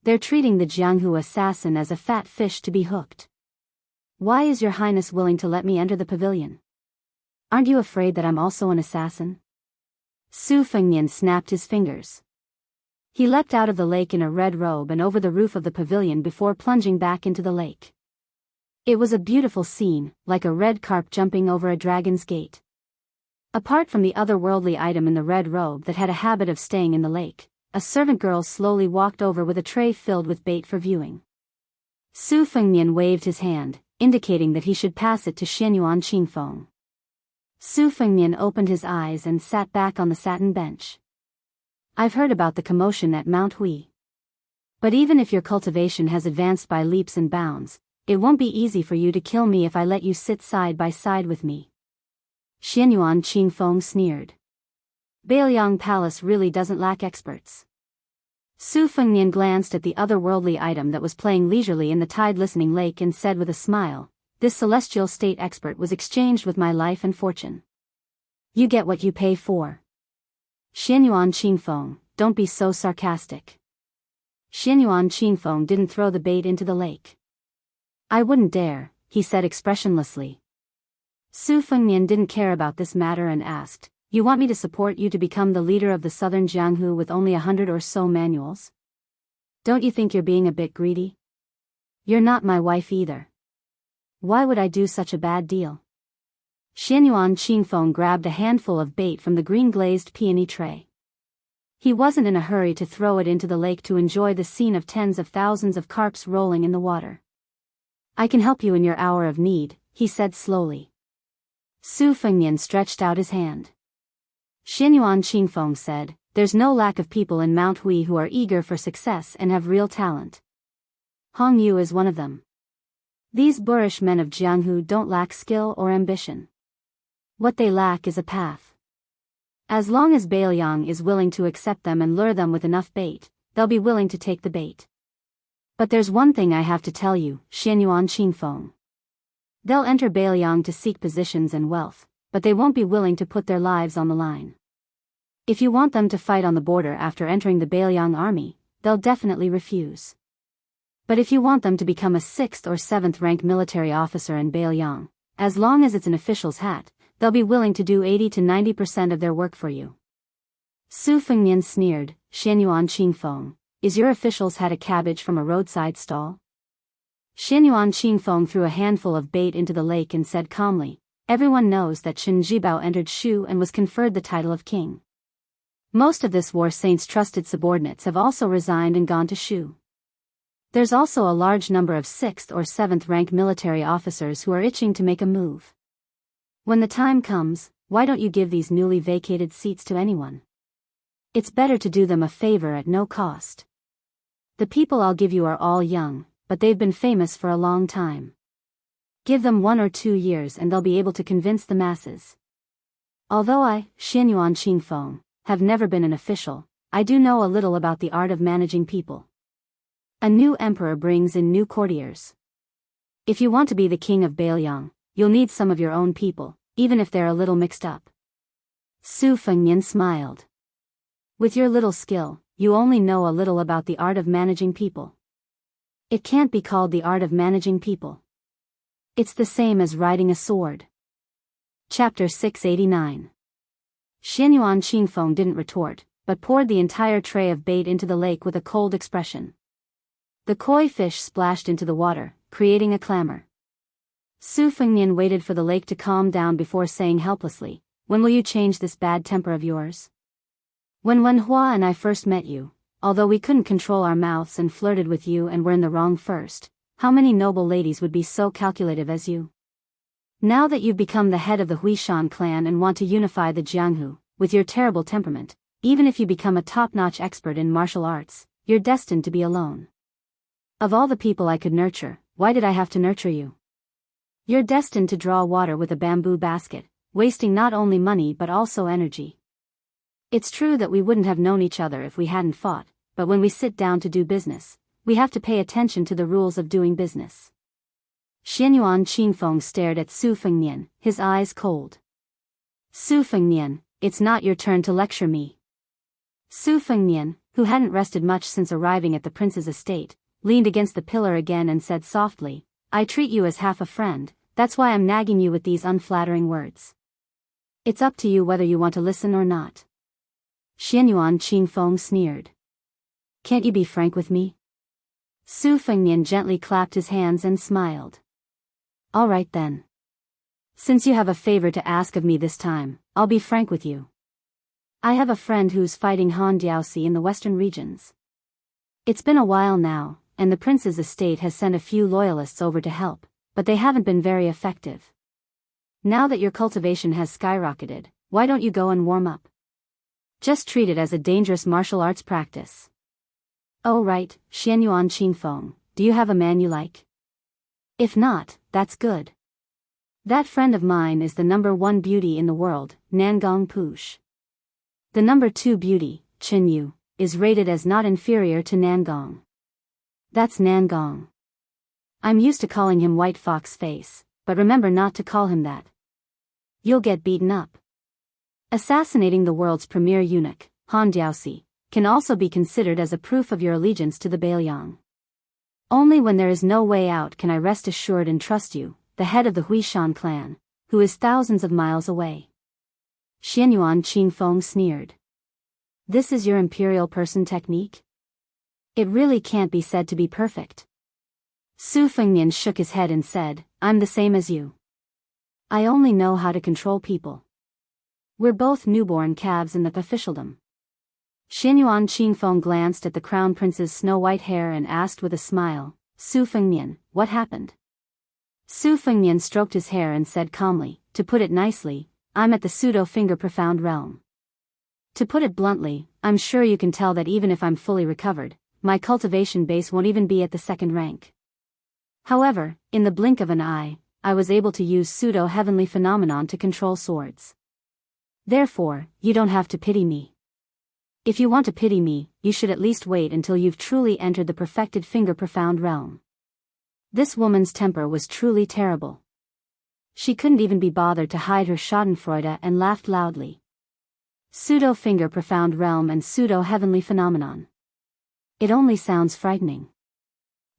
They're treating the Jianghu assassin as a fat fish to be hooked. Why is your highness willing to let me enter the pavilion? Aren't you afraid that I'm also an assassin?" Su Fengnian snapped his fingers. He leapt out of the lake in a red robe and over the roof of the pavilion before plunging back into the lake. It was a beautiful scene, like a red carp jumping over a dragon's gate. Apart from the otherworldly item in the red robe that had a habit of staying in the lake, a servant girl slowly walked over with a tray filled with bait for viewing. Su Fengnian waved his hand, indicating that he should pass it to Xianyuan Qingfeng. Su Fengnian opened his eyes and sat back on the satin bench. "I've heard about the commotion at Mount Hui. But even if your cultivation has advanced by leaps and bounds, it won't be easy for you to kill me if I let you sit side by side with me." Xianyuan Qingfeng sneered. Biyao Palace really doesn't lack experts. Su Fengnian glanced at the otherworldly item that was playing leisurely in the tide-listening lake and said with a smile, "This celestial state expert was exchanged with my life and fortune. You get what you pay for." Xianyuan Qingfeng, "Don't be so sarcastic." Xianyuan Qingfeng didn't throw the bait into the lake. "I wouldn't dare," he said expressionlessly. Su Fengnian didn't care about this matter and asked, "You want me to support you to become the leader of the southern Jianghu with only 100 or so manuals? Don't you think you're being a bit greedy?" You're not my wife either. Why would I do such a bad deal? Xianyuan Qingfeng grabbed a handful of bait from the green-glazed peony tray. He wasn't in a hurry to throw it into the lake to enjoy the scene of tens of thousands of carps rolling in the water. I can help you in your hour of need, he said slowly. Su Fengnian stretched out his hand. Xianyuan Qingfeng said, there's no lack of people in Mount Hui who are eager for success and have real talent. Hong Yu is one of them. These boorish men of Jianghu don't lack skill or ambition. What they lack is a path. As long as Biyao is willing to accept them and lure them with enough bait, they'll be willing to take the bait. But there's one thing I have to tell you, Xianyuan Qingfeng. They'll enter Biyao to seek positions and wealth, but they won't be willing to put their lives on the line. If you want them to fight on the border after entering the Biyao army, they'll definitely refuse. But if you want them to become a 6th or 7th rank military officer in Biyao, as long as it's an official's hat, they'll be willing to do 80 to 90% of their work for you. Su Fengnian sneered, Xianyuan Qingfeng, is your official's hat a cabbage from a roadside stall? Xianyuan Qingfeng threw a handful of bait into the lake and said calmly, everyone knows that Chen Jibao entered Shu and was conferred the title of king. Most of this war saint's trusted subordinates have also resigned and gone to Shu. There's also a large number of 6th or 7th rank military officers who are itching to make a move. When the time comes, why don't you give these newly vacated seats to anyone? It's better to do them a favor at no cost. The people I'll give you are all young, but they've been famous for a long time. Give them 1 or 2 years and they'll be able to convince the masses. Although I, Xianyuan Qingfeng, have never been an official, I do know a little about the art of managing people. A new emperor brings in new courtiers. If you want to be the king of Biyao, you'll need some of your own people, even if they're a little mixed up. Su Fengnian smiled. With your little skill, you only know a little about the art of managing people. It can't be called the art of managing people. It's the same as riding a sword. Chapter 689. Xianyuan Qingfeng didn't retort, but poured the entire tray of bait into the lake with a cold expression. The koi fish splashed into the water, creating a clamor. Su Fengnian waited for the lake to calm down before saying helplessly, when will you change this bad temper of yours? When Wen Hua and I first met you, although we couldn't control our mouths and flirted with you and were in the wrong first, how many noble ladies would be so calculative as you? Now that you've become the head of the Huishan clan and want to unify the Jianghu, with your terrible temperament, even if you become a top-notch expert in martial arts, you're destined to be alone. Of all the people I could nurture, why did I have to nurture you? You're destined to draw water with a bamboo basket, wasting not only money but also energy. It's true that we wouldn't have known each other if we hadn't fought, but when we sit down to do business, we have to pay attention to the rules of doing business. Xianyuan Qingfeng stared at Su Fengnian, his eyes cold. Su Fengnian, it's not your turn to lecture me. Su Fengnian, who hadn't rested much since arriving at the prince's estate, leaned against the pillar again and said softly, I treat you as half a friend, that's why I'm nagging you with these unflattering words. It's up to you whether you want to listen or not. Xianyuan Qingfeng sneered. Can't you be frank with me? Su Fengnian gently clapped his hands and smiled. All right then. Since you have a favor to ask of me this time, I'll be frank with you. I have a friend who's fighting Han Diaosi in the western regions. It's been a while now, and the prince's estate has sent a few loyalists over to help, but they haven't been very effective. Now that your cultivation has skyrocketed, why don't you go and warm up? Just treat it as a dangerous martial arts practice. Oh right, Xianyuan Qingfeng, do you have a man you like? If not, that's good. That friend of mine is the number 1 beauty in the world, Nangong Push. The number 2 beauty, Chen Yu, is rated as not inferior to Nangong. That's Nangong. I'm used to calling him White Fox Face, but remember not to call him that. You'll get beaten up. Assassinating the world's premier eunuch, Han Diaosi, can also be considered as a proof of your allegiance to the Biyao. Only when there is no way out can I rest assured and trust you, the head of the Huishan clan, who is thousands of miles away. Xianyuan Qingfeng sneered. This is your imperial person technique? It really can't be said to be perfect. Su Fengnian shook his head and said, I'm the same as you. I only know how to control people. We're both newborn calves in the officialdom. Xianyuan Qingfeng glanced at the crown prince's snow-white hair and asked with a smile, Su Fengnian, what happened? Su Fengnian stroked his hair and said calmly, to put it nicely, I'm at the pseudo-finger profound realm. To put it bluntly, I'm sure you can tell that even if I'm fully recovered, my cultivation base won't even be at the second rank. However, in the blink of an eye, I was able to use pseudo-heavenly phenomenon to control swords. Therefore, you don't have to pity me. If you want to pity me, you should at least wait until you've truly entered the perfected finger profound realm. This woman's temper was truly terrible. She couldn't even be bothered to hide her schadenfreude and laughed loudly. Pseudo-finger profound realm and pseudo-heavenly phenomenon. It only sounds frightening.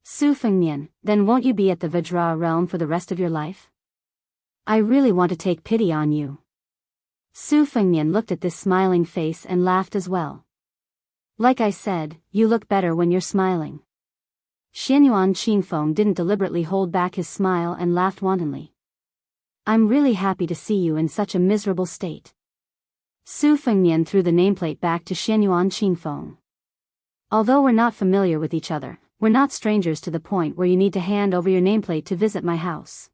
Su Fengnian, then won't you be at the Vajra realm for the rest of your life? I really want to take pity on you. Su Fengnian looked at this smiling face and laughed as well. Like I said, you look better when you're smiling. Xianyuan Qingfeng didn't deliberately hold back his smile and laughed wantonly. I'm really happy to see you in such a miserable state. Su Fengnian threw the nameplate back to Xianyuan Qingfeng. Although we're not familiar with each other, we're not strangers to the point where you need to hand over your nameplate to visit my house.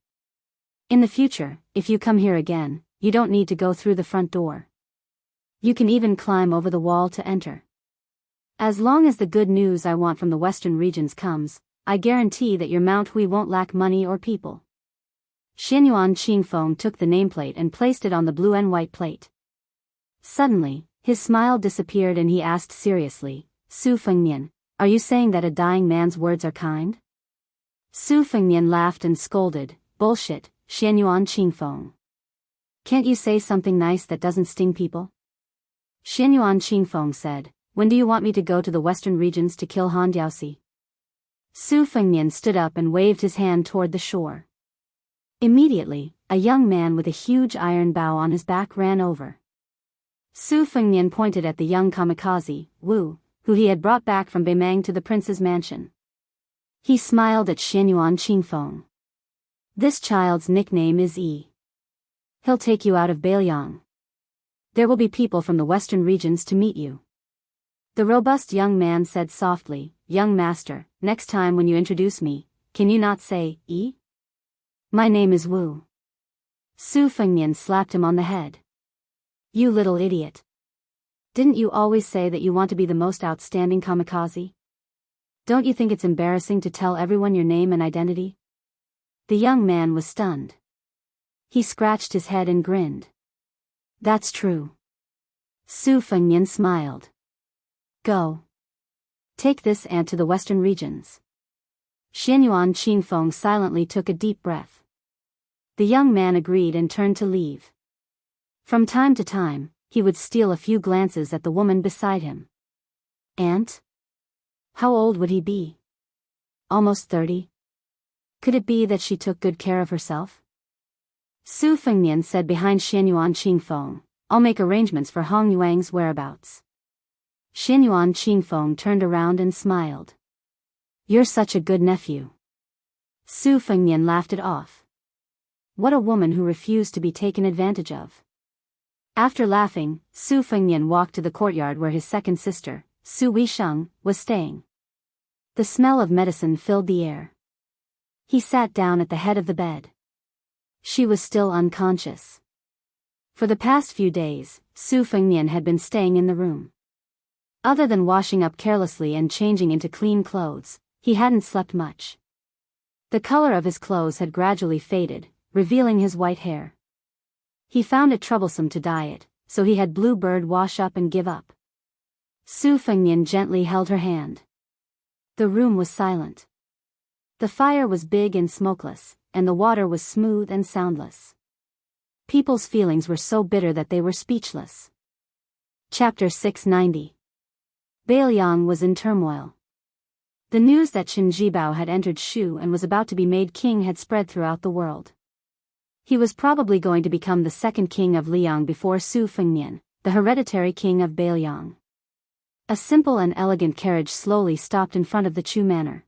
In the future, if you come here again, you don't need to go through the front door. You can even climb over the wall to enter. As long as the good news I want from the western regions comes, I guarantee that your Mount Hui won't lack money or people. Xianyuan Qingfeng took the nameplate and placed it on the blue and white plate. Suddenly, his smile disappeared and he asked seriously, Su Fengnian, are you saying that a dying man's words are kind? Su Fengnian laughed and scolded, bullshit, Xianyuan Qingfeng. Can't you say something nice that doesn't sting people? Xianyuan Qingfeng said, when do you want me to go to the western regions to kill Han Diaoxi? Su Fengnian stood up and waved his hand toward the shore. Immediately, a young man with a huge iron bow on his back ran over. Su Fengnian pointed at the young kamikaze, Wu, who he had brought back from Beimang to the prince's mansion. He smiled at Xianyuan Qingfeng. This child's nickname is Yi. He'll take you out of Biyao. There will be people from the western regions to meet you. The robust young man said softly, young master, next time when you introduce me, can you not say, Yi? My name is Wu. Su Fengnian slapped him on the head. You little idiot. Didn't you always say that you want to be the most outstanding kamikaze? Don't you think it's embarrassing to tell everyone your name and identity? The young man was stunned. He scratched his head and grinned. That's true. Su Fengnian smiled. Go. Take this ant to the western regions. Xianyuan Qingfeng silently took a deep breath. The young man agreed and turned to leave. From time to time, he would steal a few glances at the woman beside him. Ant? How old would he be? Almost 30? Could it be that she took good care of herself? Su Fengnian said behind Xianyuan Qingfeng, I'll make arrangements for Hong Yuang's whereabouts. Xianyuan Qingfeng turned around and smiled. You're such a good nephew. Su Fengnian laughed it off. What a woman who refused to be taken advantage of. After laughing, Su Fengnian walked to the courtyard where his second sister, Su Weisheng, was staying. The smell of medicine filled the air. He sat down at the head of the bed. She was still unconscious. For the past few days, Su Fengnian had been staying in the room. Other than washing up carelessly and changing into clean clothes, he hadn't slept much. The color of his clothes had gradually faded, revealing his white hair. He found it troublesome to dye it, so he had Blue Bird wash up and give up. Su Fengnian gently held her hand. The room was silent. The fire was big and smokeless, and the water was smooth and soundless. People's feelings were so bitter that they were speechless. Chapter 690. Biyao was in turmoil. The news that Qin Jibao had entered Shu and was about to be made king had spread throughout the world. He was probably going to become the second king of Liang before Su Fengnian, the hereditary king of Biyao. A simple and elegant carriage slowly stopped in front of the Chu manor.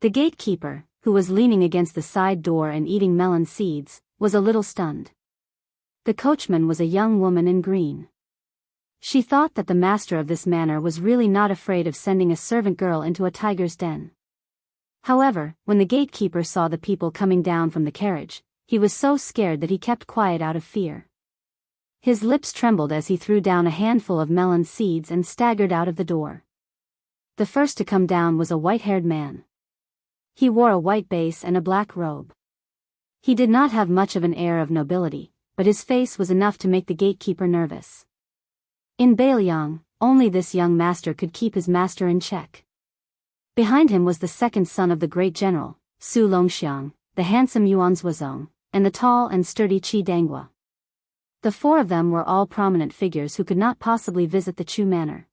The gatekeeper, who was leaning against the side door and eating melon seeds, was a little stunned. The coachman was a young woman in green. She thought that the master of this manor was really not afraid of sending a servant girl into a tiger's den. However, when the gatekeeper saw the people coming down from the carriage, he was so scared that he kept quiet out of fear. His lips trembled as he threw down a handful of melon seeds and staggered out of the door. The first to come down was a white-haired man. He wore a white base and a black robe. He did not have much of an air of nobility, but his face was enough to make the gatekeeper nervous. In Biyao, only this young master could keep his master in check. Behind him was the second son of the great general, Su Longxiang, the handsome Yuan Zuozong, and the tall and sturdy Qi Dangua. The four of them were all prominent figures who could not possibly visit the Chu manor.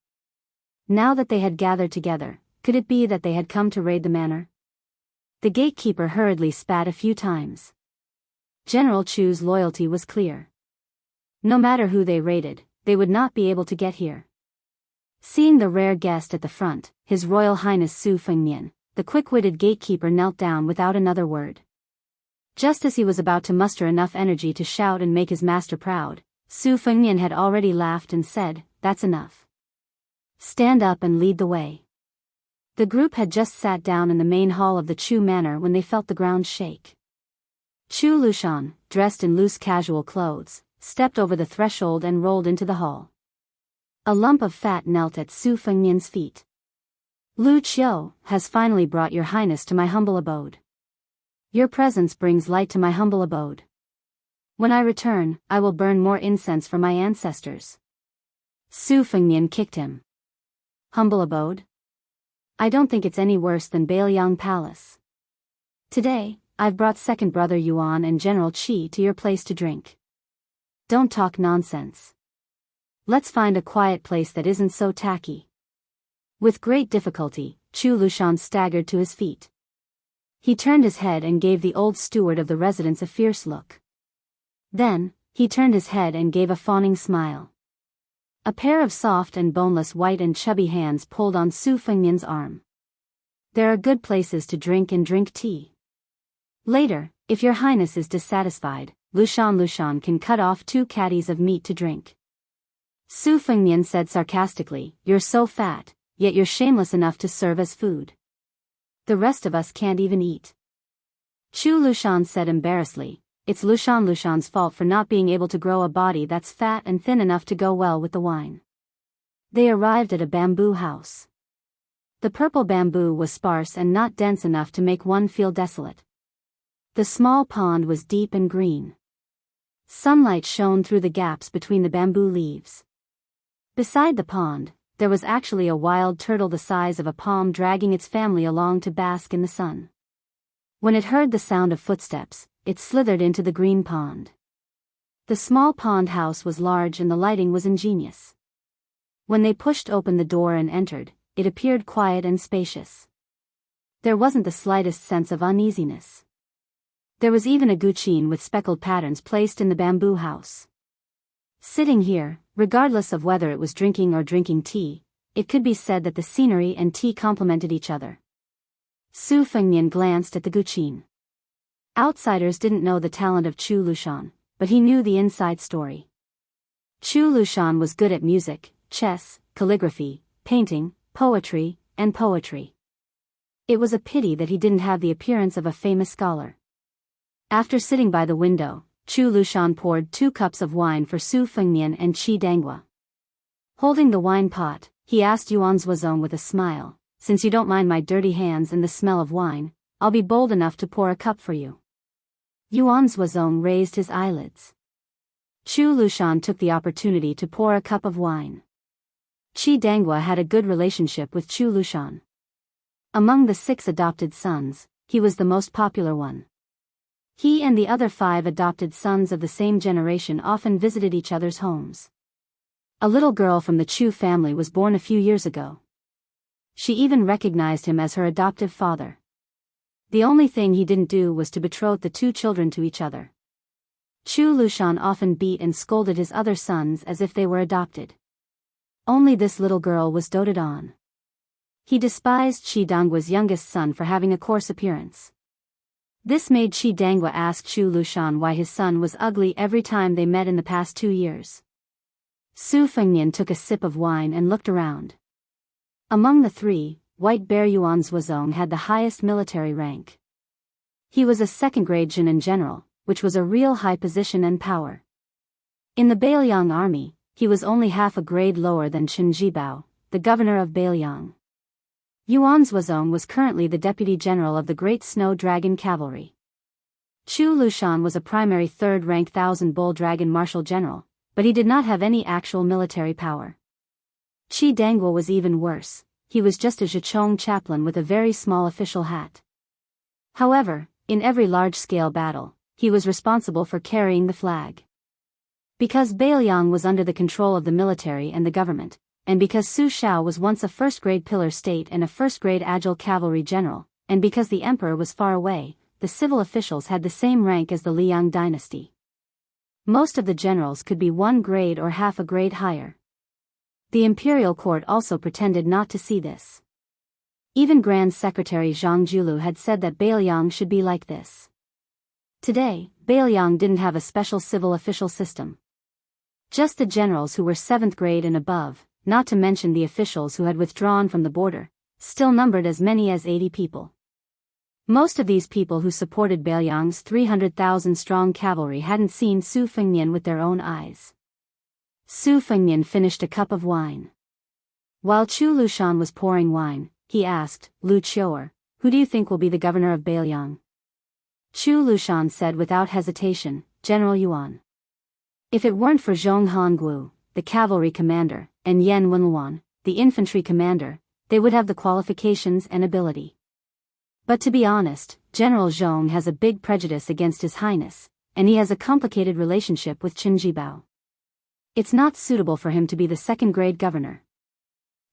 Now that they had gathered together, could it be that they had come to raid the manor? The gatekeeper hurriedly spat a few times. General Chu's loyalty was clear. No matter who they raided, they would not be able to get here. Seeing the rare guest at the front, His Royal Highness Su Fengnian, the quick-witted gatekeeper knelt down without another word. Just as he was about to muster enough energy to shout and make his master proud, Su Fengnian had already laughed and said, "That's enough. Stand up and lead the way." The group had just sat down in the main hall of the Chu manor when they felt the ground shake. Chu Lushan, dressed in loose casual clothes, stepped over the threshold and rolled into the hall. A lump of fat knelt at Su Fengnian's feet. "Lu Qiu has finally brought your highness to my humble abode. Your presence brings light to my humble abode. When I return, I will burn more incense for my ancestors." Su Fengnian kicked him. "Humble abode? I don't think it's any worse than Biyao Palace. Today, I've brought second brother Yuan and General Qi to your place to drink. Don't talk nonsense. Let's find a quiet place that isn't so tacky." With great difficulty, Chu Lushan staggered to his feet. He turned his head and gave the old steward of the residence a fierce look. Then, he turned his head and gave a fawning smile. A pair of soft and boneless white and chubby hands pulled on Su Fengnian's arm. "There are good places to drink and drink tea. Later, if your highness is dissatisfied, Lushan can cut off 2 caddies of meat to drink." Su Fengnian said sarcastically, "You're so fat, yet you're shameless enough to serve as food. The rest of us can't even eat." Chu Lushan said embarrassedly, "It's Lushan's fault for not being able to grow a body that's fat and thin enough to go well with the wine." They arrived at a bamboo house. The purple bamboo was sparse and not dense enough to make one feel desolate. The small pond was deep and green. Sunlight shone through the gaps between the bamboo leaves. Beside the pond, there was actually a wild turtle the size of a palm dragging its family along to bask in the sun. When it heard the sound of footsteps, it slithered into the green pond. The small pond house was large and the lighting was ingenious. When they pushed open the door and entered, it appeared quiet and spacious. There wasn't the slightest sense of uneasiness. There was even a guqin with speckled patterns placed in the bamboo house. Sitting here, regardless of whether it was drinking or drinking tea, it could be said that the scenery and tea complemented each other. Su Fengnian glanced at the guqin. Outsiders didn't know the talent of Chu Lushan, but he knew the inside story. Chu Lushan was good at music, chess, calligraphy, painting, poetry, and poetry. It was a pity that he didn't have the appearance of a famous scholar. After sitting by the window, Chu Lushan poured 2 cups of wine for Su Fengnian and Qi Dangua. Holding the wine pot, he asked Yuan Zuozong with a smile, "Since you don't mind my dirty hands and the smell of wine, I'll be bold enough to pour a cup for you." Yuan Zuozong raised his eyelids. Chu Lushan took the opportunity to pour a cup of wine. Qi Dangua had a good relationship with Chu Lushan. Among the 6 adopted sons, he was the most popular one. He and the other 5 adopted sons of the same generation often visited each other's homes. A little girl from the Chu family was born a few years ago. She even recognized him as her adoptive father. The only thing he didn't do was to betroth the 2 children to each other. Chu Lushan often beat and scolded his other sons as if they were adopted. Only this little girl was doted on. He despised Qi Danggua's youngest son for having a coarse appearance. This made Qi Dangua ask Chu Lushan why his son was ugly every time they met in the past 2 years. Su Fengnian took a sip of wine and looked around. Among the three, White Bear Yuan Zuozong had the highest military rank. He was a second-grade Jinan general, which was a real high position and power. In the Beiliang army, he was only half a grade lower than Chen Jibao, the governor of Beiliang. Yuan Zuozong was currently the deputy general of the Great Snow Dragon Cavalry. Chu Lushan was a primary third-rank Thousand Bull Dragon marshal general, but he did not have any actual military power. Qi Dangua was even worse. He was just a Zhichong chaplain with a very small official hat. However, in every large-scale battle, he was responsible for carrying the flag. Because Beiliang was under the control of the military and the government, and because Su Shao was once a first-grade pillar state and a first-grade agile cavalry general, and because the emperor was far away, the civil officials had the same rank as the Liang dynasty. Most of the generals could be 1 grade or half a grade higher. The imperial court also pretended not to see this. Even Grand Secretary Zhang Julu had said that Beiliang should be like this. Today, Beiliang didn't have a special civil official system. Just the generals who were 7th grade and above, not to mention the officials who had withdrawn from the border, still numbered as many as 80 people. Most of these people who supported Beiliang's 300,000-strong cavalry hadn't seen Su Fengnian with their own eyes. Su Fengnian finished a cup of wine. While Chu Lushan was pouring wine, he asked, Lu Qiu'er, who do you think will be the governor of Beiliang? Chu Lushan said without hesitation, General Yuan. If it weren't for Zhong Honggu, the cavalry commander, and Yan Wenluan, the infantry commander, they would have the qualifications and ability. But to be honest, General Zhong has a big prejudice against His Highness, and he has a complicated relationship with Chen Jibao. It's not suitable for him to be the second-grade governor.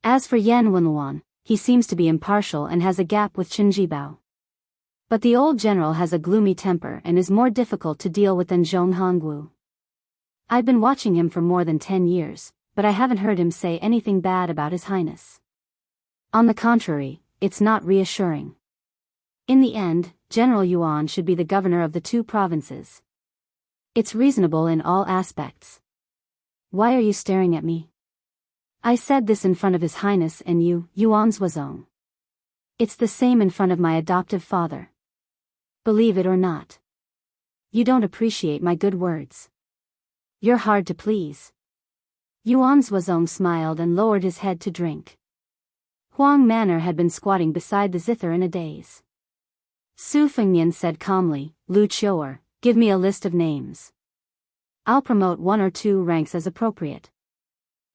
As for Yan Wenluan, he seems to be impartial and has a gap with Chen Jibao. But the old general has a gloomy temper and is more difficult to deal with than Zhong Hongwu. I've been watching him for more than 10 years, but I haven't heard him say anything bad about His Highness. On the contrary, it's not reassuring. In the end, General Yuan should be the governor of the 2 provinces. It's reasonable in all aspects. Why are you staring at me? I said this in front of His Highness and you, Yuan Zuozong. It's the same in front of my adoptive father. Believe it or not. You don't appreciate my good words. You're hard to please. Yuan Zuozong smiled and lowered his head to drink. Huang Manor had been squatting beside the zither in a daze. Su Fengnian said calmly, Lu Qiu'er, give me a list of names. I'll promote 1 or 2 ranks as appropriate.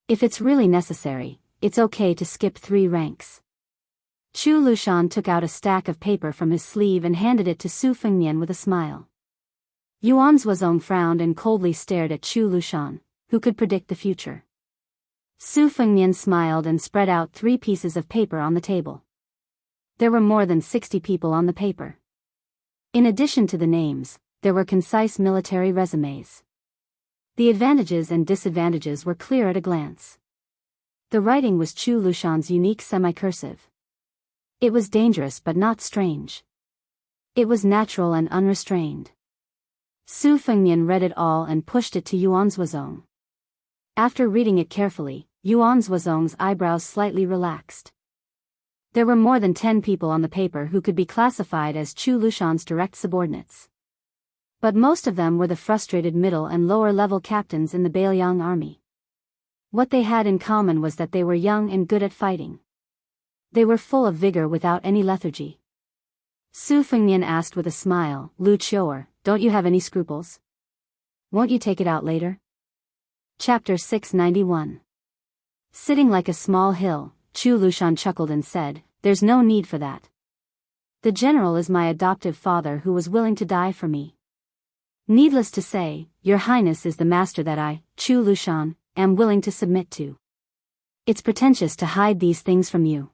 If it's really necessary, it's okay to skip 3 ranks. Chu Lushan took out a stack of paper from his sleeve and handed it to Su Fengnian with a smile. Yuan Zuozong frowned and coldly stared at Chu Lushan, who could predict the future. Su Fengnian smiled and spread out 3 pieces of paper on the table. There were more than 60 people on the paper. In addition to the names, there were concise military resumes. The advantages and disadvantages were clear at a glance. The writing was Chu Lushan's unique semi-cursive. It was dangerous but not strange. It was natural and unrestrained. Su Fengnian read it all and pushed it to Yuan Zuozong. After reading it carefully, Yuan Zuozong's eyebrows slightly relaxed. There were more than 10 people on the paper who could be classified as Chu Lushan's direct subordinates. But most of them were the frustrated middle and lower-level captains in the Beiliang army. What they had in common was that they were young and good at fighting. They were full of vigor without any lethargy. Su Fengnian asked with a smile, Lu Qiu'er, don't you have any scruples? Won't you take it out later? Chapter 691. Sitting like a small hill, Chu Lushan chuckled and said, there's no need for that. The general is my adoptive father who was willing to die for me. Needless to say, Your Highness is the master that I, Chu Lushan, am willing to submit to. It's pretentious to hide these things from you.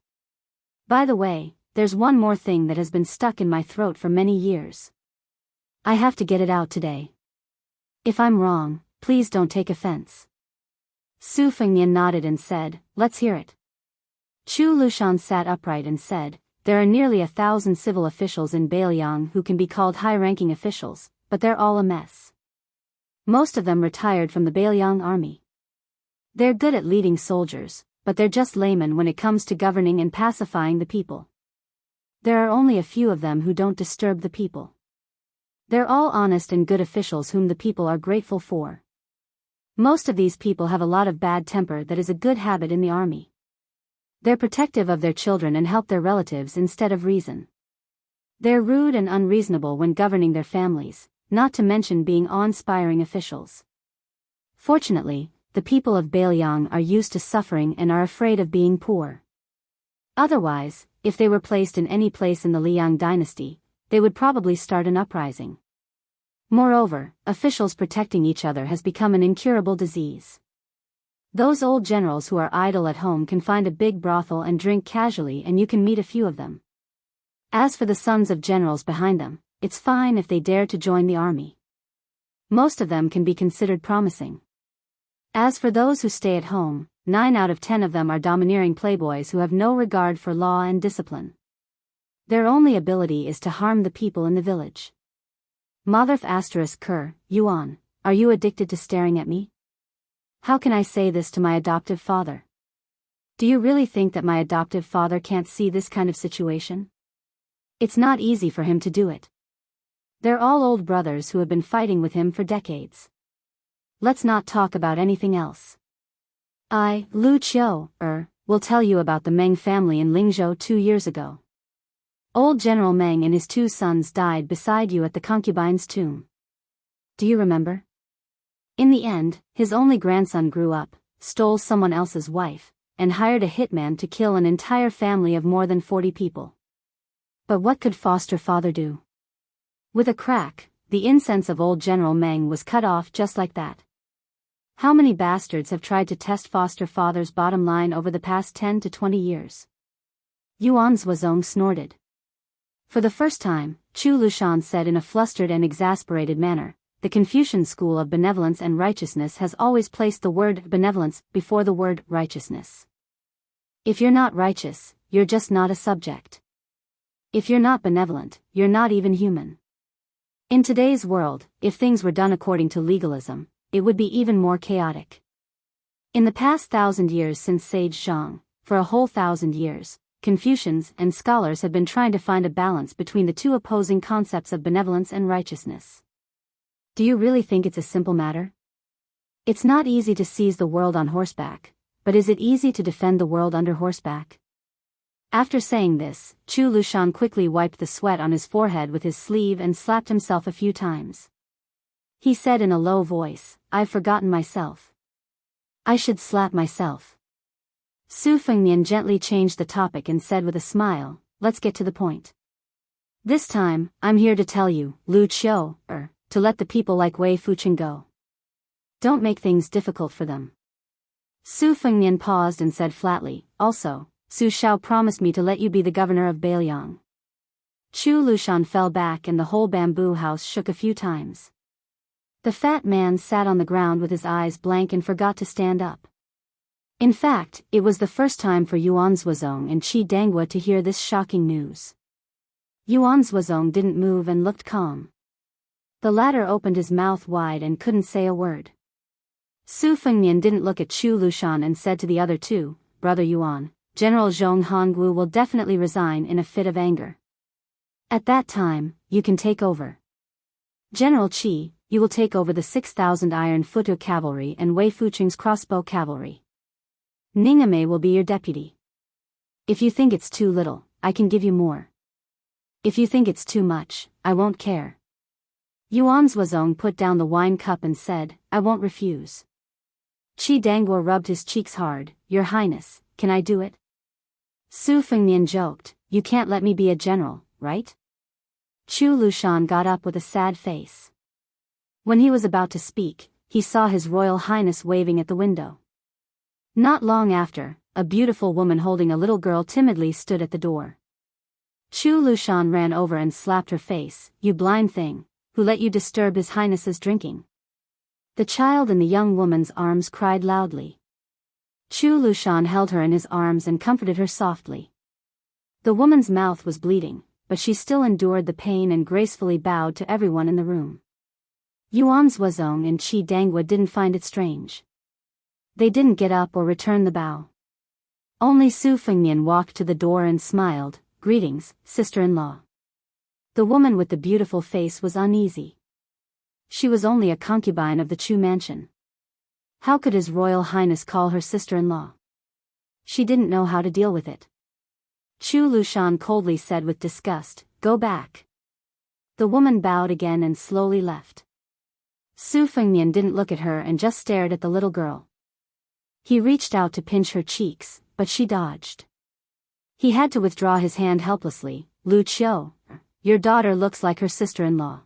By the way, there's one more thing that has been stuck in my throat for many years. I have to get it out today. If I'm wrong, please don't take offense. Su Fengnian nodded and said, let's hear it. Chu Lushan sat upright and said, "There are nearly 1,000 civil officials in Biyao who can be called high-ranking officials, but they're all a mess. Most of them retired from the Biyao army. They're good at leading soldiers, but they're just laymen when it comes to governing and pacifying the people. There are only a few of them who don't disturb the people. They're all honest and good officials whom the people are grateful for. Most of these people have a lot of bad temper that is a good habit in the army. They're protective of their children and help their relatives instead of reason. They're rude and unreasonable when governing their families, not to mention being awe-inspiring officials. Fortunately, the people of Biyao are used to suffering and are afraid of being poor. Otherwise, if they were placed in any place in the Liang dynasty, they would probably start an uprising. Moreover, officials protecting each other has become an incurable disease. Those old generals who are idle at home can find a big brothel and drink casually, and you can meet a few of them. As for the sons of generals behind them, it's fine if they dare to join the army. Most of them can be considered promising. As for those who stay at home, 9 out of 10 of them are domineering playboys who have no regard for law and discipline. Their only ability is to harm the people in the village. Motherf asterisk Ker, Yuan, are you addicted to staring at me? How can I say this to my adoptive father? Do you really think that my adoptive father can't see this kind of situation? It's not easy for him to do it. They're all old brothers who have been fighting with him for decades. Let's not talk about anything else. I, Lu Qiu, will tell you about the Meng family in Lingzhou 2 years ago. Old General Meng and his 2 sons died beside you at the concubine's tomb. Do you remember? In the end, his only grandson grew up, stole someone else's wife, and hired a hitman to kill an entire family of more than 40 people. But what could foster father do? With a crack, the incense of old General Meng was cut off just like that. How many bastards have tried to test foster father's bottom line over the past 10 to 20 years? Yuan Zhuozong snorted. For the first time, Chu Lushan said in a flustered and exasperated manner, the Confucian school of benevolence and righteousness has always placed the word benevolence before the word righteousness. If you're not righteous, you're just not a subject. If you're not benevolent, you're not even human. In today's world, if things were done according to legalism, it would be even more chaotic. In the past 1,000 years since Sage Zhang, for a whole 1,000 years, Confucians and scholars have been trying to find a balance between the two opposing concepts of benevolence and righteousness. Do you really think it's a simple matter? It's not easy to seize the world on horseback, but is it easy to defend the world under horseback? After saying this, Chu Lushan quickly wiped the sweat on his forehead with his sleeve and slapped himself a few times. He said in a low voice, "I've forgotten myself. I should slap myself." Su Fengnian gently changed the topic and said with a smile, "Let's get to the point. This time, I'm here to tell you, Lu Qiu, to let the people like Wei Fucheng go. Don't make things difficult for them." Su Fengnian paused and said flatly, "Also, Su Xiao promised me to let you be the governor of Biyao." Chu Lushan fell back and the whole bamboo house shook a few times. The fat man sat on the ground with his eyes blank and forgot to stand up. In fact, it was the first time for Yuan Zhuozong and Qi Danghua to hear this shocking news. Yuan Zhuozong didn't move and looked calm. The latter opened his mouth wide and couldn't say a word. Su Fengnian didn't look at Chu Lushan and said to the other two, "Brother Yuan, General Zhong Hongwu will definitely resign in a fit of anger. At that time, you can take over. General Qi, you will take over the 6,000 iron foot cavalry and Wei Fucheng's crossbow cavalry. Ningame will be your deputy. If you think it's too little, I can give you more. If you think it's too much, I won't care." Yuan Zhuozong put down the wine cup and said, "I won't refuse." Qi Danghua rubbed his cheeks hard, "Your Highness, can I do it?" Su Fengnian joked, "You can't let me be a general, right?" Chu Lushan got up with a sad face. When he was about to speak, he saw His Royal Highness waving at the window. Not long after, a beautiful woman holding a little girl timidly stood at the door. Chu Lushan ran over and slapped her face, "You blind thing, who let you disturb His Highness's drinking?" The child in the young woman's arms cried loudly. Chu Lushan held her in his arms and comforted her softly. The woman's mouth was bleeding, but she still endured the pain and gracefully bowed to everyone in the room. Yuan Zhuozong and Qi Dangwa didn't find it strange. They didn't get up or return the bow. Only Su Fengnian walked to the door and smiled, "Greetings, sister-in-law." The woman with the beautiful face was uneasy. She was only a concubine of the Chu mansion. How could His Royal Highness call her sister-in-law? She didn't know how to deal with it. Chu Lushan coldly said with disgust, "Go back." The woman bowed again and slowly left. Su Fengnian didn't look at her and just stared at the little girl. He reached out to pinch her cheeks, but she dodged. He had to withdraw his hand helplessly. "Lu Qiu, your daughter looks like her sister-in-law.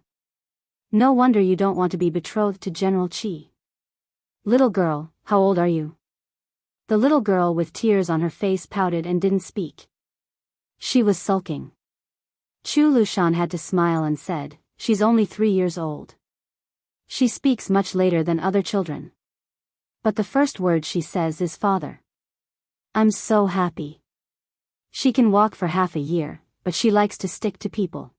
No wonder you don't want to be betrothed to General Qi." "Little girl, how old are you?" The little girl with tears on her face pouted and didn't speak. She was sulking. Chu Lushan had to smile and said, "She's only 3 years old. She speaks much later than other children. But the first word she says is father. I'm so happy. She can walk for half a year, but she likes to stick to people."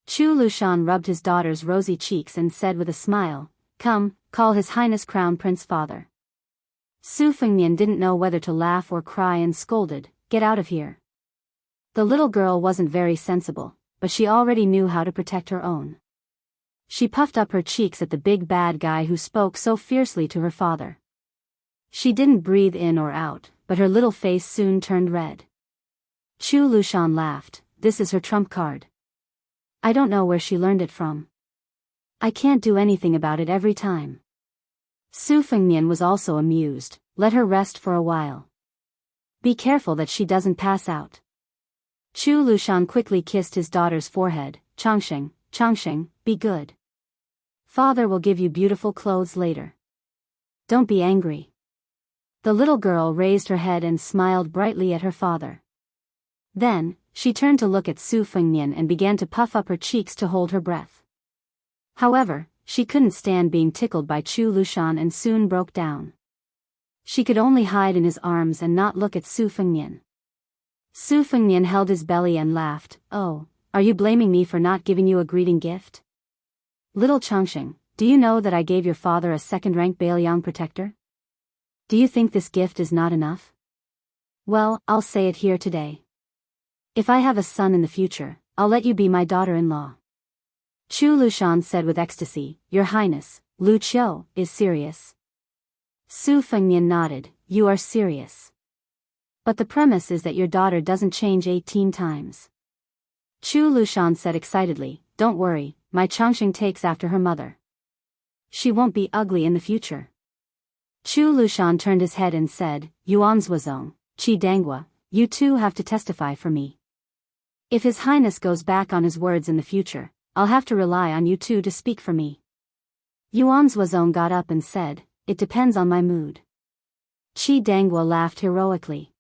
Chu Lushan rubbed his daughter's rosy cheeks and said with a smile, "Come, call His Highness Crown Prince father." Su Fengnian didn't know whether to laugh or cry and scolded, "Get out of here." The little girl wasn't very sensible, but she already knew how to protect her own. She puffed up her cheeks at the big bad guy who spoke so fiercely to her father. She didn't breathe in or out, but her little face soon turned red. Chu Lushan laughed, "This is her trump card. I don't know where she learned it from. I can't do anything about it every time." Su Fengnian was also amused, "Let her rest for a while. Be careful that she doesn't pass out." Chu Lushan quickly kissed his daughter's forehead. Changsheng, Changsheng, be good. Father will give you beautiful clothes later. Don't be angry." The little girl raised her head and smiled brightly at her father. Then, she turned to look at Su Fengnian and began to puff up her cheeks to hold her breath. However, she couldn't stand being tickled by Chu Lushan and soon broke down. She could only hide in his arms and not look at Su Fengnian. Su Fengnian held his belly and laughed, "Oh, are you blaming me for not giving you a greeting gift? Little Changsheng, do you know that I gave your father a second-rank Biyao protector? Do you think this gift is not enough? Well, I'll say it here today. If I have a son in the future, I'll let you be my daughter-in-law." Chu Lushan said with ecstasy, "Your Highness, Lu Qiu is serious." Su Fengnian nodded, "You are serious. But the premise is that your daughter doesn't change 18 times. Chu Lushan said excitedly, "Don't worry, my Changsheng takes after her mother. She won't be ugly in the future." Chu Lushan turned his head and said, "Yuan Zhuozong, Qi Dangwa, you two have to testify for me. If His Highness goes back on his words in the future, I'll have to rely on you two to speak for me." Yuan Zhuozong got up and said, "It depends on my mood." Qi Dangwa laughed heroically.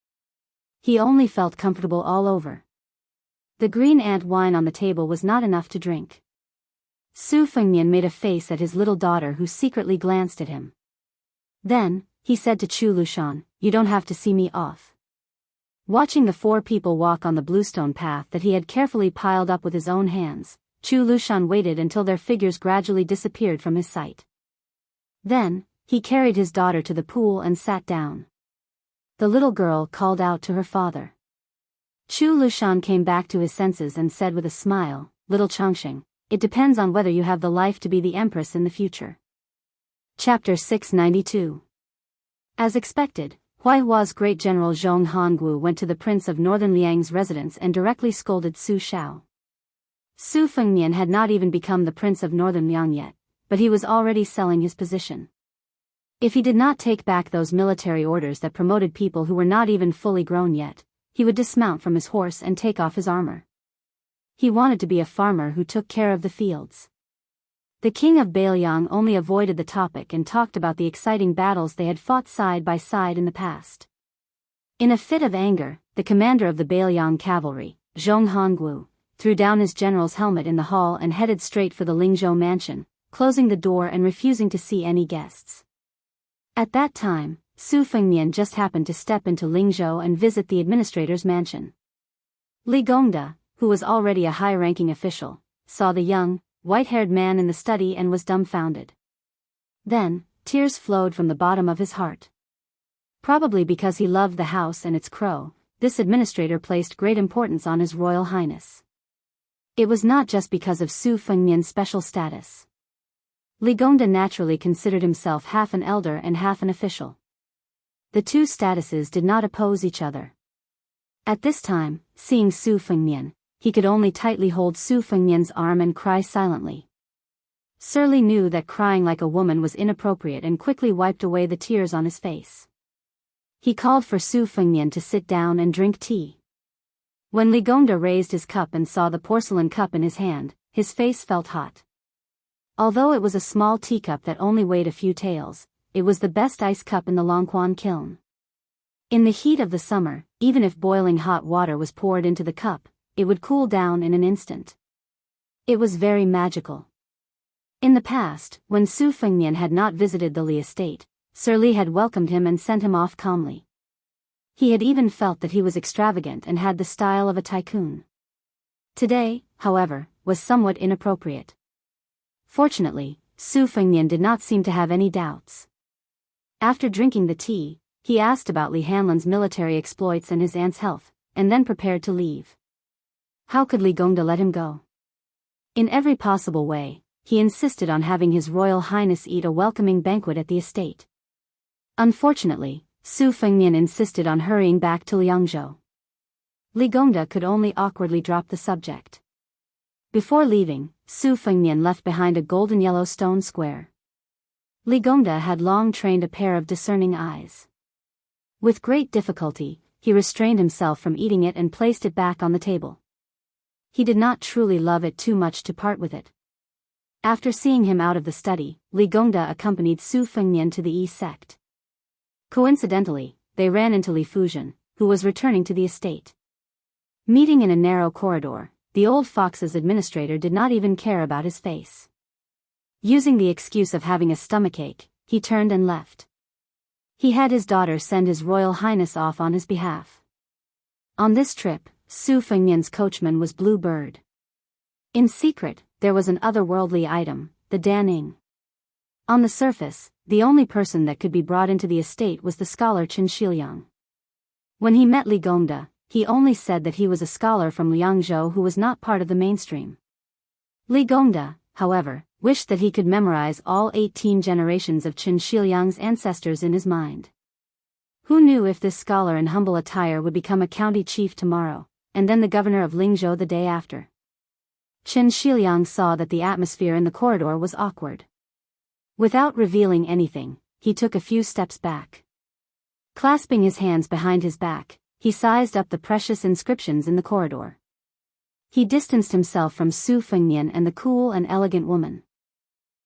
He only felt comfortable all over. The green ant wine on the table was not enough to drink. Su Fengnian made a face at his little daughter who secretly glanced at him. Then, he said to Chu Lushan, "You don't have to see me off." Watching the 4 people walk on the bluestone path that he had carefully piled up with his own hands, Chu Lushan waited until their figures gradually disappeared from his sight. Then, he carried his daughter to the pool and sat down. The little girl called out to her father. Chu Lushan came back to his senses and said with a smile, "Little Changsheng, it depends on whether you have the life to be the empress in the future." Chapter 692. As expected, Huaihua's great general Zhong Hongwu went to the Prince of Northern Liang's residence and directly scolded Su Shao. Su Fengnian had not even become the Prince of Northern Liang yet, but he was already selling his position. If he did not take back those military orders that promoted people who were not even fully grown yet, he would dismount from his horse and take off his armor. He wanted to be a farmer who took care of the fields. The king of Biyao only avoided the topic and talked about the exciting battles they had fought side by side in the past. In a fit of anger, the commander of the Biyao cavalry, Zhong Hongwu, threw down his general's helmet in the hall and headed straight for the Lingzhou mansion, closing the door and refusing to see any guests. At that time, Su Fengnian just happened to step into Lingzhou and visit the administrator's mansion. Li Gongda, who was already a high-ranking official, saw the young, white-haired man in the study and was dumbfounded. Then, tears flowed from the bottom of his heart. Probably because he loved the house and its crow, this administrator placed great importance on His Royal Highness. It was not just because of Su Fengnian's special status. Li Gongda naturally considered himself half an elder and half an official. The two statuses did not oppose each other. At this time, seeing Su Fengnian, he could only tightly hold Su Fengnian's arm and cry silently. Sir Li knew that crying like a woman was inappropriate and quickly wiped away the tears on his face. He called for Su Fengnian to sit down and drink tea. When Li Gongda raised his cup and saw the porcelain cup in his hand, his face felt hot. Although it was a small teacup that only weighed a few taels, it was the best ice cup in the Longquan kiln. In the heat of the summer, even if boiling hot water was poured into the cup, it would cool down in an instant. It was very magical. In the past, when Su Fengnian had not visited the Li estate, Sir Li had welcomed him and sent him off calmly. He had even felt that he was extravagant and had the style of a tycoon. Today, however, was somewhat inappropriate. Fortunately, Su Fengnian did not seem to have any doubts. After drinking the tea, he asked about Li Hanlan's military exploits and his aunt's health, and then prepared to leave. How could Li Gongda let him go? In every possible way, he insisted on having His Royal Highness eat a welcoming banquet at the estate. Unfortunately, Su Fengnian insisted on hurrying back to Liangzhou. Li Gongda could only awkwardly drop the subject. Before leaving, Su Fengnian left behind a golden yellow stone square. Li Gongda had long trained a pair of discerning eyes. With great difficulty, he restrained himself from eating it and placed it back on the table. He did not truly love it too much to part with it. After seeing him out of the study, Li Gongda accompanied Su Fengnian to the Yi sect. Coincidentally, they ran into Li Fuzhen, who was returning to the estate. Meeting in a narrow corridor, the old fox's administrator did not even care about his face. Using the excuse of having a stomachache, he turned and left. He had his daughter send His Royal Highness off on his behalf. On this trip, Su Fengnian's coachman was Blue Bird. In secret, there was an otherworldly item, the Daning. On the surface, the only person that could be brought into the estate was the scholar Qin Shiliang. When he met Li Gongda, he only said that he was a scholar from Liangzhou who was not part of the mainstream. Li Gongda, however, wished that he could memorize all 18 generations of Qin Shiliang's ancestors in his mind. Who knew if this scholar in humble attire would become a county chief tomorrow, and then the governor of Lingzhou the day after? Qin Shiliang saw that the atmosphere in the corridor was awkward. Without revealing anything, he took a few steps back. Clasping his hands behind his back, he sized up the precious inscriptions in the corridor. He distanced himself from Su Fengnian and the cool and elegant woman.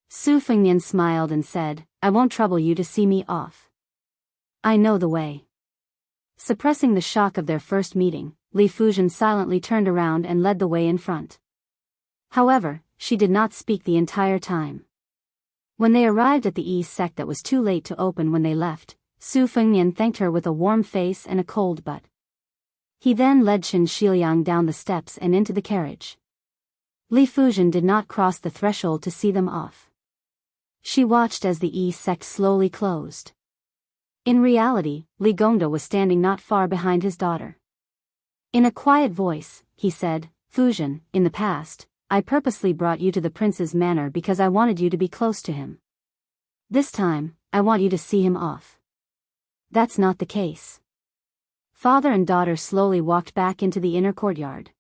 Su Fengnian smiled and said, "I won't trouble you to see me off. I know the way." Suppressing the shock of their first meeting, Li Fuzhen silently turned around and led the way in front. However, she did not speak the entire time. When they arrived at the Yi sect that was too late to open when they left, Su Fengnian thanked her with a warm face and a cold butt. He then led Qin Shiliang down the steps and into the carriage. Li Fuzhen did not cross the threshold to see them off. She watched as the Yi sect slowly closed. In reality, Li Gongda was standing not far behind his daughter. In a quiet voice, he said, "Fuzhen, in the past, I purposely brought you to the prince's manor because I wanted you to be close to him. This time, I want you to see him off." That's not the case. Father and daughter slowly walked back into the inner courtyard.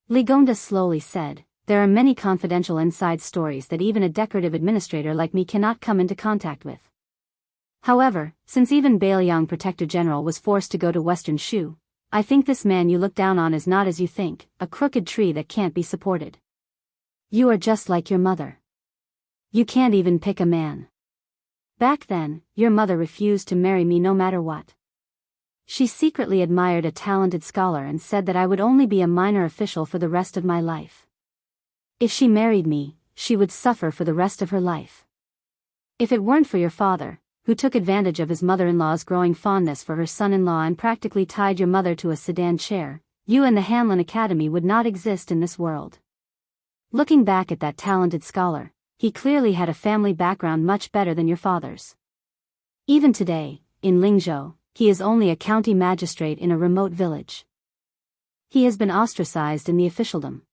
Li Gongda slowly said, "There are many confidential inside stories that even a decorative administrator like me cannot come into contact with. However, since even Bailiang Protector General was forced to go to Western Shu, I think this man you look down on is not as you think, a crooked tree that can't be supported. You are just like your mother. You can't even pick a man. Back then, your mother refused to marry me no matter what. She secretly admired a talented scholar and said that I would only be a minor official for the rest of my life. If she married me, she would suffer for the rest of her life. If it weren't for your father, who took advantage of his mother-in-law's growing fondness for her son-in-law and practically tied your mother to a sedan chair, you and the Hanlon Academy would not exist in this world. Looking back at that talented scholar, he clearly had a family background much better than your father's. Even today, in Lingzhou, he is only a county magistrate in a remote village. He has been ostracized in the officialdom.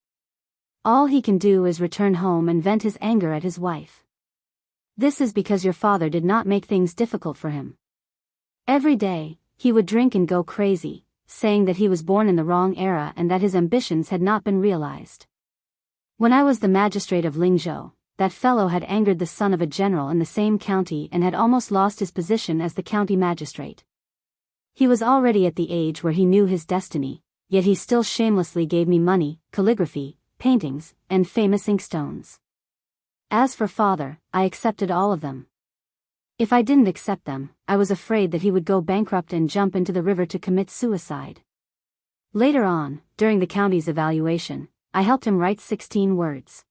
All he can do is return home and vent his anger at his wife. This is because your father did not make things difficult for him. Every day, he would drink and go crazy, saying that he was born in the wrong era and that his ambitions had not been realized. When I was the magistrate of Lingzhou, that fellow had angered the son of a general in the same county and had almost lost his position as the county magistrate. He was already at the age where he knew his destiny, yet he still shamelessly gave me money, calligraphy, paintings, and famous inkstones. As for father, I accepted all of them. If I didn't accept them, I was afraid that he would go bankrupt and jump into the river to commit suicide. Later on, during the county's evaluation, I helped him write 16 words.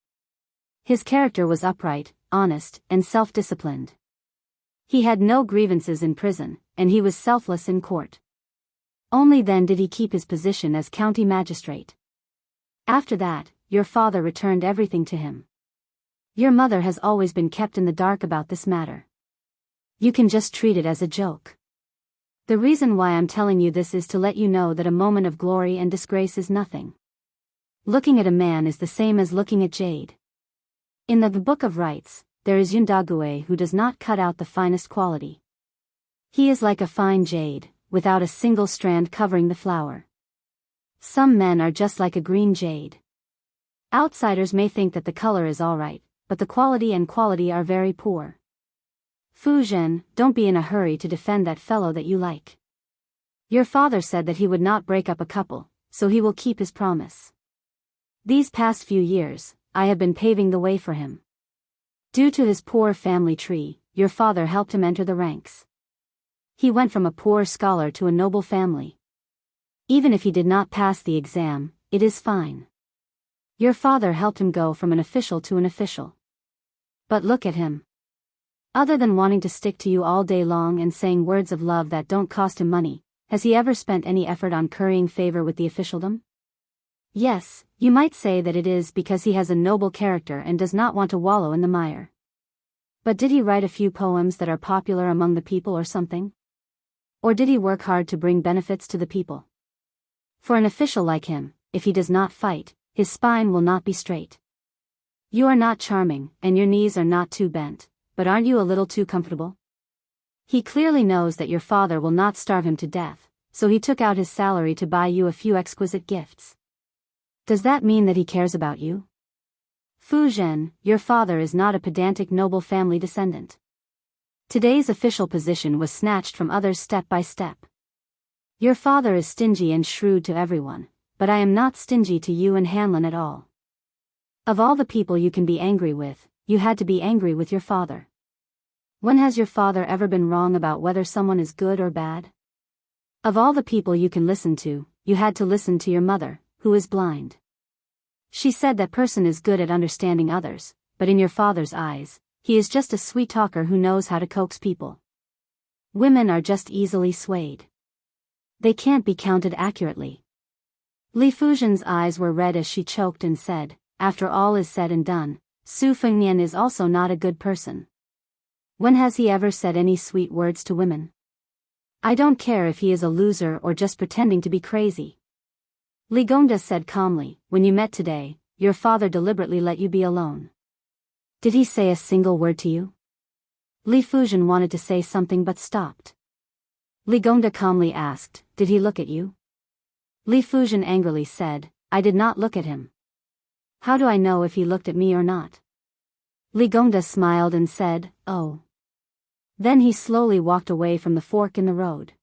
His character was upright, honest, and self-disciplined. He had no grievances in prison, and he was selfless in court. Only then did he keep his position as county magistrate. After that, your father returned everything to him. Your mother has always been kept in the dark about this matter. You can just treat it as a joke. The reason why I'm telling you this is to let you know that a moment of glory and disgrace is nothing. Looking at a man is the same as looking at jade. In the Book of Rites, there is Yundague who does not cut out the finest quality. He is like a fine jade, without a single strand covering the flower. Some men are just like a green jade. Outsiders may think that the color is alright, but the quality are very poor. Fu Zhen, don't be in a hurry to defend that fellow that you like. Your father said that he would not break up a couple, so he will keep his promise. These past few years, I have been paving the way for him. Due to his poor family tree, your father helped him enter the ranks. He went from a poor scholar to a noble family. Even if he did not pass the exam, it is fine. Your father helped him go from an official to an official. But look at him. Other than wanting to stick to you all day long and saying words of love that don't cost him money, has he ever spent any effort on currying favor with the officialdom? Yes, you might say that it is because he has a noble character and does not want to wallow in the mire. But did he write a few poems that are popular among the people or something? Or did he work hard to bring benefits to the people? For an official like him, if he does not fight, his spine will not be straight. You are not charming, and your knees are not too bent, but aren't you a little too comfortable? He clearly knows that your father will not starve him to death, so he took out his salary to buy you a few exquisite gifts. Does that mean that he cares about you? Fu Zhen, your father is not a pedantic noble family descendant. Today's official position was snatched from others step by step. Your father is stingy and shrewd to everyone, but I am not stingy to you and Hanlon at all. Of all the people you can be angry with, you had to be angry with your father. When has your father ever been wrong about whether someone is good or bad? Of all the people you can listen to, you had to listen to your mother, who is blind. She said that person is good at understanding others, but in your father's eyes, he is just a sweet talker who knows how to coax people. Women are just easily swayed. They can't be counted accurately. Li Fuzhen's eyes were red as she choked and said, after all is said and done, Su Fengnian is also not a good person. When has he ever said any sweet words to women? I don't care if he is a loser or just pretending to be crazy. Li Gongda said calmly, when you met today, your father deliberately let you be alone. Did he say a single word to you? Li Fuzhen wanted to say something but stopped. Li Gongda calmly asked, did he look at you? Li Fuzhen angrily said, I did not look at him. How do I know if he looked at me or not? Li Gongda smiled and said, oh. Then he slowly walked away from the fork in the road.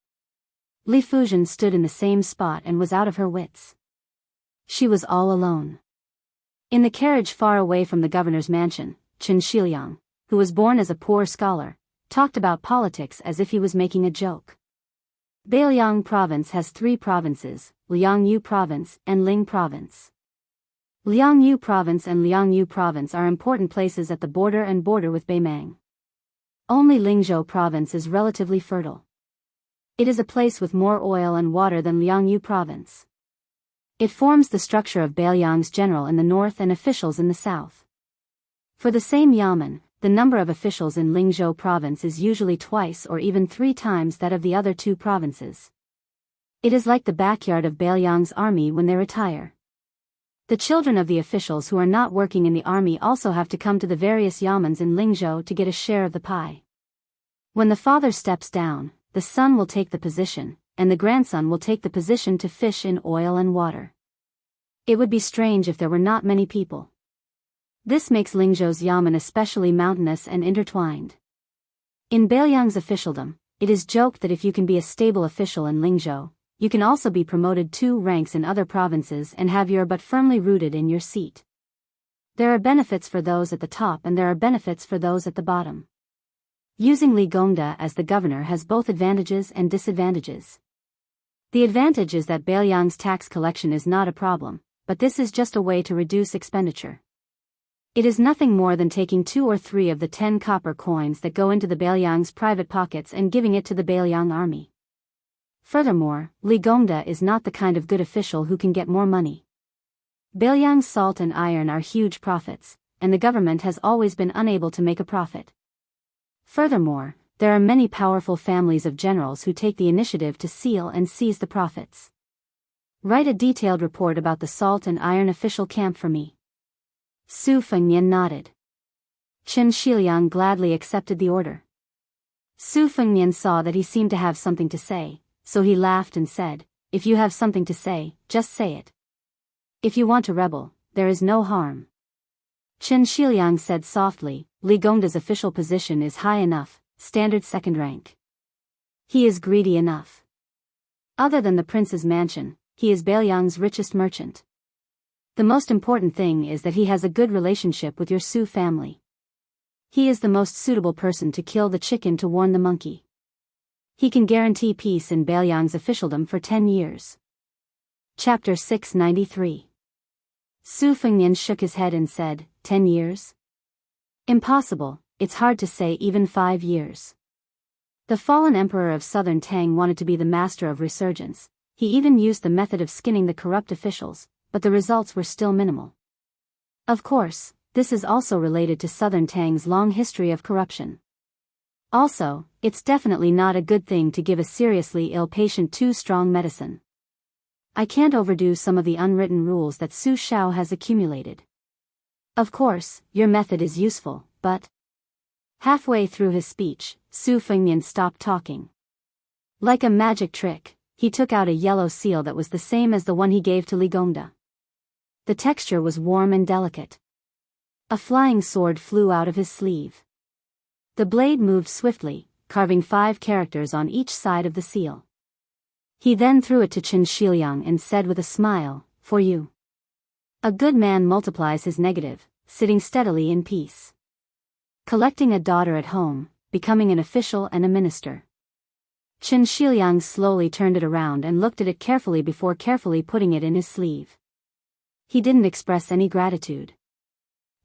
Li Fuzhen stood in the same spot and was out of her wits. She was all alone. In the carriage far away from the governor's mansion, Chen Shiliang, who was born as a poor scholar, talked about politics as if he was making a joke. Beiliang province has 3 provinces, Liangyu province and Ling province. Liangyu province and Liangyu province are important places at the border and border with Beimang. Only Lingzhou province is relatively fertile. It is a place with more oil and water than Liangyu province. It forms the structure of Beiliang's general in the north and officials in the south. For the same yamen, the number of officials in Lingzhou province is usually twice or even 3 times that of the other 2 provinces. It is like the backyard of Beiliang's army when they retire. The children of the officials who are not working in the army also have to come to the various yamens in Lingzhou to get a share of the pie. When the father steps down, the son will take the position, and the grandson will take the position to fish in oil and water. It would be strange if there were not many people. This makes Lingzhou's yamen especially mountainous and intertwined. In Beiliang's officialdom, it is joked that if you can be a stable official in Lingzhou, you can also be promoted 2 ranks in other provinces and have your butt firmly rooted in your seat. There are benefits for those at the top and there are benefits for those at the bottom. Using Li Gongda as the governor has both advantages and disadvantages. The advantage is that Beiliang's tax collection is not a problem, but this is just a way to reduce expenditure. It is nothing more than taking 2 or 3 of the 10 copper coins that go into the Beiliang's private pockets and giving it to the Beiliang army. Furthermore, Li Gongda is not the kind of good official who can get more money. Beiliang's salt and iron are huge profits, and the government has always been unable to make a profit. Furthermore, there are many powerful families of generals who take the initiative to seal and seize the profits. Write a detailed report about the salt and iron official camp for me. Su Fengnian nodded. Qin Shiliang gladly accepted the order. Su Fengnian saw that he seemed to have something to say, so he laughed and said, "If you have something to say, just say it. If you want to rebel, there is no harm." Qin Shiliang said softly, "Li Gongda's official position is high enough, standard 2nd rank. He is greedy enough. Other than the prince's mansion, he is Beiliang's richest merchant. The most important thing is that he has a good relationship with your Su family. He is the most suitable person to kill the chicken to warn the monkey. He can guarantee peace in Beiliang's officialdom for 10 years. Chapter 693. Su Fengnian shook his head and said, 10 years? Impossible, it's hard to say even 5 years. The fallen emperor of southern Tang wanted to be the master of resurgence. He even used the method of skinning the corrupt officials, but the results were still minimal. Of course, this is also related to southern Tang's long history of corruption. Also, it's definitely not a good thing to give a seriously ill patient too strong medicine. I can't overdo some of the unwritten rules that Su Shao has accumulated. Of course, your method is useful, but... Halfway through his speech, Su Fengnian stopped talking. Like a magic trick, he took out a yellow seal that was the same as the one he gave to Li Gongda. The texture was warm and delicate. A flying sword flew out of his sleeve. The blade moved swiftly, carving 5 characters on each side of the seal. He then threw it to Qin Shiliang and said with a smile, "For you." A good man multiplies his negative, sitting steadily in peace. Collecting a daughter at home, becoming an official and a minister. Qin Shiliang slowly turned it around and looked at it carefully before carefully putting it in his sleeve. He didn't express any gratitude.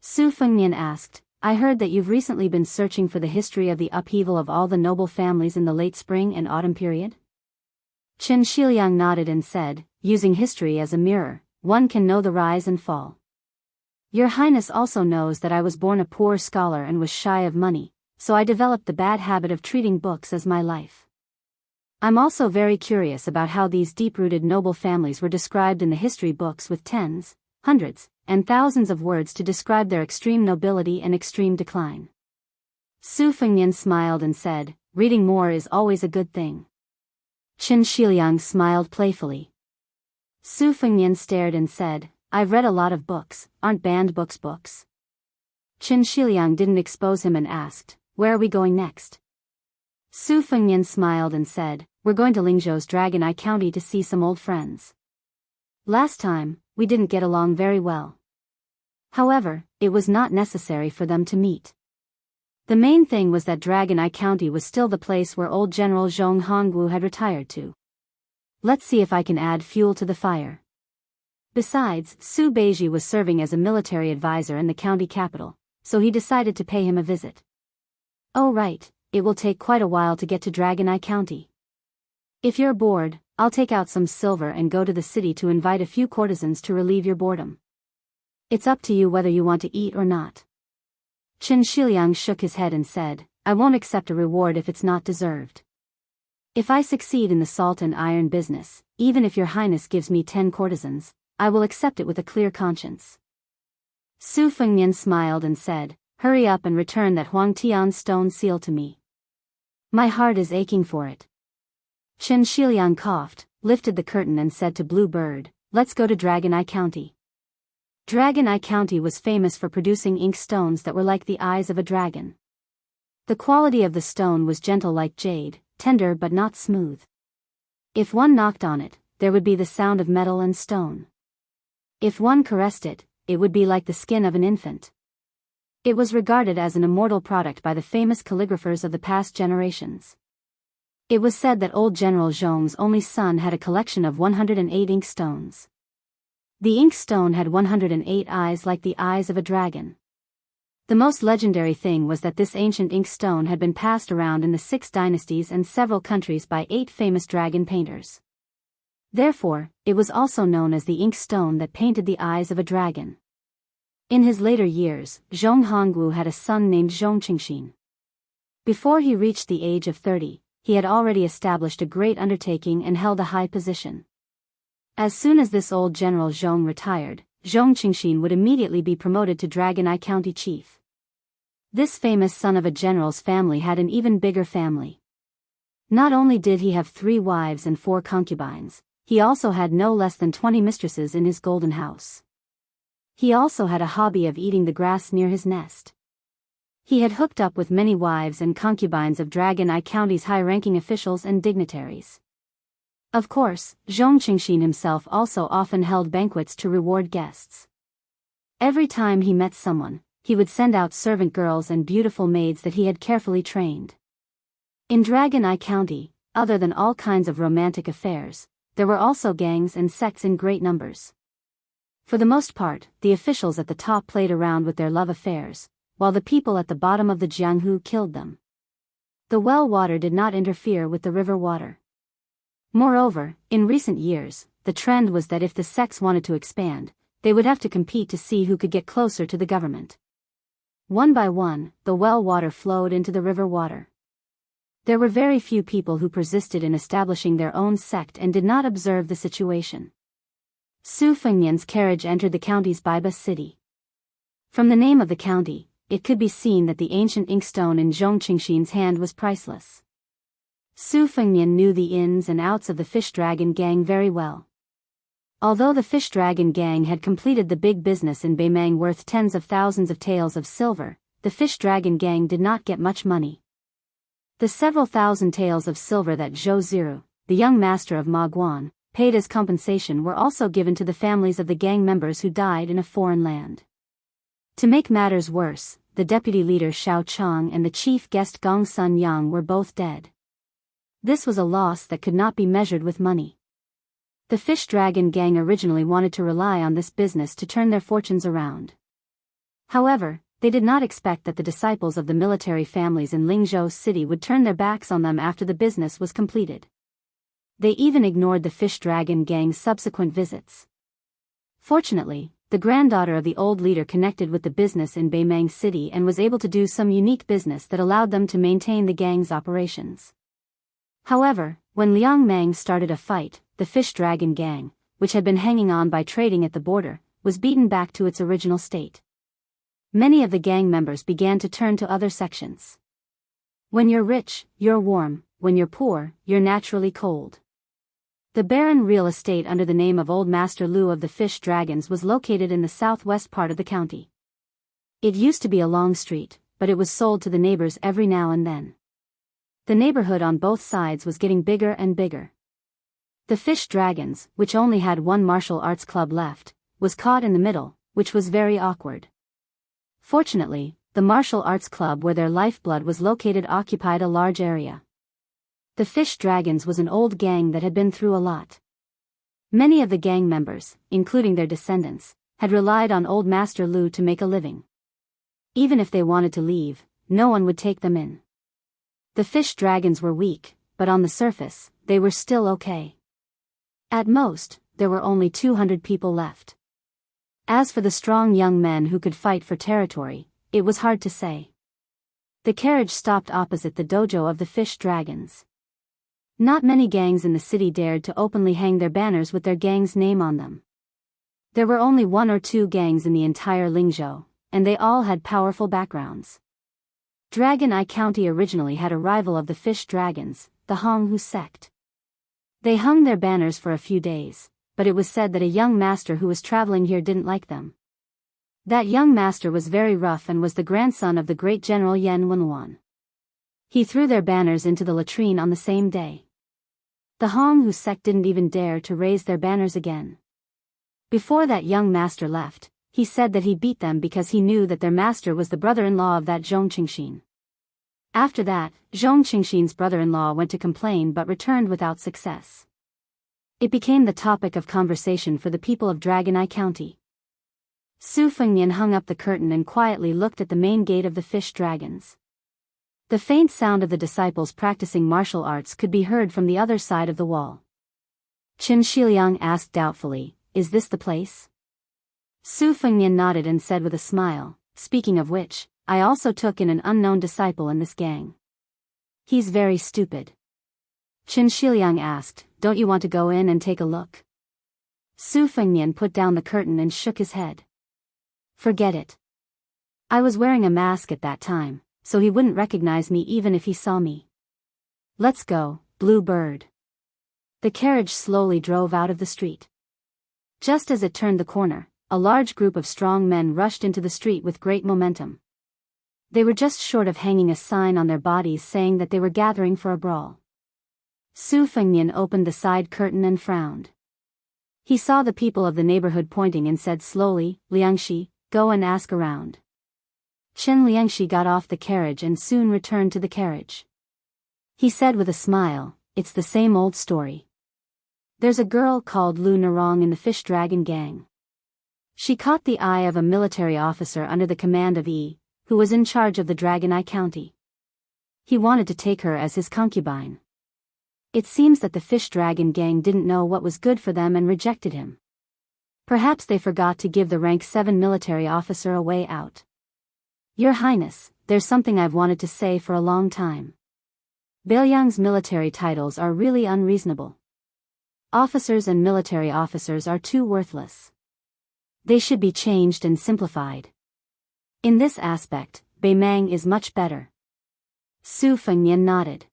Su Fengnian asked, "I heard that you've recently been searching for the history of the upheaval of all the noble families in the late spring and autumn period?" Qin Shiliang nodded and said, "Using history as a mirror, one can know the rise and fall. Your Highness also knows that I was born a poor scholar and was shy of money, so I developed the bad habit of treating books as my life. I'm also very curious about how these deep-rooted noble families were described in the history books with tens, hundreds, and thousands of words to describe their extreme nobility and extreme decline." Su Fengnian smiled and said, "Reading more is always a good thing." Qin Shiliang smiled playfully. Su Fengnian stared and said, "I've read a lot of books, aren't banned books books?" Qin Shiliang didn't expose him and asked, "Where are we going next?" Su Fengnian smiled and said, "We're going to Lingzhou's Dragon Eye County to see some old friends. Last time, we didn't get along very well. However, it was not necessary for them to meet. The main thing was that Dragon Eye County was still the place where old General Zhong Hongwu had retired to. Let's see if I can add fuel to the fire." Besides, Su Beiji was serving as a military advisor in the county capital, so he decided to pay him a visit. Oh right, it will take quite a while to get to Dragon Eye County. If you're bored, I'll take out some silver and go to the city to invite a few courtesans to relieve your boredom. It's up to you whether you want to eat or not. Qin Shiliang shook his head and said, I won't accept a reward if it's not deserved. If I succeed in the salt and iron business, even if your highness gives me 10 courtesans, I will accept it with a clear conscience. Su Fengnian smiled and said, hurry up and return that Huang Tian stone seal to me. My heart is aching for it. Qin Shiliang coughed, lifted the curtain and said to Blue Bird, let's go to Dragon Eye County. Dragon Eye County was famous for producing ink stones that were like the eyes of a dragon. The quality of the stone was gentle like jade, tender but not smooth. If one knocked on it, there would be the sound of metal and stone. If one caressed it, it would be like the skin of an infant. It was regarded as an immortal product by the famous calligraphers of the past generations. It was said that old General Zhong's only son had a collection of 108 ink stones. The ink stone had 108 eyes like the eyes of a dragon. The most legendary thing was that this ancient ink stone had been passed around in the 6 dynasties and several countries by 8 famous dragon painters. Therefore, it was also known as the ink stone that painted the eyes of a dragon. In his later years, Zhong Hongwu had a son named Zhong Qingxin. Before he reached the age of 30, he had already established a great undertaking and held a high position. As soon as this old General Zhong retired, Zhong Qingxin would immediately be promoted to Dragon Eye County Chief. This famous son of a general's family had an even bigger family. Not only did he have 3 wives and 4 concubines, he also had no less than 20 mistresses in his golden house. He also had a hobby of eating the grass near his nest. He had hooked up with many wives and concubines of Dragon Eye County's high-ranking officials and dignitaries. Of course, Zhong Qingxin himself also often held banquets to reward guests. Every time he met someone, he would send out servant girls and beautiful maids that he had carefully trained. In Dragon Eye County, other than all kinds of romantic affairs, there were also gangs and sects in great numbers. For the most part, the officials at the top played around with their love affairs, while the people at the bottom of the Jianghu killed them. The well water did not interfere with the river water. Moreover, in recent years, the trend was that if the sects wanted to expand, they would have to compete to see who could get closer to the government. One by one, the well water flowed into the river water. There were very few people who persisted in establishing their own sect and did not observe the situation. Su Fengnian's carriage entered the county's Baiba city. From the name of the county, it could be seen that the ancient inkstone in Zhong Qingxin's hand was priceless. Su Fengnian knew the ins and outs of the Fish Dragon Gang very well. Although the Fish Dragon Gang had completed the big business in Beimang worth tens of thousands of taels of silver, the Fish Dragon Gang did not get much money. The several thousand taels of silver that Zhou Ziru, the young master of Ma Guan, paid as compensation were also given to the families of the gang members who died in a foreign land. To make matters worse, the deputy leader Xiao Chang and the chief guest Gong Sun Yang were both dead. This was a loss that could not be measured with money. The Fish Dragon Gang originally wanted to rely on this business to turn their fortunes around. However, they did not expect that the disciples of the military families in Lingzhou City would turn their backs on them after the business was completed. They even ignored the Fish Dragon Gang's subsequent visits. Fortunately, the granddaughter of the old leader connected with the business in Beimang City and was able to do some unique business that allowed them to maintain the gang's operations. However, when Liang Mang started a fight, the Fish Dragon Gang, which had been hanging on by trading at the border, was beaten back to its original state. Many of the gang members began to turn to other sections. When you're rich, you're warm; when you're poor, you're naturally cold. The barren real estate under the name of Old Master Lu of the Fish Dragons was located in the southwest part of the county. It used to be a long street, but it was sold to the neighbors every now and then. The neighborhood on both sides was getting bigger and bigger. The Fish Dragons, which only had one martial arts club left, was caught in the middle, which was very awkward. Fortunately, the martial arts club where their lifeblood was located occupied a large area. The Fish Dragons was an old gang that had been through a lot. Many of the gang members, including their descendants, had relied on Old Master Lu to make a living. Even if they wanted to leave, no one would take them in. The fish dragons were weak, but on the surface, they were still okay. At most, there were only 200 people left. As for the strong young men who could fight for territory, it was hard to say. The carriage stopped opposite the dojo of the fish dragons. Not many gangs in the city dared to openly hang their banners with their gang's name on them. There were only 1 or 2 gangs in the entire Lingzhou, and they all had powerful backgrounds. Dragon Eye County originally had a rival of the fish dragons, the Jianghu sect. They hung their banners for a few days, but it was said that a young master who was traveling here didn't like them. That young master was very rough and was the grandson of the great general Yan Wenwan. He threw their banners into the latrine on the same day. The Jianghu sect didn't even dare to raise their banners again. Before that young master left, he said that he beat them because he knew that their master was the brother-in-law of that Zhong Qingxin. After that, Zhong Qingxin's brother-in-law went to complain but returned without success. It became the topic of conversation for the people of Dragon Eye County. Su Fengnian hung up the curtain and quietly looked at the main gate of the fish dragons. The faint sound of the disciples practicing martial arts could be heard from the other side of the wall. Qin Shiliang asked doubtfully, "Is this the place?" Su Fengnian nodded and said with a smile, "Speaking of which, I also took in an unknown disciple in this gang. He's very stupid." Qin Shiliang asked, "Don't you want to go in and take a look?" Su Fengnian put down the curtain and shook his head. "Forget it. I was wearing a mask at that time, so he wouldn't recognize me even if he saw me. Let's go, Blue Bird." The carriage slowly drove out of the street. Just as it turned the corner, a large group of strong men rushed into the street with great momentum. They were just short of hanging a sign on their bodies saying that they were gathering for a brawl. Su Fengnian opened the side curtain and frowned. He saw the people of the neighborhood pointing and said slowly, "Liangxi, go and ask around." Chen Liangxi got off the carriage and soon returned to the carriage. He said with a smile, "It's the same old story. There's a girl called Lu Narong in the fish dragon gang. She caught the eye of a military officer under the command of Yi, who was in charge of the Dragon Eye County. He wanted to take her as his concubine. It seems that the fish dragon gang didn't know what was good for them and rejected him. Perhaps they forgot to give the rank 7 military officer a way out. Your Highness, there's something I've wanted to say for a long time. Beiliang's military titles are really unreasonable. Officers and military officers are too worthless. They should be changed and simplified. In this aspect, Beimang is much better." Su Fengnian nodded.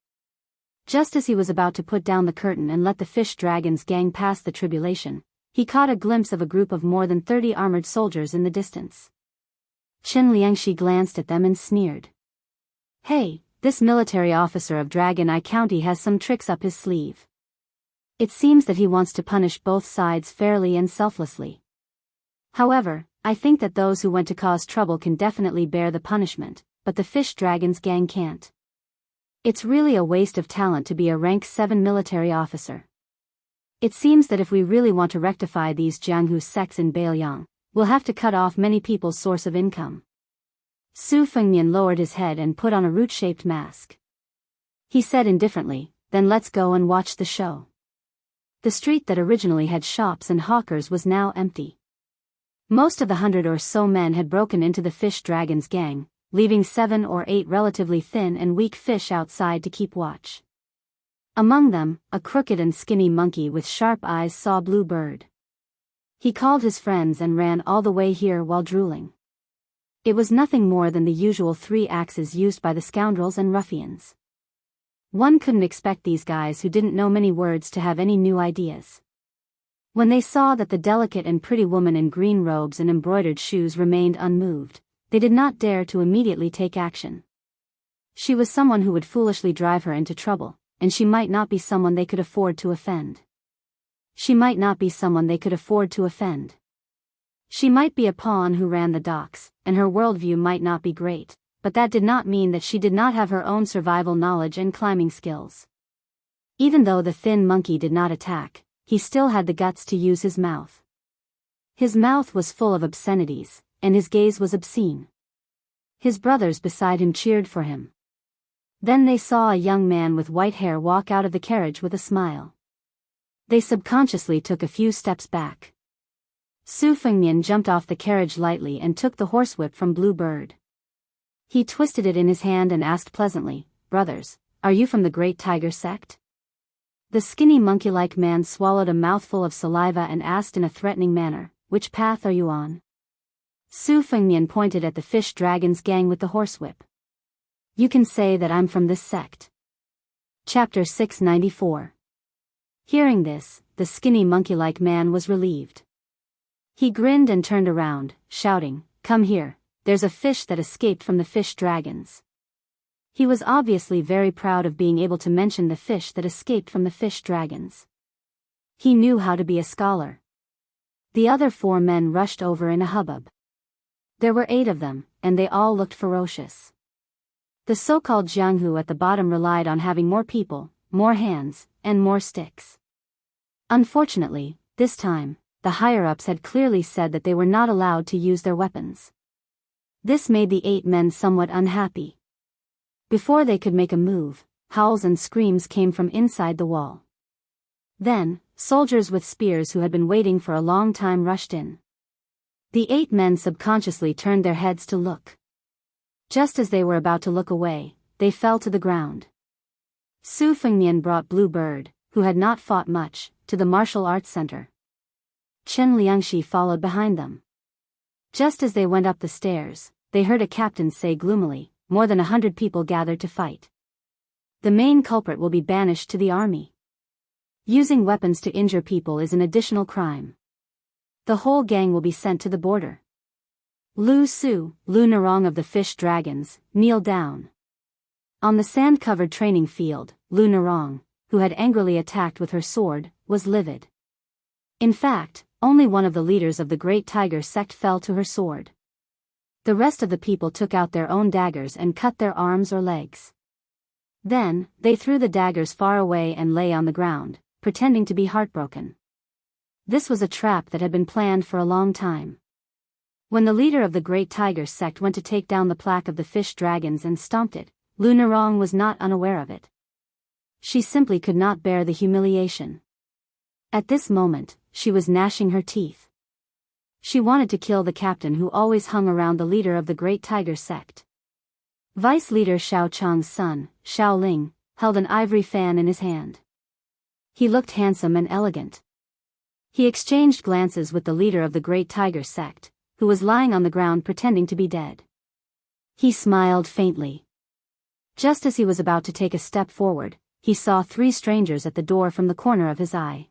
Just as he was about to put down the curtain and let the fish dragons gang pass the tribulation, he caught a glimpse of a group of more than 30 armored soldiers in the distance. Chen Liangxi glanced at them and sneered. "Hey, this military officer of Dragon Eye County has some tricks up his sleeve. It seems that he wants to punish both sides fairly and selflessly. However, I think that those who went to cause trouble can definitely bear the punishment, but the fish dragons gang can't. It's really a waste of talent to be a rank 7 military officer. It seems that if we really want to rectify these Jianghu sects in Beiliang, we'll have to cut off many people's source of income." Su Fengnian lowered his head and put on a root-shaped mask. He said indifferently, "Then let's go and watch the show." The street that originally had shops and hawkers was now empty. Most of the 100 or so men had broken into the fish dragons gang, leaving 7 or 8 relatively thin and weak fish outside to keep watch. Among them, a crooked and skinny monkey with sharp eyes saw Blue Bird. He called his friends and ran all the way here while drooling. It was nothing more than the usual 3 axes used by the scoundrels and ruffians. One couldn't expect these guys who didn't know many words to have any new ideas. When they saw that the delicate and pretty woman in green robes and embroidered shoes remained unmoved, they did not dare to immediately take action. She was someone who would foolishly drive her into trouble, and she might not be someone they could afford to offend. She might not be someone they could afford to offend. She might be a pawn who ran the docks, and her worldview might not be great, but that did not mean that she did not have her own survival knowledge and climbing skills. Even though the thin monkey did not attack, he still had the guts to use his mouth. His mouth was full of obscenities, and his gaze was obscene. His brothers beside him cheered for him. Then they saw a young man with white hair walk out of the carriage with a smile. They subconsciously took a few steps back. Su Fengnian jumped off the carriage lightly and took the horsewhip from Blue Bird. He twisted it in his hand and asked pleasantly, "Brothers, are you from the Great Tiger sect?" The skinny monkey-like man swallowed a mouthful of saliva and asked in a threatening manner, "Which path are you on?" Su Fengnian pointed at the fish dragon's gang with the horsewhip. "You can say that I'm from this sect." Chapter 694. Hearing this, the skinny monkey-like man was relieved. He grinned and turned around, shouting, "Come here, there's a fish that escaped from the fish dragons." He was obviously very proud of being able to mention the fish that escaped from the fish dragons. He knew how to be a scholar. The other 4 men rushed over in a hubbub. There were 8 of them, and they all looked ferocious. The so-called Jianghu at the bottom relied on having more people, more hands, and more sticks. Unfortunately, this time, the higher-ups had clearly said that they were not allowed to use their weapons. This made the 8 men somewhat unhappy. Before they could make a move, howls and screams came from inside the wall. Then, soldiers with spears who had been waiting for a long time rushed in. The 8 men subconsciously turned their heads to look. Just as they were about to look away, they fell to the ground. Su Fengnian brought Blue Bird, who had not fought much, to the martial arts center. Chen Liangxi followed behind them. Just as they went up the stairs, they heard a captain say gloomily, "More than 100 people gathered to fight. The main culprit will be banished to the army. Using weapons to injure people is an additional crime. The whole gang will be sent to the border." Lu Su, Lu Narong of the Fish Dragons, kneeled down. On the sand-covered training field, Lu Narong, who had angrily attacked with her sword, was livid. In fact, only one of the leaders of the Great Tiger sect fell to her sword. The rest of the people took out their own daggers and cut their arms or legs. Then, they threw the daggers far away and lay on the ground, pretending to be heartbroken. This was a trap that had been planned for a long time. When the leader of the Great Tiger sect went to take down the plaque of the fish dragons and stomped it, Lu Narong was not unaware of it. She simply could not bear the humiliation. At this moment, she was gnashing her teeth. She wanted to kill the captain who always hung around the leader of the Great Tiger sect. Vice leader Xiao Chang's son, Xiao Ling, held an ivory fan in his hand. He looked handsome and elegant. He exchanged glances with the leader of the Great Tiger sect, who was lying on the ground pretending to be dead. He smiled faintly. Just as he was about to take a step forward, he saw 3 strangers at the door from the corner of his eye.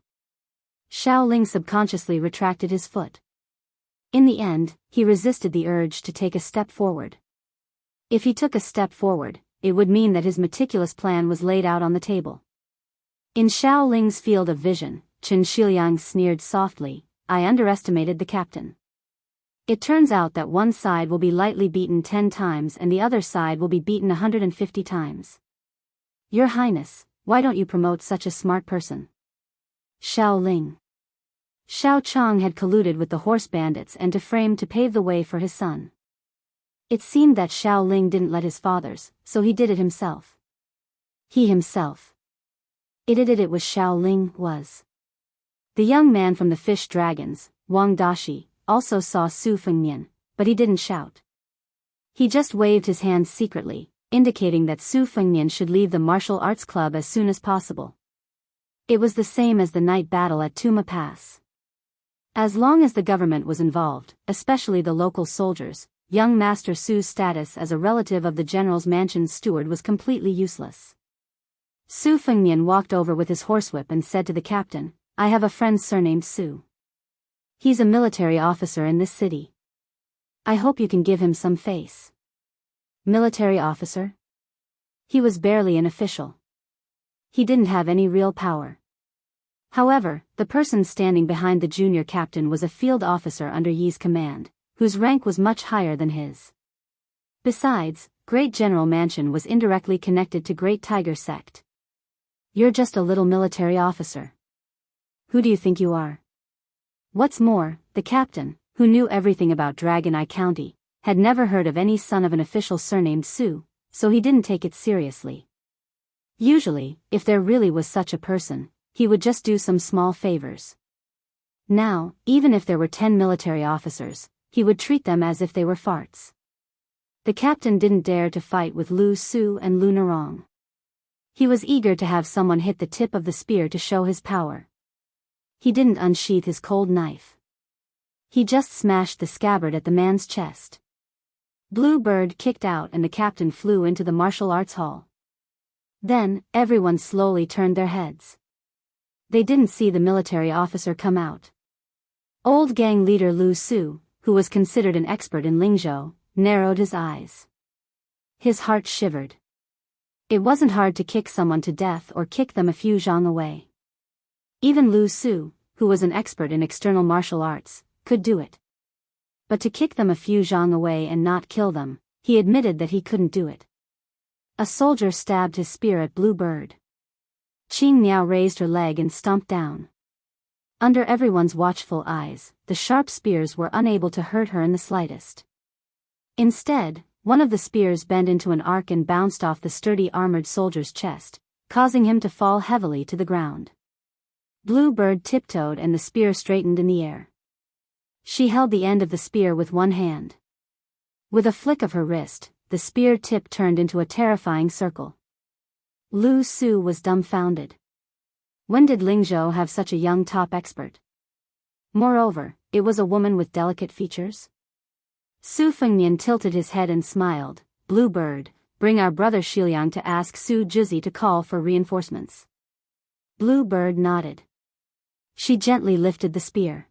Xiao Ling subconsciously retracted his foot. In the end, he resisted the urge to take a step forward. If he took a step forward, it would mean that his meticulous plan was laid out on the table. In Xiao Ling's field of vision, Chen Shiliang sneered softly, "I underestimated the captain. It turns out that one side will be lightly beaten 10 times and the other side will be beaten 150 times. Your Highness, why don't you promote such a smart person?" Xiao Ling. Xiao Chang had colluded with the horse bandits and to frame to pave the way for his son. It seemed that Xiao Ling didn't let his fathers, so he did it himself. He himself. It was Xiao Ling, was. The young man from the fish dragons, Wang Dashi, also saw Su Fengnian, but he didn't shout. He just waved his hand secretly, indicating that Su Fengnian should leave the martial arts club as soon as possible. It was the same as the night battle at Tuma Pass. As long as the government was involved, especially the local soldiers, young Master Su's status as a relative of the general's mansion's steward was completely useless. Su Fengnian walked over with his horsewhip and said to the captain, "I have a friend surnamed Su. He's a military officer in this city. I hope you can give him some face." Military officer? He was barely an official. He didn't have any real power. However, the person standing behind the junior captain was a field officer under Yi's command, whose rank was much higher than his. Besides, Great General Mansion was indirectly connected to Great Tiger sect. "You're just a little military officer. Who do you think you are?" What's more, the captain, who knew everything about Dragon Eye County, had never heard of any son of an official surnamed Su, so he didn't take it seriously. Usually, if there really was such a person, he would just do some small favors. Now, even if there were 10 military officers, he would treat them as if they were farts. The captain didn't dare to fight with Lu Su and Lu Narong. He was eager to have someone hit the tip of the spear to show his power. He didn't unsheath his cold knife. He just smashed the scabbard at the man's chest. Blue Bird kicked out and the captain flew into the martial arts hall. Then, everyone slowly turned their heads. They didn't see the military officer come out. Old gang leader Lu Su, who was considered an expert in Lingzhou, narrowed his eyes. His heart shivered. It wasn't hard to kick someone to death or kick them a few zhang away. Even Lu Su, who was an expert in external martial arts, could do it. But to kick them a few zhang away and not kill them, he admitted that he couldn't do it. A soldier stabbed his spear at Blue Bird. Qing Miao raised her leg and stomped down. Under everyone's watchful eyes, the sharp spears were unable to hurt her in the slightest. Instead, one of the spears bent into an arc and bounced off the sturdy armored soldier's chest, causing him to fall heavily to the ground. Blue Bird tiptoed and the spear straightened in the air. She held the end of the spear with one hand. With a flick of her wrist, the spear tip turned into a terrifying circle. Lu Su was dumbfounded. When did Lingzhou have such a young top expert? Moreover, it was a woman with delicate features. Su Fengnian tilted his head and smiled. Blue Bird, bring our brother Shiliang to ask Su Jizi to call for reinforcements. Blue Bird nodded. She gently lifted the spear.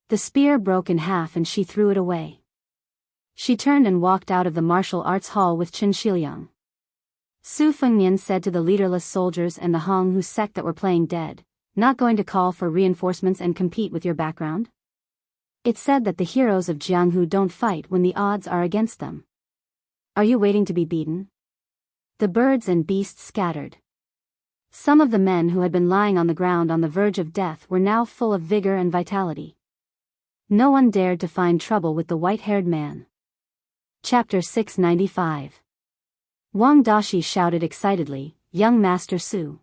The spear broke in half and she threw it away. She turned and walked out of the martial arts hall with Chen Shiliang. Su Fengnian said to the leaderless soldiers and the Honghu sect that were playing dead, not going to call for reinforcements and compete with your background? It said that the heroes of Jianghu don't fight when the odds are against them. Are you waiting to be beaten? The birds and beasts scattered. Some of the men who had been lying on the ground on the verge of death were now full of vigor and vitality. No one dared to find trouble with the white-haired man. Chapter 695. Wang Dashi shouted excitedly, "Young Master Su."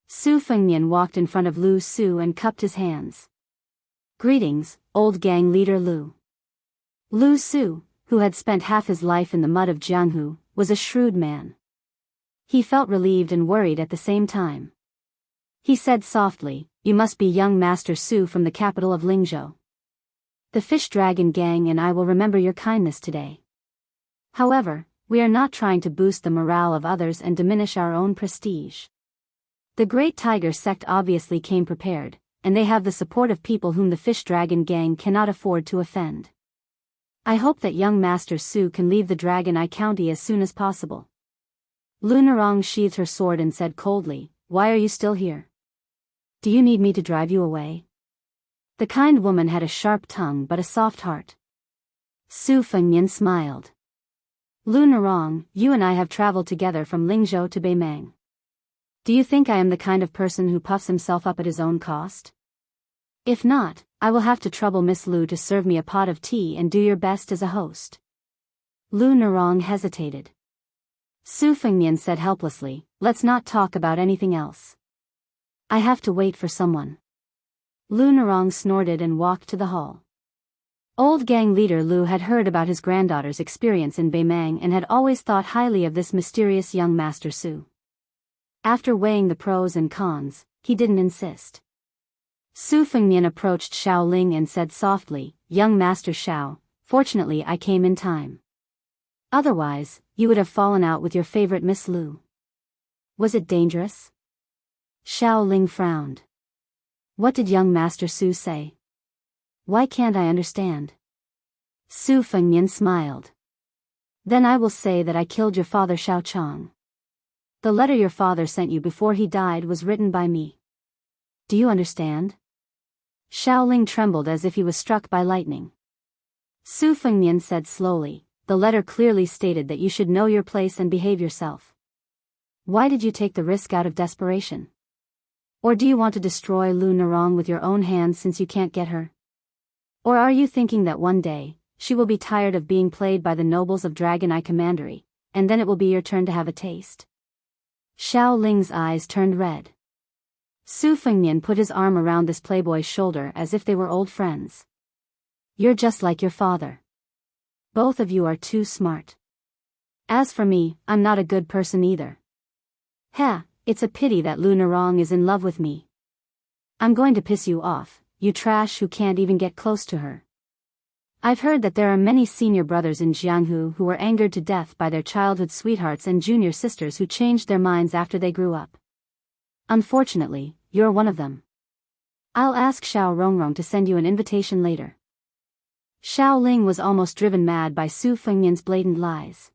Su Fengnian walked in front of Lu Su and cupped his hands. "Greetings, old gang leader Lu." Lu Su, who had spent half his life in the mud of Jianghu, was a shrewd man. He felt relieved and worried at the same time. He said softly, "You must be young Master Su from the capital of Lingzhou. The Fish Dragon Gang and I will remember your kindness today. However, we are not trying to boost the morale of others and diminish our own prestige. The Great Tiger Sect obviously came prepared, and they have the support of people whom the Fish Dragon Gang cannot afford to offend. I hope that young Master Su can leave the Dragon Eye County as soon as possible." Lu Narong sheathed her sword and said coldly, "Why are you still here? Do you need me to drive you away?" The kind woman had a sharp tongue but a soft heart. Su Fengnian smiled. "Lu Narong, you and I have traveled together from Lingzhou to Beimang. Do you think I am the kind of person who puffs himself up at his own cost? If not, I will have to trouble Miss Lu to serve me a pot of tea and do your best as a host." Lu Narong hesitated. Su Fengnian said helplessly, "Let's not talk about anything else. I have to wait for someone." Lu Narong snorted and walked to the hall. Old gang leader Lu had heard about his granddaughter's experience in Beimang and had always thought highly of this mysterious young Master Su. After weighing the pros and cons, he didn't insist. Su Fengnian approached Xiao Ling and said softly, "Young Master Xiao, fortunately I came in time. Otherwise, you would have fallen out with your favorite Miss Lu. Was it dangerous?" Xiao Ling frowned. "What did young Master Su say? Why can't I understand?" Su Fengnian smiled. "Then I will say that I killed your father Xiao Chang. The letter your father sent you before he died was written by me. Do you understand?" Xiao Ling trembled as if he was struck by lightning. Su Fengnian said slowly, "The letter clearly stated that you should know your place and behave yourself. Why did you take the risk out of desperation? Or do you want to destroy Lu Narong with your own hands since you can't get her? Or are you thinking that one day, she will be tired of being played by the nobles of Dragon Eye Commandery, and then it will be your turn to have a taste. Xiao Ling's eyes turned red. Su Fengnian put his arm around this playboy's shoulder as if they were old friends. You're just like your father. Both of you are too smart. As for me, I'm not a good person either. Heh, it's a pity that Lu Narong is in love with me. I'm going to piss you off, you trash who can't even get close to her. I've heard that there are many senior brothers in Jianghu who were angered to death by their childhood sweethearts and junior sisters who changed their minds after they grew up. Unfortunately, you're one of them. I'll ask Xiao Rongrong to send you an invitation later. Xiao Ling was almost driven mad by Su Fengnian's blatant lies.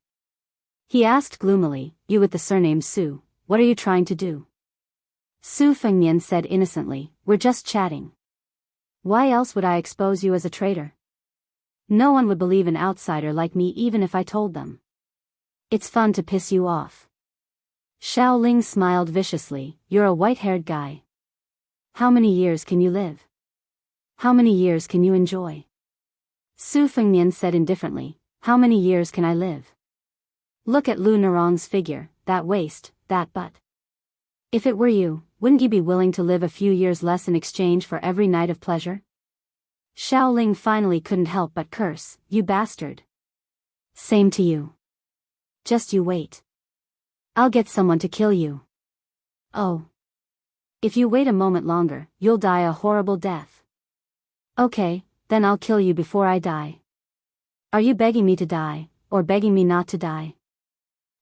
He asked gloomily, "You with the surname Su, what are you trying to do?" Su Fengnian said innocently, "We're just chatting. Why else would I expose you as a traitor? No one would believe an outsider like me even if I told them. It's fun to piss you off." Xiao Ling smiled viciously, "You're a white-haired guy. How many years can you live? How many years can you enjoy?" Su Fengnian said indifferently, "How many years can I live? Look at Lu Narong's figure, that waist, that butt. If it were you, wouldn't you be willing to live a few years less in exchange for every night of pleasure?" Xiao Ling finally couldn't help but curse, "You bastard. Same to you. Just you wait. I'll get someone to kill you. Oh. If you wait a moment longer, you'll die a horrible death. Okay, then I'll kill you before I die. Are you begging me to die, or begging me not to die?"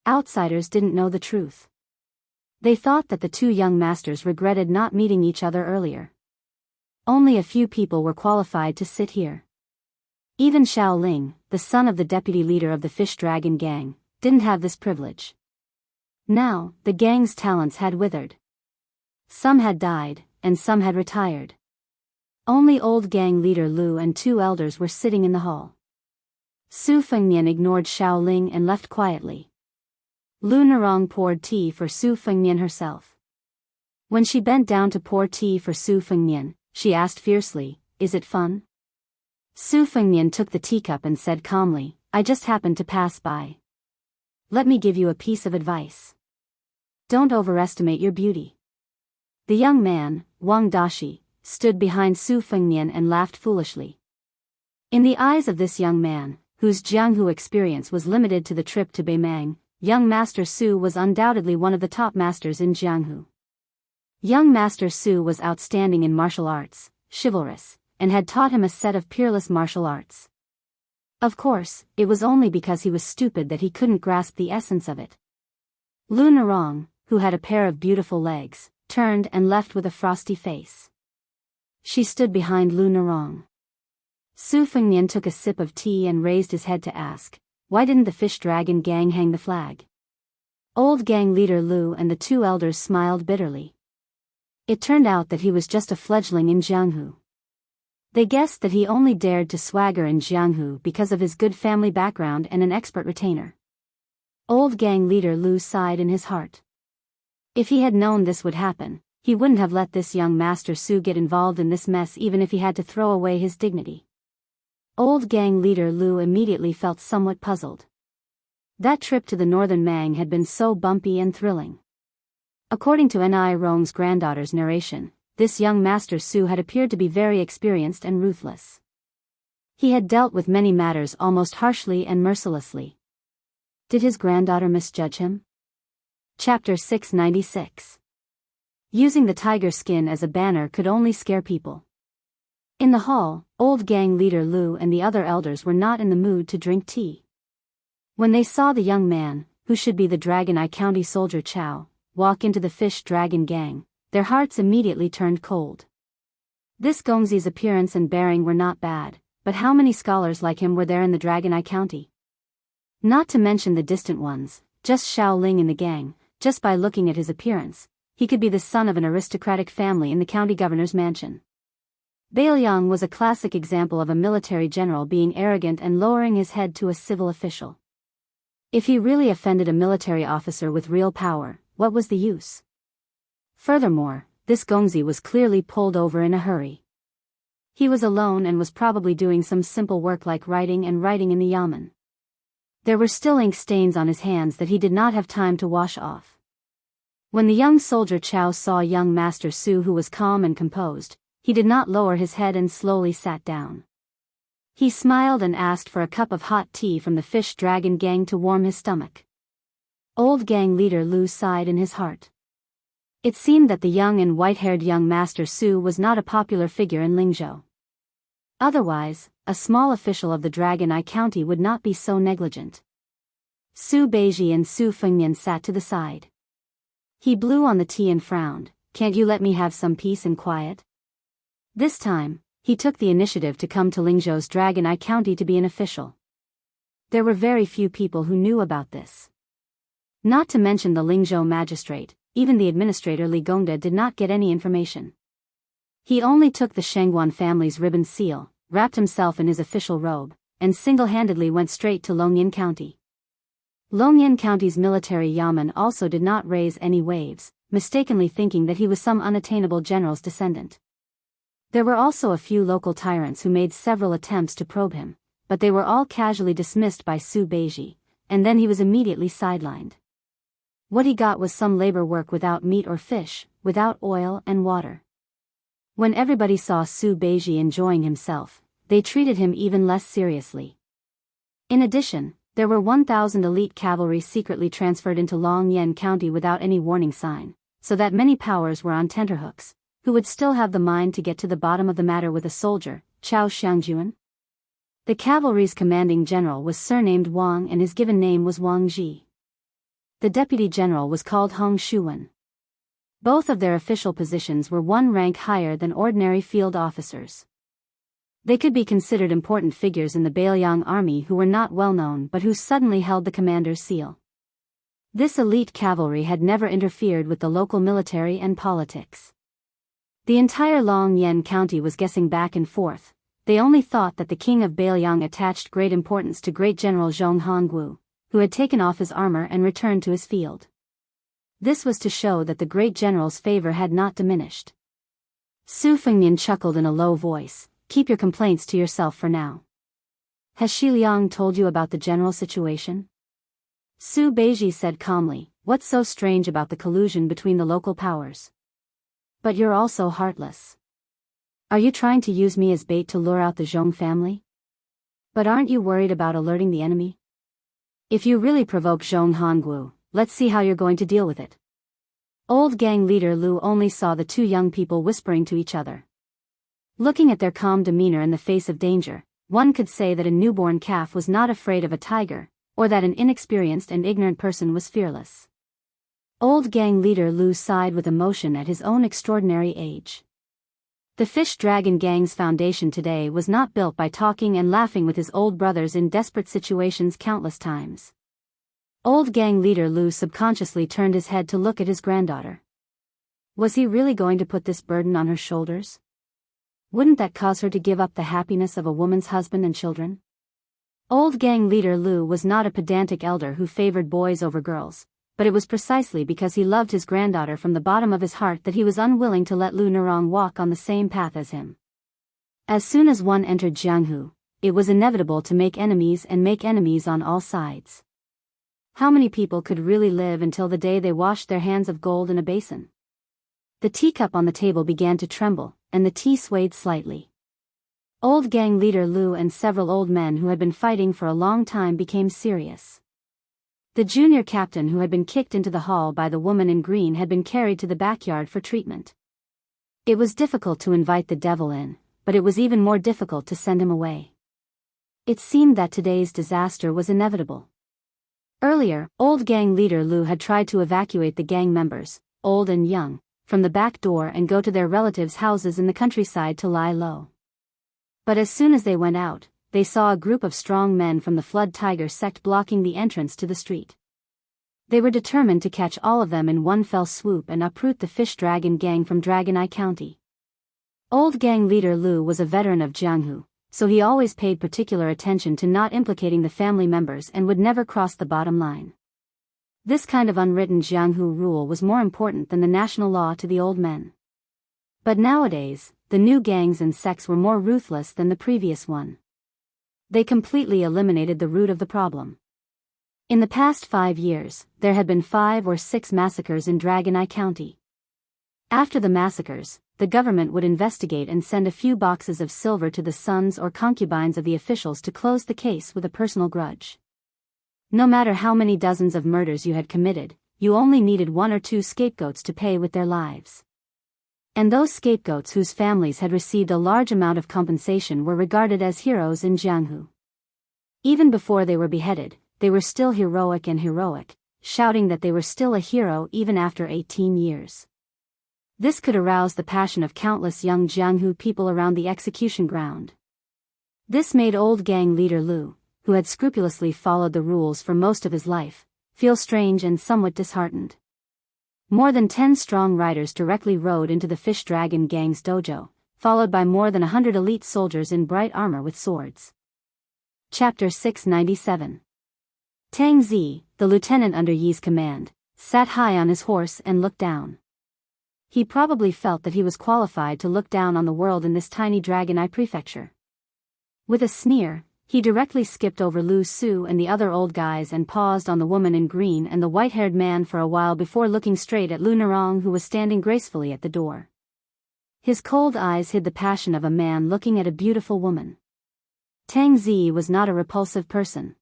Outsiders didn't know the truth. They thought that the two young masters regretted not meeting each other earlier. Only a few people were qualified to sit here. Even Xiao Ling, the son of the deputy leader of the Fish Dragon gang, didn't have this privilege. Now, the gang's talents had withered. Some had died, and some had retired. Only old gang leader Lu and two elders were sitting in the hall. Su Fengnian ignored Xiao Ling and left quietly. Lu Narong poured tea for Su Fengnian herself. When she bent down to pour tea for Su Fengnian, she asked fiercely, "Is it fun?" Su Fengnian took the teacup and said calmly, "I just happened to pass by. Let me give you a piece of advice. Don't overestimate your beauty." The young man, Wang Dashi, stood behind Su Fengnian and laughed foolishly. In the eyes of this young man, whose Jianghu experience was limited to the trip to Beimang, young Master Su was undoubtedly one of the top masters in Jianghu. Young Master Su was outstanding in martial arts, chivalrous, and had taught him a set of peerless martial arts. Of course, it was only because he was stupid that he couldn't grasp the essence of it. Lu Narong, who had a pair of beautiful legs, turned and left with a frosty face. She stood behind Lu Narong. Su Fengnian took a sip of tea and raised his head to ask, "Why didn't the Fish Dragon gang hang the flag?" Old gang leader Lu and the two elders smiled bitterly. It turned out that he was just a fledgling in Jianghu. They guessed that he only dared to swagger in Jianghu because of his good family background and an expert retainer. Old gang leader Lu sighed in his heart. If he had known this would happen, he wouldn't have let this young Master Su get involved in this mess even if he had to throw away his dignity. Old gang leader Lu immediately felt somewhat puzzled. That trip to the northern Mang had been so bumpy and thrilling. According to Ni Rong's granddaughter's narration, this young Master Su had appeared to be very experienced and ruthless. He had dealt with many matters almost harshly and mercilessly. Did his granddaughter misjudge him? Chapter 696. Using the tiger skin as a banner could only scare people. In the hall, old gang leader Lu and the other elders were not in the mood to drink tea. When they saw the young man, who should be the Dragon Eye County soldier Chow, walk into the Fish Dragon gang, their hearts immediately turned cold. This Gongzi's appearance and bearing were not bad, but how many scholars like him were there in the Dragon Eye County? Not to mention the distant ones, just Xiao Ling in the gang. Just by looking at his appearance, he could be the son of an aristocratic family in the county governor's mansion. Bailiang was a classic example of a military general being arrogant and lowering his head to a civil official. If he really offended a military officer with real power, what was the use? Furthermore, this Gongzi was clearly pulled over in a hurry. He was alone and was probably doing some simple work like writing in the yamen. There were still ink stains on his hands that he did not have time to wash off. When the young soldier Chao saw young Master Su, who was calm and composed, he did not lower his head and slowly sat down. He smiled and asked for a cup of hot tea from the fish dragon gang to warm his stomach. Old gang leader Lu sighed in his heart. It seemed that the young and white-haired young Master Su was not a popular figure in Lingzhou. Otherwise, a small official of the Dragon Eye County would not be so negligent. Su Beiji and Su Fengmian sat to the side. He blew on the tea and frowned. "Can't you let me have some peace and quiet?" This time, he took the initiative to come to Lingzhou's Dragon Eye County to be an official. There were very few people who knew about this. Not to mention the Lingzhou magistrate, even the administrator Li Gongda did not get any information. He only took the Shengguan family's ribbon seal, wrapped himself in his official robe, and single-handedly went straight to Longyan County. Longyan County's military yamen also did not raise any waves, mistakenly thinking that he was some unattainable general's descendant. There were also a few local tyrants who made several attempts to probe him, but they were all casually dismissed by Su Beiji, and then he was immediately sidelined. What he got was some labor work without meat or fish, without oil and water. When everybody saw Su Beiji enjoying himself, they treated him even less seriously. In addition, there were 1,000 elite cavalry secretly transferred into Longyan County without any warning sign, so that many powers were on tenterhooks, who would still have the mind to get to the bottom of the matter with a soldier, Chao Xiangjuan? The cavalry's commanding general was surnamed Wang and his given name was Wang Ji. The deputy general was called Hong Shuwen. Both of their official positions were one rank higher than ordinary field officers. They could be considered important figures in the Beiliang army who were not well known but who suddenly held the commander's seal. This elite cavalry had never interfered with the local military and politics. The entire Longyan County was guessing back and forth. They only thought that the king of Beiliang attached great importance to great general Zhong Hongwu, who had taken off his armor and returned to his field. This was to show that the great general's favor had not diminished. Su Fengmian chuckled in a low voice. "Keep your complaints to yourself for now. Has Shi Liang told you about the general situation?" Su Beiji said calmly, "What's so strange about the collusion between the local powers? But you're also heartless. Are you trying to use me as bait to lure out the Zhong family? But aren't you worried about alerting the enemy? If you really provoke Zhong Hongwu, let's see how you're going to deal with it." Old gang leader Lu only saw the two young people whispering to each other. Looking at their calm demeanor in the face of danger, one could say that a newborn calf was not afraid of a tiger, or that an inexperienced and ignorant person was fearless. Old gang leader Lu sighed with emotion at his own extraordinary age. The Fish Dragon Gang's foundation today was not built by talking and laughing with his old brothers in desperate situations countless times. Old gang leader Lu subconsciously turned his head to look at his granddaughter. Was he really going to put this burden on her shoulders? Wouldn't that cause her to give up the happiness of a woman's husband and children? Old gang leader Lu was not a pedantic elder who favored boys over girls, but it was precisely because he loved his granddaughter from the bottom of his heart that he was unwilling to let Lu Nerong walk on the same path as him. As soon as one entered Jianghu, it was inevitable to make enemies and make enemies on all sides. How many people could really live until the day they washed their hands of gold in a basin? The teacup on the table began to tremble, and the tea swayed slightly. Old gang leader Lu and several old men who had been fighting for a long time became serious. The junior captain who had been kicked into the hall by the woman in green had been carried to the backyard for treatment. It was difficult to invite the devil in, but it was even more difficult to send him away. It seemed that today's disaster was inevitable. Earlier, old gang leader Lu had tried to evacuate the gang members, old and young, from the back door and go to their relatives' houses in the countryside to lie low. But as soon as they went out, they saw a group of strong men from the Flood Tiger sect blocking the entrance to the street. They were determined to catch all of them in one fell swoop and uproot the Fish Dragon Gang from Dragon Eye County. Old gang leader Lu was a veteran of Jianghu, so he always paid particular attention to not implicating the family members and would never cross the bottom line. This kind of unwritten Jianghu rule was more important than the national law to the old men. But nowadays, the new gangs and sects were more ruthless than the previous one. They completely eliminated the root of the problem. In the past 5 years, there had been 5 or 6 massacres in Dragon Eye County. After the massacres, the government would investigate and send a few boxes of silver to the sons or concubines of the officials to close the case with a personal grudge. No matter how many dozens of murders you had committed, you only needed 1 or 2 scapegoats to pay with their lives. And those scapegoats whose families had received a large amount of compensation were regarded as heroes in Jianghu. Even before they were beheaded, they were still heroic, shouting that they were still a hero even after 18 years. This could arouse the passion of countless young Jianghu people around the execution ground. This made old gang leader Lu, who had scrupulously followed the rules for most of his life, feel strange and somewhat disheartened. More than 10 strong riders directly rode into the Fish Dragon Gang's dojo, followed by more than 100 elite soldiers in bright armor with swords. Chapter 697. Tang Zi, the lieutenant under Yi's command, sat high on his horse and looked down. He probably felt that he was qualified to look down on the world in this tiny Dragon Eye prefecture. With a sneer, he directly skipped over Lu Su and the other old guys and paused on the woman in green and the white-haired man for a while before looking straight at Lu Narong, who was standing gracefully at the door. His cold eyes hid the passion of a man looking at a beautiful woman. Tang Zi was not a repulsive person.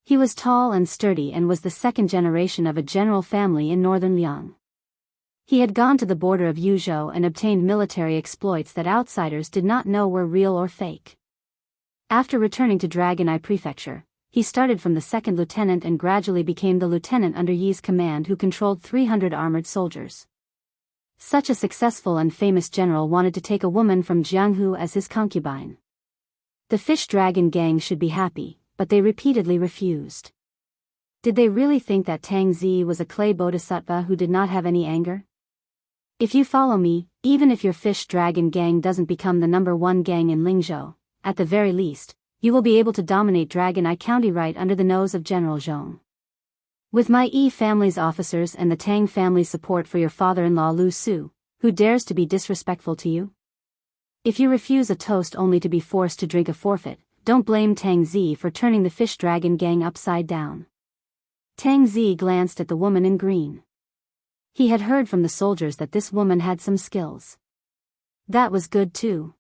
He was tall and sturdy and was the second generation of a general family in northern Liang. He had gone to the border of Yuzhou and obtained military exploits that outsiders did not know were real or fake. After returning to Dragon Eye Prefecture, he started from the second lieutenant and gradually became the lieutenant under Yi's command, who controlled 300 armored soldiers. Such a successful and famous general wanted to take a woman from Jianghu as his concubine. The Fish Dragon Gang should be happy, but they repeatedly refused. Did they really think that Tang Zi was a clay bodhisattva who did not have any anger? If you follow me, even if your Fish Dragon Gang doesn't become the #1 gang in Lingzhou, at the very least, you will be able to dominate Dragon Eye County right under the nose of General Zhong. With my Yi family's officers and the Tang family's support for your father-in-law Lu Su, who dares to be disrespectful to you? If you refuse a toast only to be forced to drink a forfeit, don't blame Tang Zi for turning the Fish Dragon Gang upside down. Tang Zi glanced at the woman in green. He had heard from the soldiers that this woman had some skills. That was good too.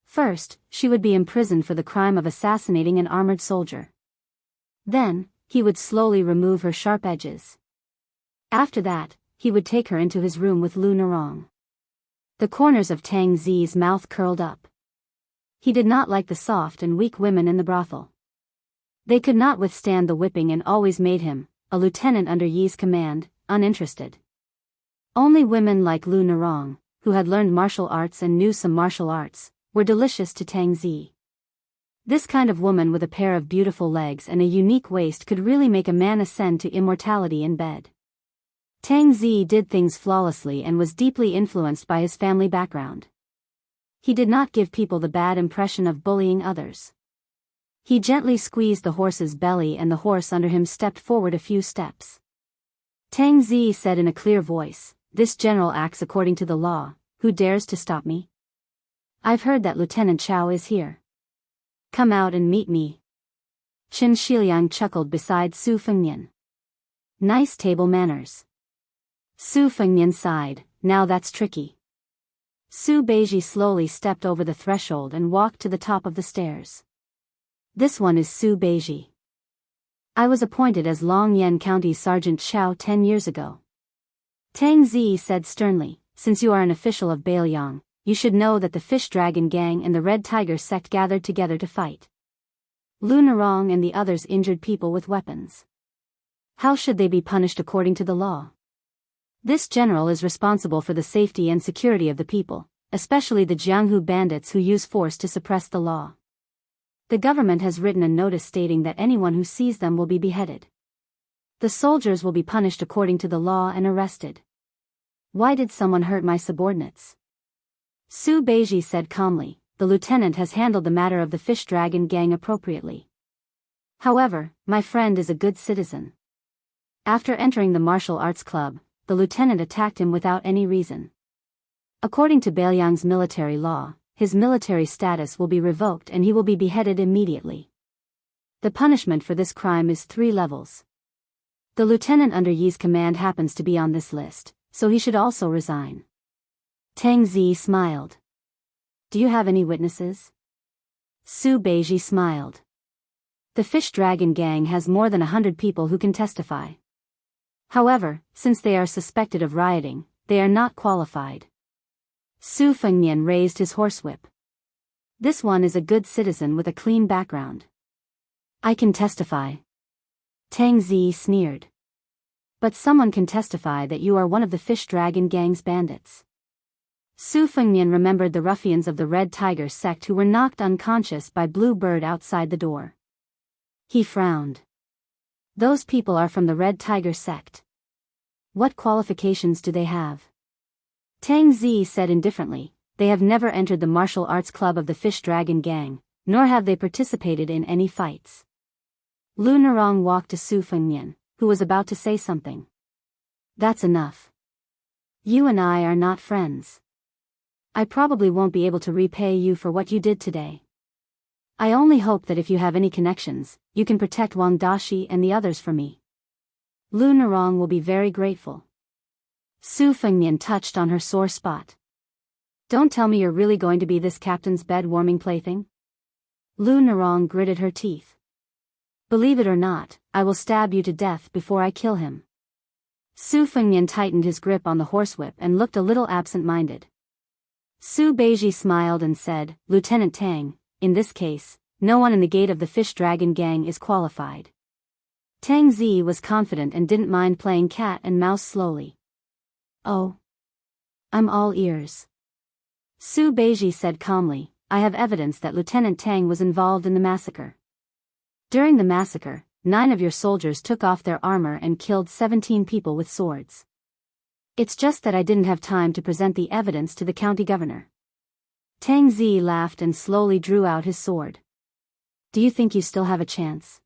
First, she would be imprisoned for the crime of assassinating an armored soldier. Then, he would slowly remove her sharp edges. After that, he would take her into his room with Lu Narong. The corners of Tang Zi's mouth curled up. He did not like the soft and weak women in the brothel. They could not withstand the whipping and always made him, a lieutenant under Yi's command, uninterested. Only women like Lu Narong, who had learned martial arts and knew some martial arts, were delicious to Tang Zi. This kind of woman with a pair of beautiful legs and a unique waist could really make a man ascend to immortality in bed. Tang Zi did things flawlessly and was deeply influenced by his family background. He did not give people the bad impression of bullying others. He gently squeezed the horse's belly and the horse under him stepped forward a few steps. Tang Zi said in a clear voice, "This general acts according to the law. Who dares to stop me? I've heard that Lieutenant Chao is here. Come out and meet me." Chen Shiliang chuckled beside Su Fengnian. "Nice table manners." Su Fengnian sighed, "Now that's tricky." Su Beiji slowly stepped over the threshold and walked to the top of the stairs. "This one is Su Beiji. I was appointed as Longyan County Sergeant Chao 10 years ago." Tang Zi said sternly, "Since you are an official of Biyao, you should know that the Fish Dragon Gang and the Red Tiger sect gathered together to fight. Lu Narong and the others injured people with weapons. How should they be punished according to the law? This general is responsible for the safety and security of the people, especially the Jianghu bandits who use force to suppress the law. The government has written a notice stating that anyone who sees them will be beheaded. The soldiers will be punished according to the law and arrested. Why did someone hurt my subordinates?" Su Beiji said calmly, "The lieutenant has handled the matter of the Fish Dragon Gang appropriately. However, my friend is a good citizen. After entering the martial arts club, the lieutenant attacked him without any reason. According to Beiyang's military law, his military status will be revoked and he will be beheaded immediately. The punishment for this crime is 3 levels. The lieutenant under Yi's command happens to be on this list, so he should also resign. Tang Zi smiled. Do you have any witnesses? Su Beiji smiled. The Fish Dragon Gang has more than 100 people who can testify. However, since they are suspected of rioting, they are not qualified. Su Fengnian raised his horsewhip. This one is a good citizen with a clean background. I can testify. Tang Zi sneered. But someone can testify that you are one of the Fish Dragon Gang's bandits. Su Fengnian remembered the ruffians of the Red Tiger sect who were knocked unconscious by Blue Bird outside the door. He frowned. Those people are from the Red Tiger sect. What qualifications do they have? Tang Zi said indifferently, they have never entered the martial arts club of the Fish Dragon Gang, nor have they participated in any fights. Lu Nerong walked to Su Fengnian, who was about to say something. That's enough. You and I are not friends. I probably won't be able to repay you for what you did today. I only hope that if you have any connections, you can protect Wang Dashi and the others for me. Lu Nerong will be very grateful. Su Fengnian touched on her sore spot. Don't tell me you're really going to be this captain's bed-warming plaything? Lu Nerong gritted her teeth. Believe it or not, I will stab you to death before I kill him. Su Fengnian tightened his grip on the horsewhip and looked a little absent-minded. Su Beiji smiled and said, Lieutenant Tang, in this case, no one in the gate of the Fish Dragon Gang is qualified. Tang Zi was confident and didn't mind playing cat and mouse slowly. Oh. I'm all ears. Su Beiji said calmly, I have evidence that Lieutenant Tang was involved in the massacre. During the massacre, 9 of your soldiers took off their armor and killed 17 people with swords. It's just that I didn't have time to present the evidence to the county governor. Tang Zi laughed and slowly drew out his sword. Do you think you still have a chance?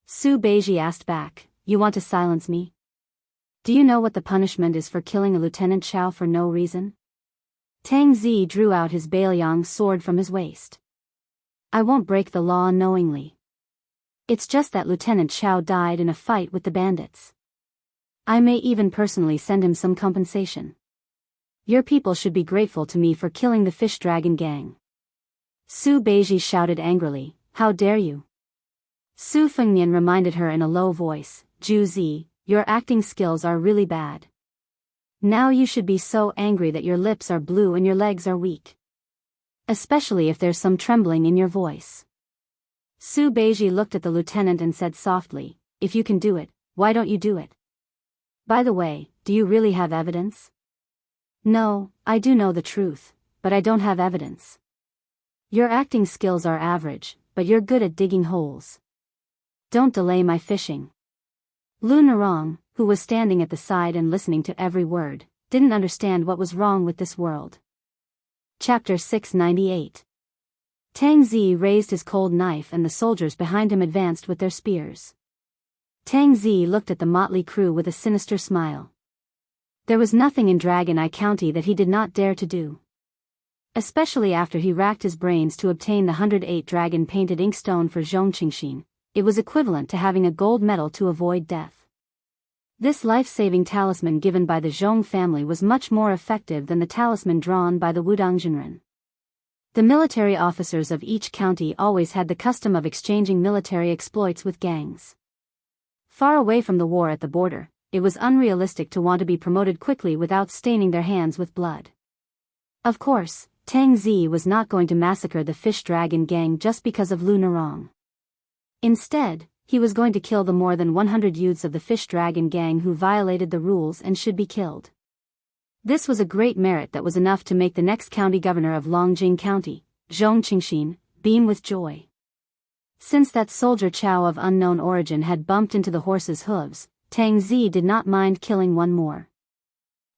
Su Beiji asked back, you want to silence me? Do you know what the punishment is for killing a Lieutenant Xiao for no reason? Tang Zi drew out his Bailiang sword from his waist. I won't break the law knowingly. It's just that Lieutenant Xiao died in a fight with the bandits. I may even personally send him some compensation. Your people should be grateful to me for killing the Fish Dragon Gang. Su Beiji shouted angrily, how dare you? Su Fengnian reminded her in a low voice, Ju Zi, your acting skills are really bad. Now you should be so angry that your lips are blue and your legs are weak. Especially if there's some trembling in your voice. Su Beiji looked at the lieutenant and said softly, if you can do it, why don't you do it? By the way, do you really have evidence? No, I do know the truth, but I don't have evidence. Your acting skills are average, but you're good at digging holes. Don't delay my fishing. Lu Nerong, who was standing at the side and listening to every word, didn't understand what was wrong with this world. Chapter 698. Tang Zi raised his cold knife and the soldiers behind him advanced with their spears. Tang Zi looked at the motley crew with a sinister smile. There was nothing in Dragon Eye County that he did not dare to do. Especially after he racked his brains to obtain the 108 dragon-painted inkstone for Zhongqingxin, it was equivalent to having a gold medal to avoid death. This life-saving talisman given by the Zhong family was much more effective than the talisman drawn by the Wudang Jinren. The military officers of each county always had the custom of exchanging military exploits with gangs. Far away from the war at the border, it was unrealistic to want to be promoted quickly without staining their hands with blood. Of course, Tang Zi was not going to massacre the Fish Dragon Gang just because of Lu Nerong. Instead, he was going to kill the more than 100 youths of the Fish Dragon Gang who violated the rules and should be killed. This was a great merit that was enough to make the next county governor of Longjing County, Zhongqingxin, beam with joy. Since that soldier Chao of unknown origin had bumped into the horse's hooves, Tang Zi did not mind killing one more.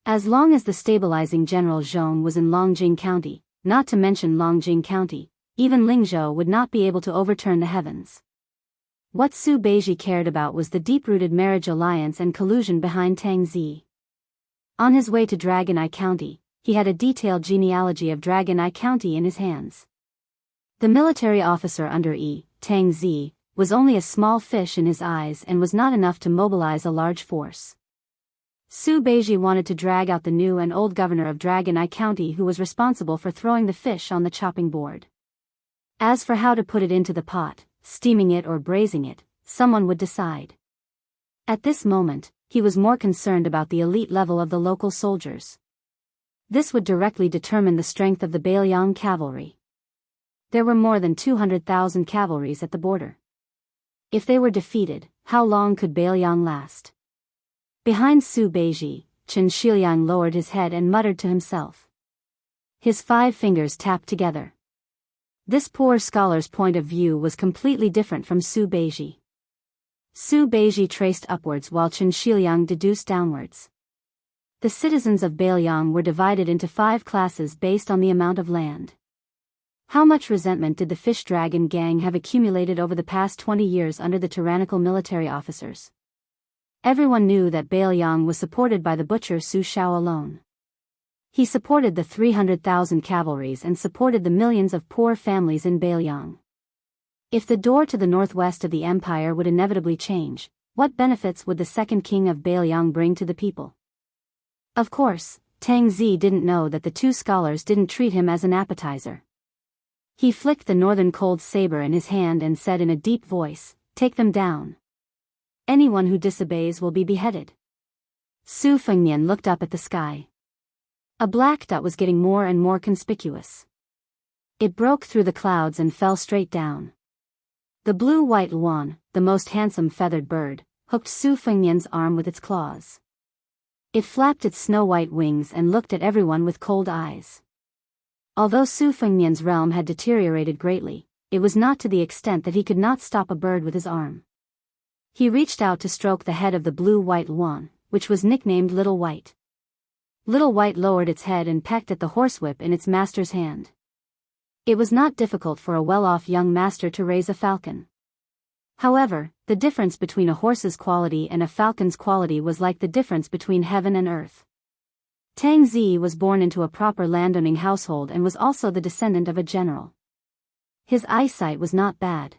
As long as the stabilizing General Zhong was in Longjing County, not to mention Longjing County, even Lingzhou would not be able to overturn the heavens. What Su Beiji cared about was the deep-rooted marriage alliance and collusion behind Tang Zi. On his way to Dragon Eye County, he had a detailed genealogy of Dragon Eye County in his hands. The military officer under Tang Zi, was only a small fish in his eyes and was not enough to mobilize a large force. Su Beiji wanted to drag out the new and old governor of Dragon Eye County, who was responsible for throwing the fish on the chopping board. As for how to put it into the pot, steaming it or braising it, someone would decide. At this moment, he was more concerned about the elite level of the local soldiers. This would directly determine the strength of the Biyao cavalry. There were more than 200,000 cavalries at the border. If they were defeated, how long could Biyao last? Behind Su Beiji, Chen Shiliang lowered his head and muttered to himself. His 5 fingers tapped together. This poor scholar's point of view was completely different from Su Beiji. Su Beiji traced upwards while Chen Shiliang deduced downwards. The citizens of Biyao were divided into 5 classes based on the amount of land. How much resentment did the Fish Dragon gang have accumulated over the past 20 years under the tyrannical military officers? Everyone knew that Biyao was supported by the butcher Su Shao alone. He supported the 300,000 cavalries and supported the millions of poor families in Biyao. If the door to the northwest of the empire would inevitably change, what benefits would the second king of Biyao bring to the people? Of course, Tang Zi didn't know that the 2 scholars didn't treat him as an appetizer. He flicked the northern cold saber in his hand and said in a deep voice, "Take them down. Anyone who disobeys will be beheaded." Su Fengnian looked up at the sky. A black dot was getting more and more conspicuous. It broke through the clouds and fell straight down. The blue-white luan, the most handsome feathered bird, hooked Su Fengnian's arm with its claws. It flapped its snow-white wings and looked at everyone with cold eyes. Although Su Fengnian's realm had deteriorated greatly, it was not to the extent that he could not stop a bird with his arm. He reached out to stroke the head of the blue-white luan, which was nicknamed Little White. Little White lowered its head and pecked at the horsewhip in its master's hand. It was not difficult for a well-off young master to raise a falcon. However, the difference between a horse's quality and a falcon's quality was like the difference between heaven and earth. Tang Zi was born into a proper landowning household and was also the descendant of a general. His eyesight was not bad.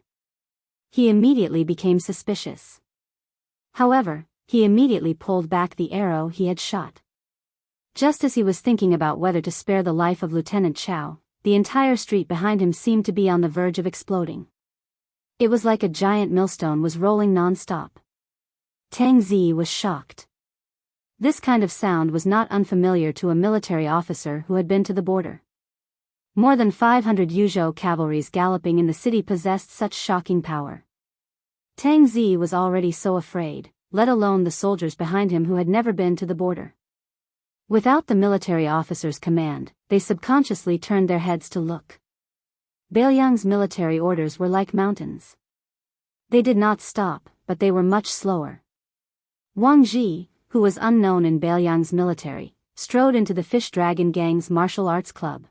He immediately became suspicious. However, he immediately pulled back the arrow he had shot. Just as he was thinking about whether to spare the life of Lieutenant Chao, the entire street behind him seemed to be on the verge of exploding. It was like a giant millstone was rolling non-stop. Tang Zi was shocked. This kind of sound was not unfamiliar to a military officer who had been to the border. More than 500 Yuzhou cavalries galloping in the city possessed such shocking power. Tang Zi was already so afraid, let alone the soldiers behind him who had never been to the border. Without the military officer's command, they subconsciously turned their heads to look. Biyao's military orders were like mountains. They did not stop, but they were much slower. Wang Ji, who was unknown in Biyao's military, strode into the Fish Dragon gang's martial arts club.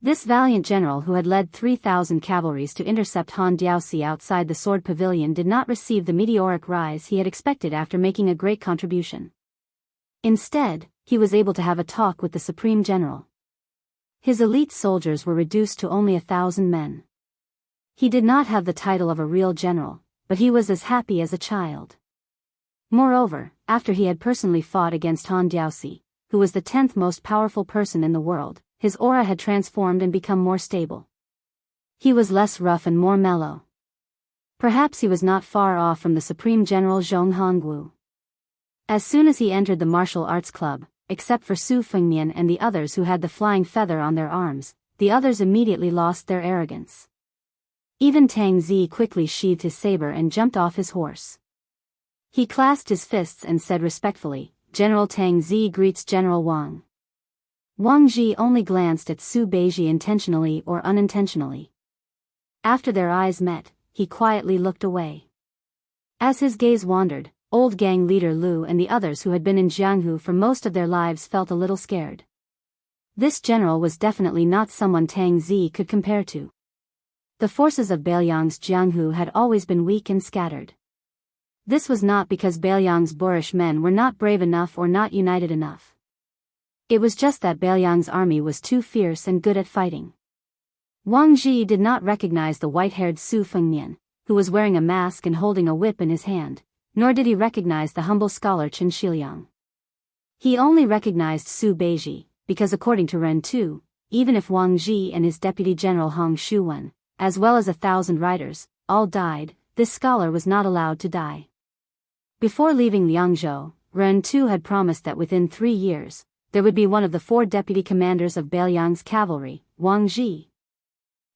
This valiant general who had led 3,000 cavalries to intercept Han Diaoxi outside the sword pavilion did not receive the meteoric rise he had expected after making a great contribution. Instead, he was able to have a talk with the Supreme General. His elite soldiers were reduced to only 1,000 men. He did not have the title of a real general, but he was as happy as a child. Moreover, after he had personally fought against Han Diaoxi, who was the 10th most powerful person in the world, his aura had transformed and become more stable. He was less rough and more mellow. Perhaps he was not far off from the Supreme General Zhong Hongwu. As soon as he entered the martial arts club, except for Su Fengnian and the others who had the flying feather on their arms, the others immediately lost their arrogance. Even Tang Zi quickly sheathed his saber and jumped off his horse. He clasped his fists and said respectfully, "General Tang Zi greets General Wang." Wang Ji only glanced at Su Beiji intentionally or unintentionally. After their eyes met, he quietly looked away. As his gaze wandered, old gang leader Lu and the others who had been in Jianghu for most of their lives felt a little scared. This general was definitely not someone Tang Zi could compare to. The forces of Beiliang's Jianghu had always been weak and scattered. This was not because Beiliang's boorish men were not brave enough or not united enough. It was just that Beiliang's army was too fierce and good at fighting. Wang Ji did not recognize the white-haired Su Fengnian, who was wearing a mask and holding a whip in his hand, nor did he recognize the humble scholar Chen Shiliang. He only recognized Su Beiji, because according to Ren Tu, even if Wang Ji and his deputy general Hong Shuwen, as well as 1,000 riders, all died, this scholar was not allowed to die. Before leaving Liangzhou, Ren Tu had promised that within 3 years, there would be one of the 4 deputy commanders of Beiliang's cavalry, Wang Ji.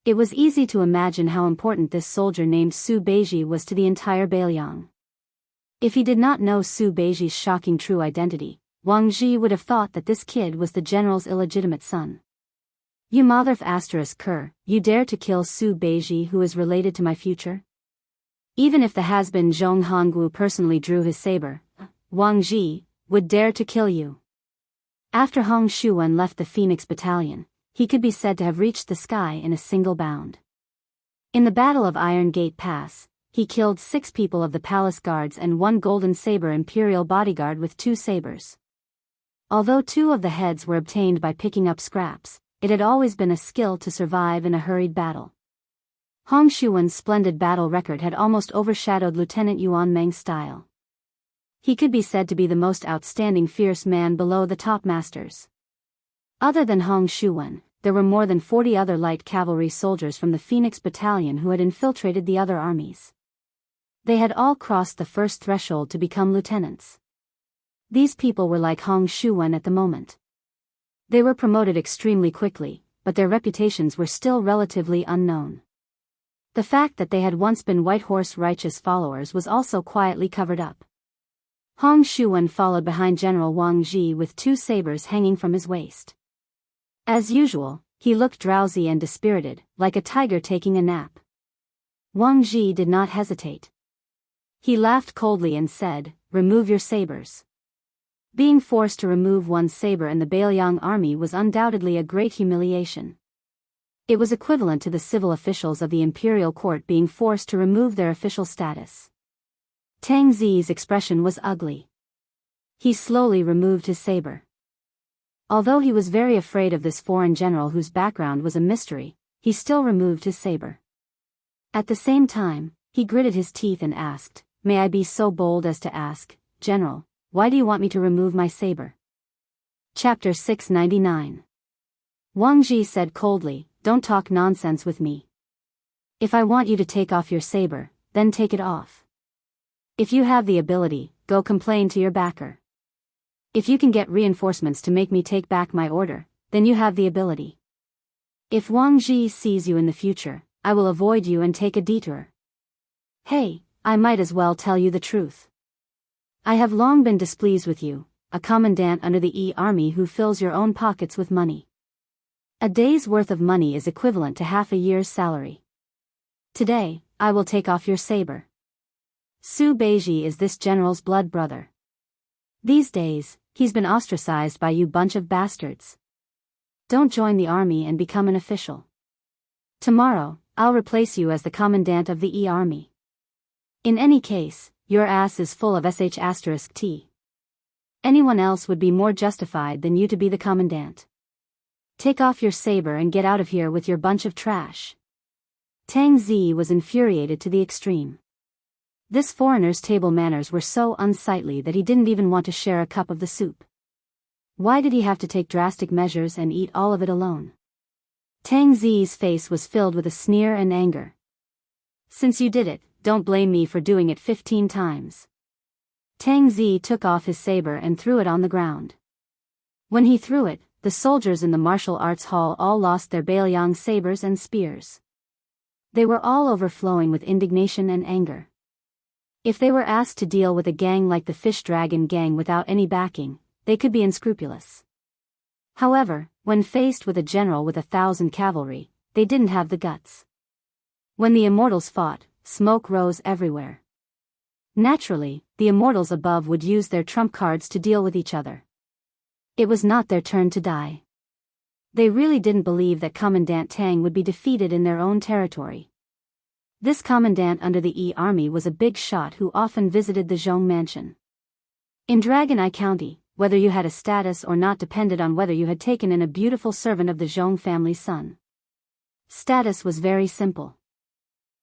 It was easy to imagine how important this soldier named Su Beiji was to the entire Beiliang. If he did not know Su Beiji's shocking true identity, Wang Ji would have thought that this kid was the general's illegitimate son. You motherf *cur, you dare to kill Su Beiji who is related to my future? Even if the has-been Zhong Hongwu personally drew his saber, Wang Ji would dare to kill you. After Hong Shuwen left the Phoenix Battalion, he could be said to have reached the sky in a single bound. In the Battle of Iron Gate Pass, he killed 6 people of the palace guards and 1 golden saber imperial bodyguard with 2 sabers. Although 2 of the heads were obtained by picking up scraps, it had always been a skill to survive in a hurried battle. Hong Shuwen's splendid battle record had almost overshadowed Lieutenant Yuan Meng's style. He could be said to be the most outstanding fierce man below the top masters. Other than Hong Shuwen, there were more than 40 other light cavalry soldiers from the Phoenix Battalion who had infiltrated the other armies. They had all crossed the first threshold to become lieutenants. These people were like Hong Shuwen at the moment. They were promoted extremely quickly, but their reputations were still relatively unknown. The fact that they had once been White Horse righteous followers was also quietly covered up. Hong Shuwen followed behind General Wang Ji with 2 sabers hanging from his waist. As usual, he looked drowsy and dispirited, like a tiger taking a nap. Wang Ji did not hesitate. He laughed coldly and said, "Remove your sabers." Being forced to remove one's saber in the Beiliang army was undoubtedly a great humiliation. It was equivalent to the civil officials of the imperial court being forced to remove their official status. Tang Zi's expression was ugly. He slowly removed his saber. Although he was very afraid of this foreign general whose background was a mystery, he still removed his saber. At the same time, he gritted his teeth and asked, "May I be so bold as to ask, General, why do you want me to remove my saber?" Chapter 699. Wang Ji said coldly, "Don't talk nonsense with me. If I want you to take off your saber, then take it off. If you have the ability, go complain to your backer. If you can get reinforcements to make me take back my order, then you have the ability. If Wang Ji sees you in the future, I will avoid you and take a detour. Hey, I might as well tell you the truth. I have long been displeased with you, a commandant under the E army who fills your own pockets with money. A day's worth of money is equivalent to half a year's salary. Today, I will take off your saber. Su Beiji is this general's blood brother. These days, he's been ostracized by you bunch of bastards. Don't join the army and become an official. Tomorrow, I'll replace you as the commandant of the E army. In any case, your ass is full of sh*t. Anyone else would be more justified than you to be the commandant. Take off your saber and get out of here with your bunch of trash." Tang Zi was infuriated to the extreme. This foreigner's table manners were so unsightly that he didn't even want to share a cup of the soup. Why did he have to take drastic measures and eat all of it alone? Tang Zi's face was filled with a sneer and anger. "Since you did it, don't blame me for doing it 15 times. Tang Zi took off his saber and threw it on the ground. When he threw it, the soldiers in the martial arts hall all lost their Beiliang sabers and spears. They were all overflowing with indignation and anger. If they were asked to deal with a gang like the Fish Dragon gang without any backing, they could be unscrupulous. However, when faced with a general with 1,000 cavalry, they didn't have the guts. When the immortals fought, smoke rose everywhere. Naturally, the immortals above would use their trump cards to deal with each other. It was not their turn to die. They really didn't believe that Commandant Tang would be defeated in their own territory. This commandant under the E army was a big shot who often visited the Zhong mansion. In Dragon Eye County, whether you had a status or not depended on whether you had taken in a beautiful servant of the Zhong family's son. Status was very simple.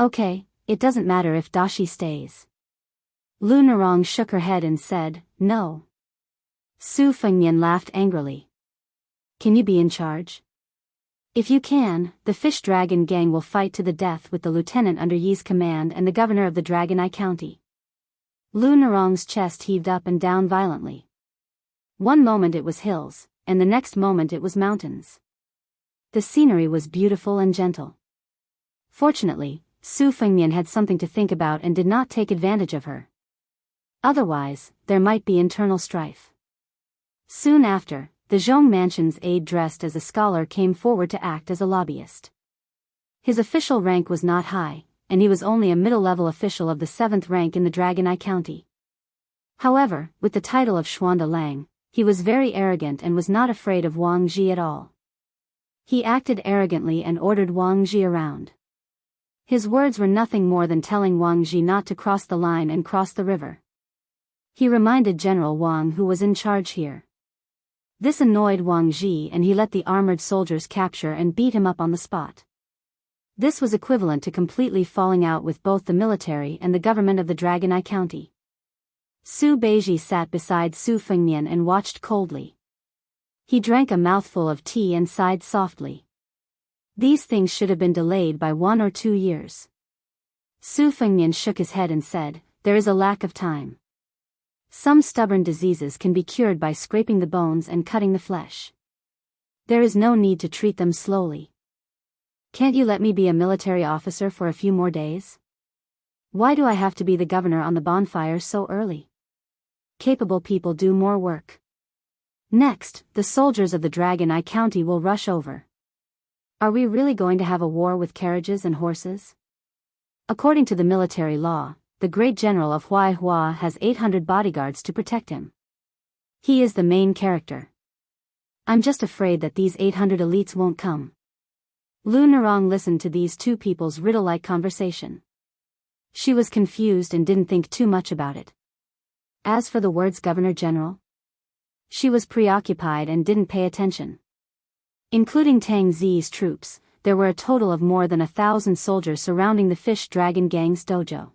Okay, it doesn't matter if Dashi stays. Lu Narong shook her head and said, no. Su Fengnian laughed angrily. Can you be in charge? If you can, the Fish Dragon Gang will fight to the death with the lieutenant under Yi's command and the governor of the Dragon Eye County. Lu Narong's chest heaved up and down violently. One moment it was hills, and the next moment it was mountains. The scenery was beautiful and gentle. Fortunately, Su Fengnian had something to think about and did not take advantage of her. Otherwise, there might be internal strife. Soon after, the Zhong Mansion's aide dressed as a scholar came forward to act as a lobbyist. His official rank was not high, and he was only a middle-level official of the 7th rank in the Dragon Eye County. However, with the title of Xuanda Lang, he was very arrogant and was not afraid of Wang Ji at all. He acted arrogantly and ordered Wang Ji around. His words were nothing more than telling Wang Ji not to cross the line and cross the river. He reminded General Wang who was in charge here. This annoyed Wang Ji and he let the armored soldiers capture and beat him up on the spot. This was equivalent to completely falling out with both the military and the government of the Dragon Eye County. Su Beiji sat beside Su Fengnian and watched coldly. He drank a mouthful of tea and sighed softly. These things should have been delayed by 1 or 2 years. Su Fengnian shook his head and said, there is a lack of time. Some stubborn diseases can be cured by scraping the bones and cutting the flesh. There is no need to treat them slowly. Can't you let me be a military officer for a few more days? Why do I have to be the governor on the bonfire so early? Capable people do more work. Next, the soldiers of the Dragon Eye County will rush over. Are we really going to have a war with carriages and horses? According to the military law, the great general of Huaihua has 800 bodyguards to protect him. He is the main character. I'm just afraid that these 800 elites won't come. Lu Narong listened to these two people's riddle-like conversation. She was confused and didn't think too much about it. As for the words Governor General, she was preoccupied and didn't pay attention. Including Tang Zi's troops, there were a total of more than 1,000 soldiers surrounding the Fish Dragon Gang's dojo.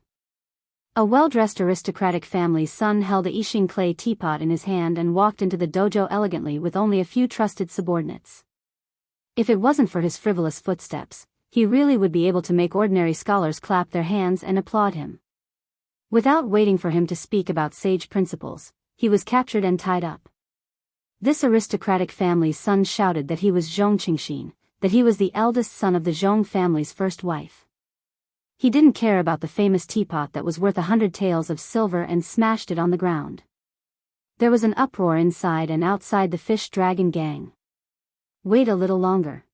A well-dressed aristocratic family's son held a Yixing clay teapot in his hand and walked into the dojo elegantly with only a few trusted subordinates. If it wasn't for his frivolous footsteps, he really would be able to make ordinary scholars clap their hands and applaud him. Without waiting for him to speak about sage principles, he was captured and tied up. This aristocratic family's son shouted that he was Zhong Qingxin, that he was the eldest son of the Zhong family's first wife. He didn't care about the famous teapot that was worth 100 taels of silver and smashed it on the ground. There was an uproar inside and outside the Fish Dragon Gang. Wait a little longer.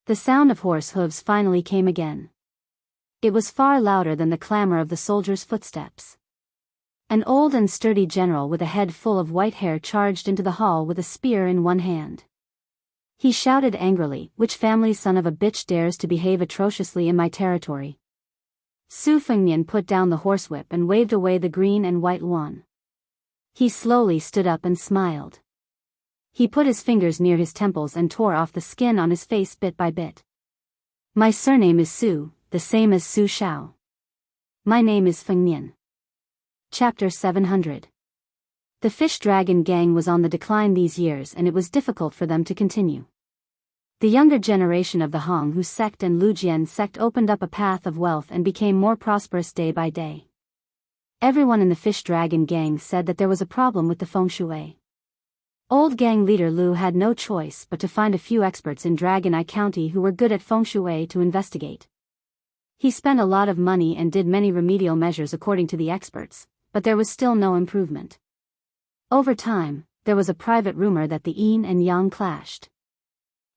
The sound of horse hooves finally came again. It was far louder than the clamor of the soldiers' footsteps. An old and sturdy general with a head full of white hair charged into the hall with a spear in one hand. He shouted angrily, "Which family's son of a bitch dares to behave atrociously in my territory?" Su Fengnian put down the horsewhip and waved away the green and white yuan. He slowly stood up and smiled. He put his fingers near his temples and tore off the skin on his face bit by bit. My surname is Su, the same as Su Shao. My name is Fengnian. Chapter 700. The Fish Dragon Gang was on the decline these years and it was difficult for them to continue. The younger generation of the Honghu sect and Lujian sect opened up a path of wealth and became more prosperous day by day. Everyone in the Fish Dragon Gang said that there was a problem with the feng shui. Old gang leader Lu had no choice but to find a few experts in Dragon Eye County who were good at feng shui to investigate. He spent a lot of money and did many remedial measures according to the experts, but there was still no improvement. Over time, there was a private rumor that the yin and yang clashed.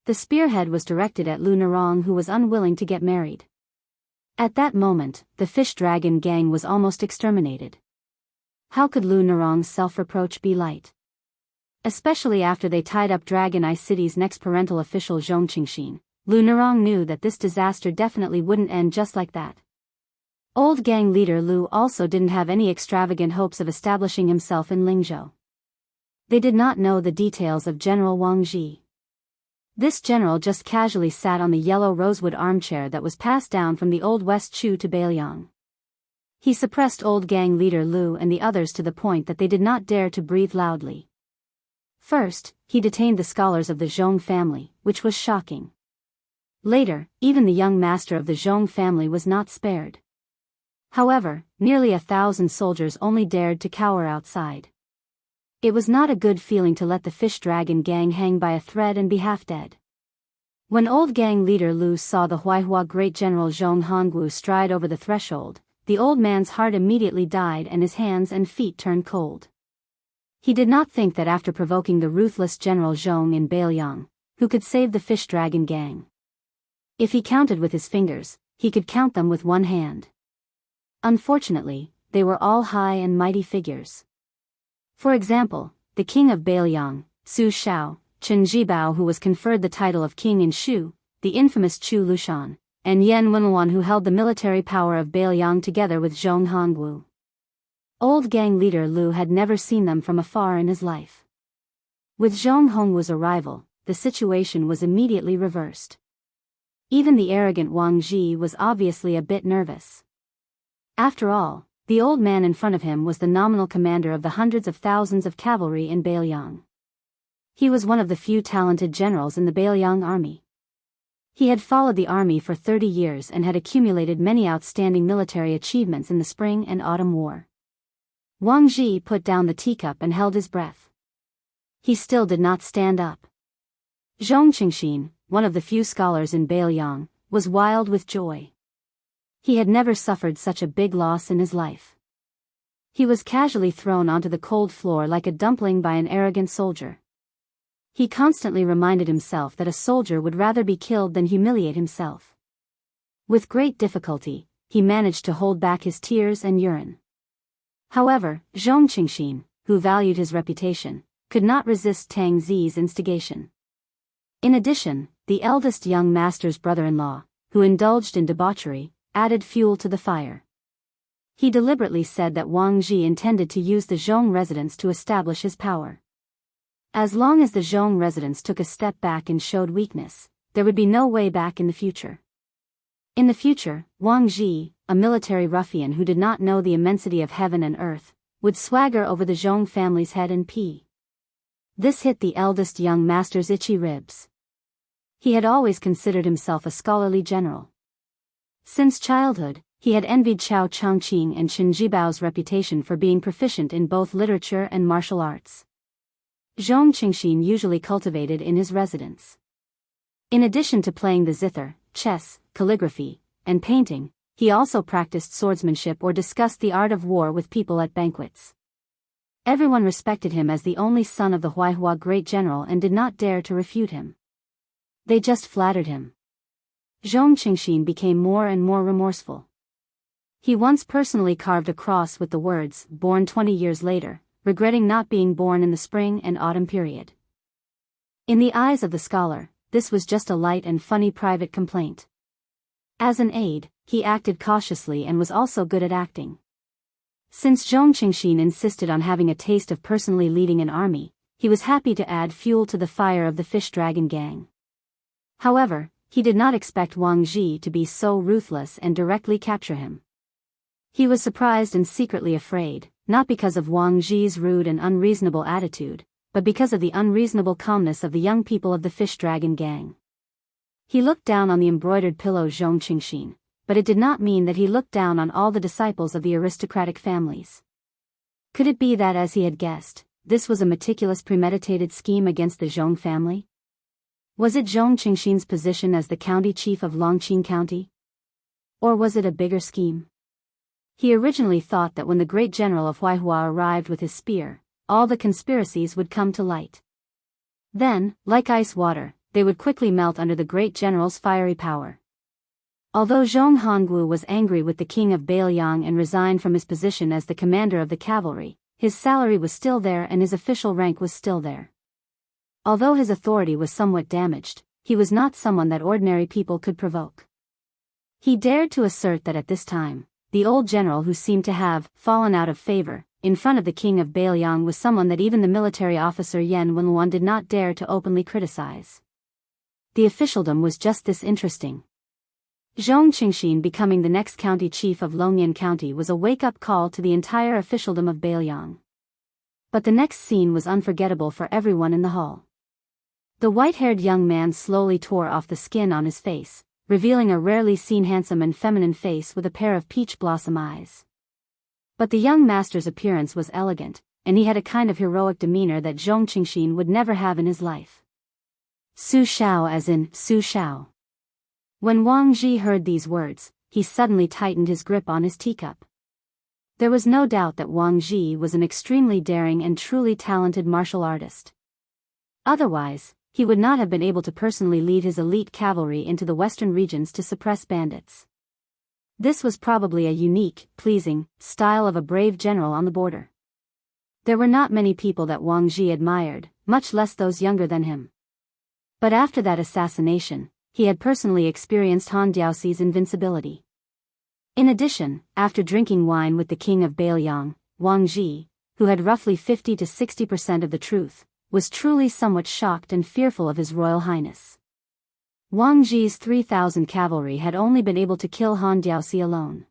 The spearhead was directed at Lu Narong, who was unwilling to get married. At that moment, the Fish Dragon Gang was almost exterminated. How could Lu Narong's self-reproach be light? Especially after they tied up Dragon Eye City's next parental official Zhong Qingxin, Lu Narong knew that this disaster definitely wouldn't end just like that. Old gang leader Lu also didn't have any extravagant hopes of establishing himself in Lingzhou. They did not know the details of General Wang Ji. This general just casually sat on the yellow rosewood armchair that was passed down from the old West Chu to Biyao. He suppressed old gang leader Lu and the others to the point that they did not dare to breathe loudly. First, he detained the scholars of the Zhong family, which was shocking. Later, even the young master of the Zhong family was not spared. However, nearly 1,000 soldiers only dared to cower outside. It was not a good feeling to let the fish dragon gang hang by a thread and be half dead. When old gang leader Lu saw the Huaihua great general Zhong Hongwu stride over the threshold, the old man's heart immediately died and his hands and feet turned cold. He did not think that after provoking the ruthless General Zhong in Biyao, who could save the fish dragon gang. If he counted with his fingers, he could count them with one hand. Unfortunately, they were all high and mighty figures. For example, the king of Biyao, Su Shao, Chen Jibao, who was conferred the title of king in Shu, the infamous Chu Lushan, and Yan Wenluan, who held the military power of Biyao together with Zhong Hongwu. Old gang leader Lu had never seen them from afar in his life. With Zhong Hongwu's arrival, the situation was immediately reversed. Even the arrogant Wang Ji was obviously a bit nervous. After all, the old man in front of him was the nominal commander of the hundreds of thousands of cavalry in Biyao. He was one of the few talented generals in the Biyao army. He had followed the army for 30 years and had accumulated many outstanding military achievements in the Spring and Autumn War. Wang Ji put down the teacup and held his breath. He still did not stand up. Zhong Qingxin, one of the few scholars in Biyao, was wild with joy. He had never suffered such a big loss in his life. He was casually thrown onto the cold floor like a dumpling by an arrogant soldier. He constantly reminded himself that a soldier would rather be killed than humiliate himself. With great difficulty, he managed to hold back his tears and urine. However, Zhong Qingxin, who valued his reputation, could not resist Tang Zi's instigation. In addition, the eldest young master's brother-in-law, who indulged in debauchery, added fuel to the fire. He deliberately said that Wang Ji intended to use the Zhong residence to establish his power. As long as the Zhong residents took a step back and showed weakness, there would be no way back in the future. In the future, Wang Ji, a military ruffian who did not know the immensity of heaven and earth, would swagger over the Zhong family's head and pee. This hit the eldest young master's itchy ribs. He had always considered himself a scholarly general. Since childhood, he had envied Chao Changqing and Chen Jibao's reputation for being proficient in both literature and martial arts. Zhong Qingxin usually cultivated in his residence. In addition to playing the zither, chess, calligraphy, and painting, he also practiced swordsmanship or discussed the art of war with people at banquets. Everyone respected him as the only son of the Huaihua great general and did not dare to refute him. They just flattered him. Zhong Qingxin became more and more remorseful. He once personally carved a cross with the words, "Born 20 years later," regretting not being born in the spring and autumn period. In the eyes of the scholar, this was just a light and funny private complaint. As an aide, he acted cautiously and was also good at acting. Since Zhong Qingxin insisted on having a taste of personally leading an army, he was happy to add fuel to the fire of the fish dragon gang. However, he did not expect Wang Ji to be so ruthless and directly capture him. He was surprised and secretly afraid, not because of Wang Ji's rude and unreasonable attitude, but because of the unreasonable calmness of the young people of the fish dragon gang. He looked down on the embroidered pillow Zhong Qingxin, but it did not mean that he looked down on all the disciples of the aristocratic families. Could it be that, as he had guessed, this was a meticulous premeditated scheme against the Zhong family? Was it Zhong Qingxin's position as the county chief of Longqing County? Or was it a bigger scheme? He originally thought that when the great general of Huaihua arrived with his spear, all the conspiracies would come to light. Then, like ice water, they would quickly melt under the great general's fiery power. Although Zhong Hongwu was angry with the king of Biyao and resigned from his position as the commander of the cavalry, his salary was still there and his official rank was still there. Although his authority was somewhat damaged, he was not someone that ordinary people could provoke. He dared to assert that at this time, the old general who seemed to have fallen out of favor in front of the king of Biyao was someone that even the military officer Yan Wenluan did not dare to openly criticize. the officialdom was just this interesting. Zhong Qingxin becoming the next county chief of Longyan County was a wake-up call to the entire officialdom of Biyao. But the next scene was unforgettable for everyone in the hall. The white-haired young man slowly tore off the skin on his face, revealing a rarely seen handsome and feminine face with a pair of peach blossom eyes. But the young master's appearance was elegant, and he had a kind of heroic demeanor that Zhong Qingxin would never have in his life. Su Shao, as in Su Shao. When Wang Ji heard these words, he suddenly tightened his grip on his teacup. There was no doubt that Wang Ji was an extremely daring and truly talented martial artist. Otherwise, he would not have been able to personally lead his elite cavalry into the western regions to suppress bandits. This was probably a unique, pleasing, style of a brave general on the border. There were not many people that Wang Ji admired, much less those younger than him. But after that assassination, he had personally experienced Han Diaoxi's invincibility. In addition, after drinking wine with the king of Biyao, Wang Ji, who had roughly 50 to 60% of the truth, was truly somewhat shocked and fearful of his royal highness. Wang Ji's 3,000 cavalry had only been able to kill Han Diaoxi alone.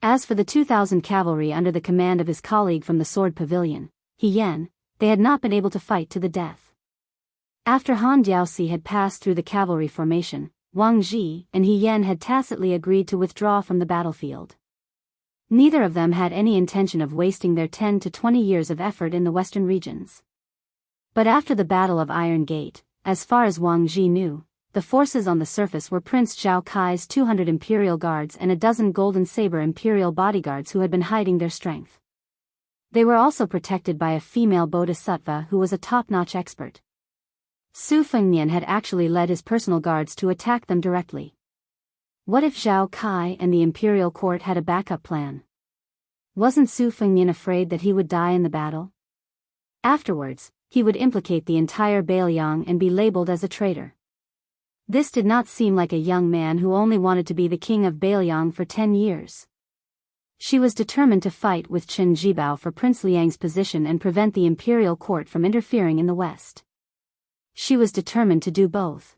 As for the 2,000 cavalry under the command of his colleague from the Sword Pavilion, He Yan, they had not been able to fight to the death. After Han Diaoxi had passed through the cavalry formation, Wang Ji and He Yan had tacitly agreed to withdraw from the battlefield. Neither of them had any intention of wasting their 10 to 20 years of effort in the western regions. But after the Battle of Iron Gate, as far as Wang Ji knew, the forces on the surface were Prince Zhao Kai's 200 imperial guards and a dozen golden saber imperial bodyguards who had been hiding their strength. They were also protected by a female bodhisattva who was a top-notch expert. Su Fengnian had actually led his personal guards to attack them directly. What if Zhao Kai and the imperial court had a backup plan? Wasn't Su Fengnian afraid that he would die in the battle? Afterwards, he would implicate the entire Biyao and be labeled as a traitor. This did not seem like a young man who only wanted to be the king of Biyao for 10 years. She was determined to fight with Chen Jibao for Prince Liang's position and prevent the imperial court from interfering in the west. She was determined to do both.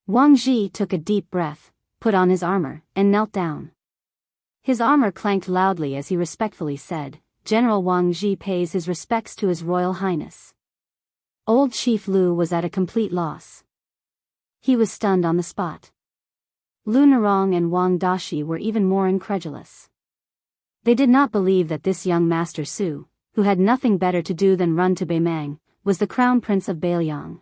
Wang Ji took a deep breath, put on his armor, and knelt down. His armor clanked loudly as he respectfully said, "General Wang Ji pays his respects to His Royal Highness." Old Chief Lu was at a complete loss. He was stunned on the spot. Lu Narong and Wang Dashi were even more incredulous. They did not believe that this young Master Su, who had nothing better to do than run to Beimang, was the crown prince of Biyao.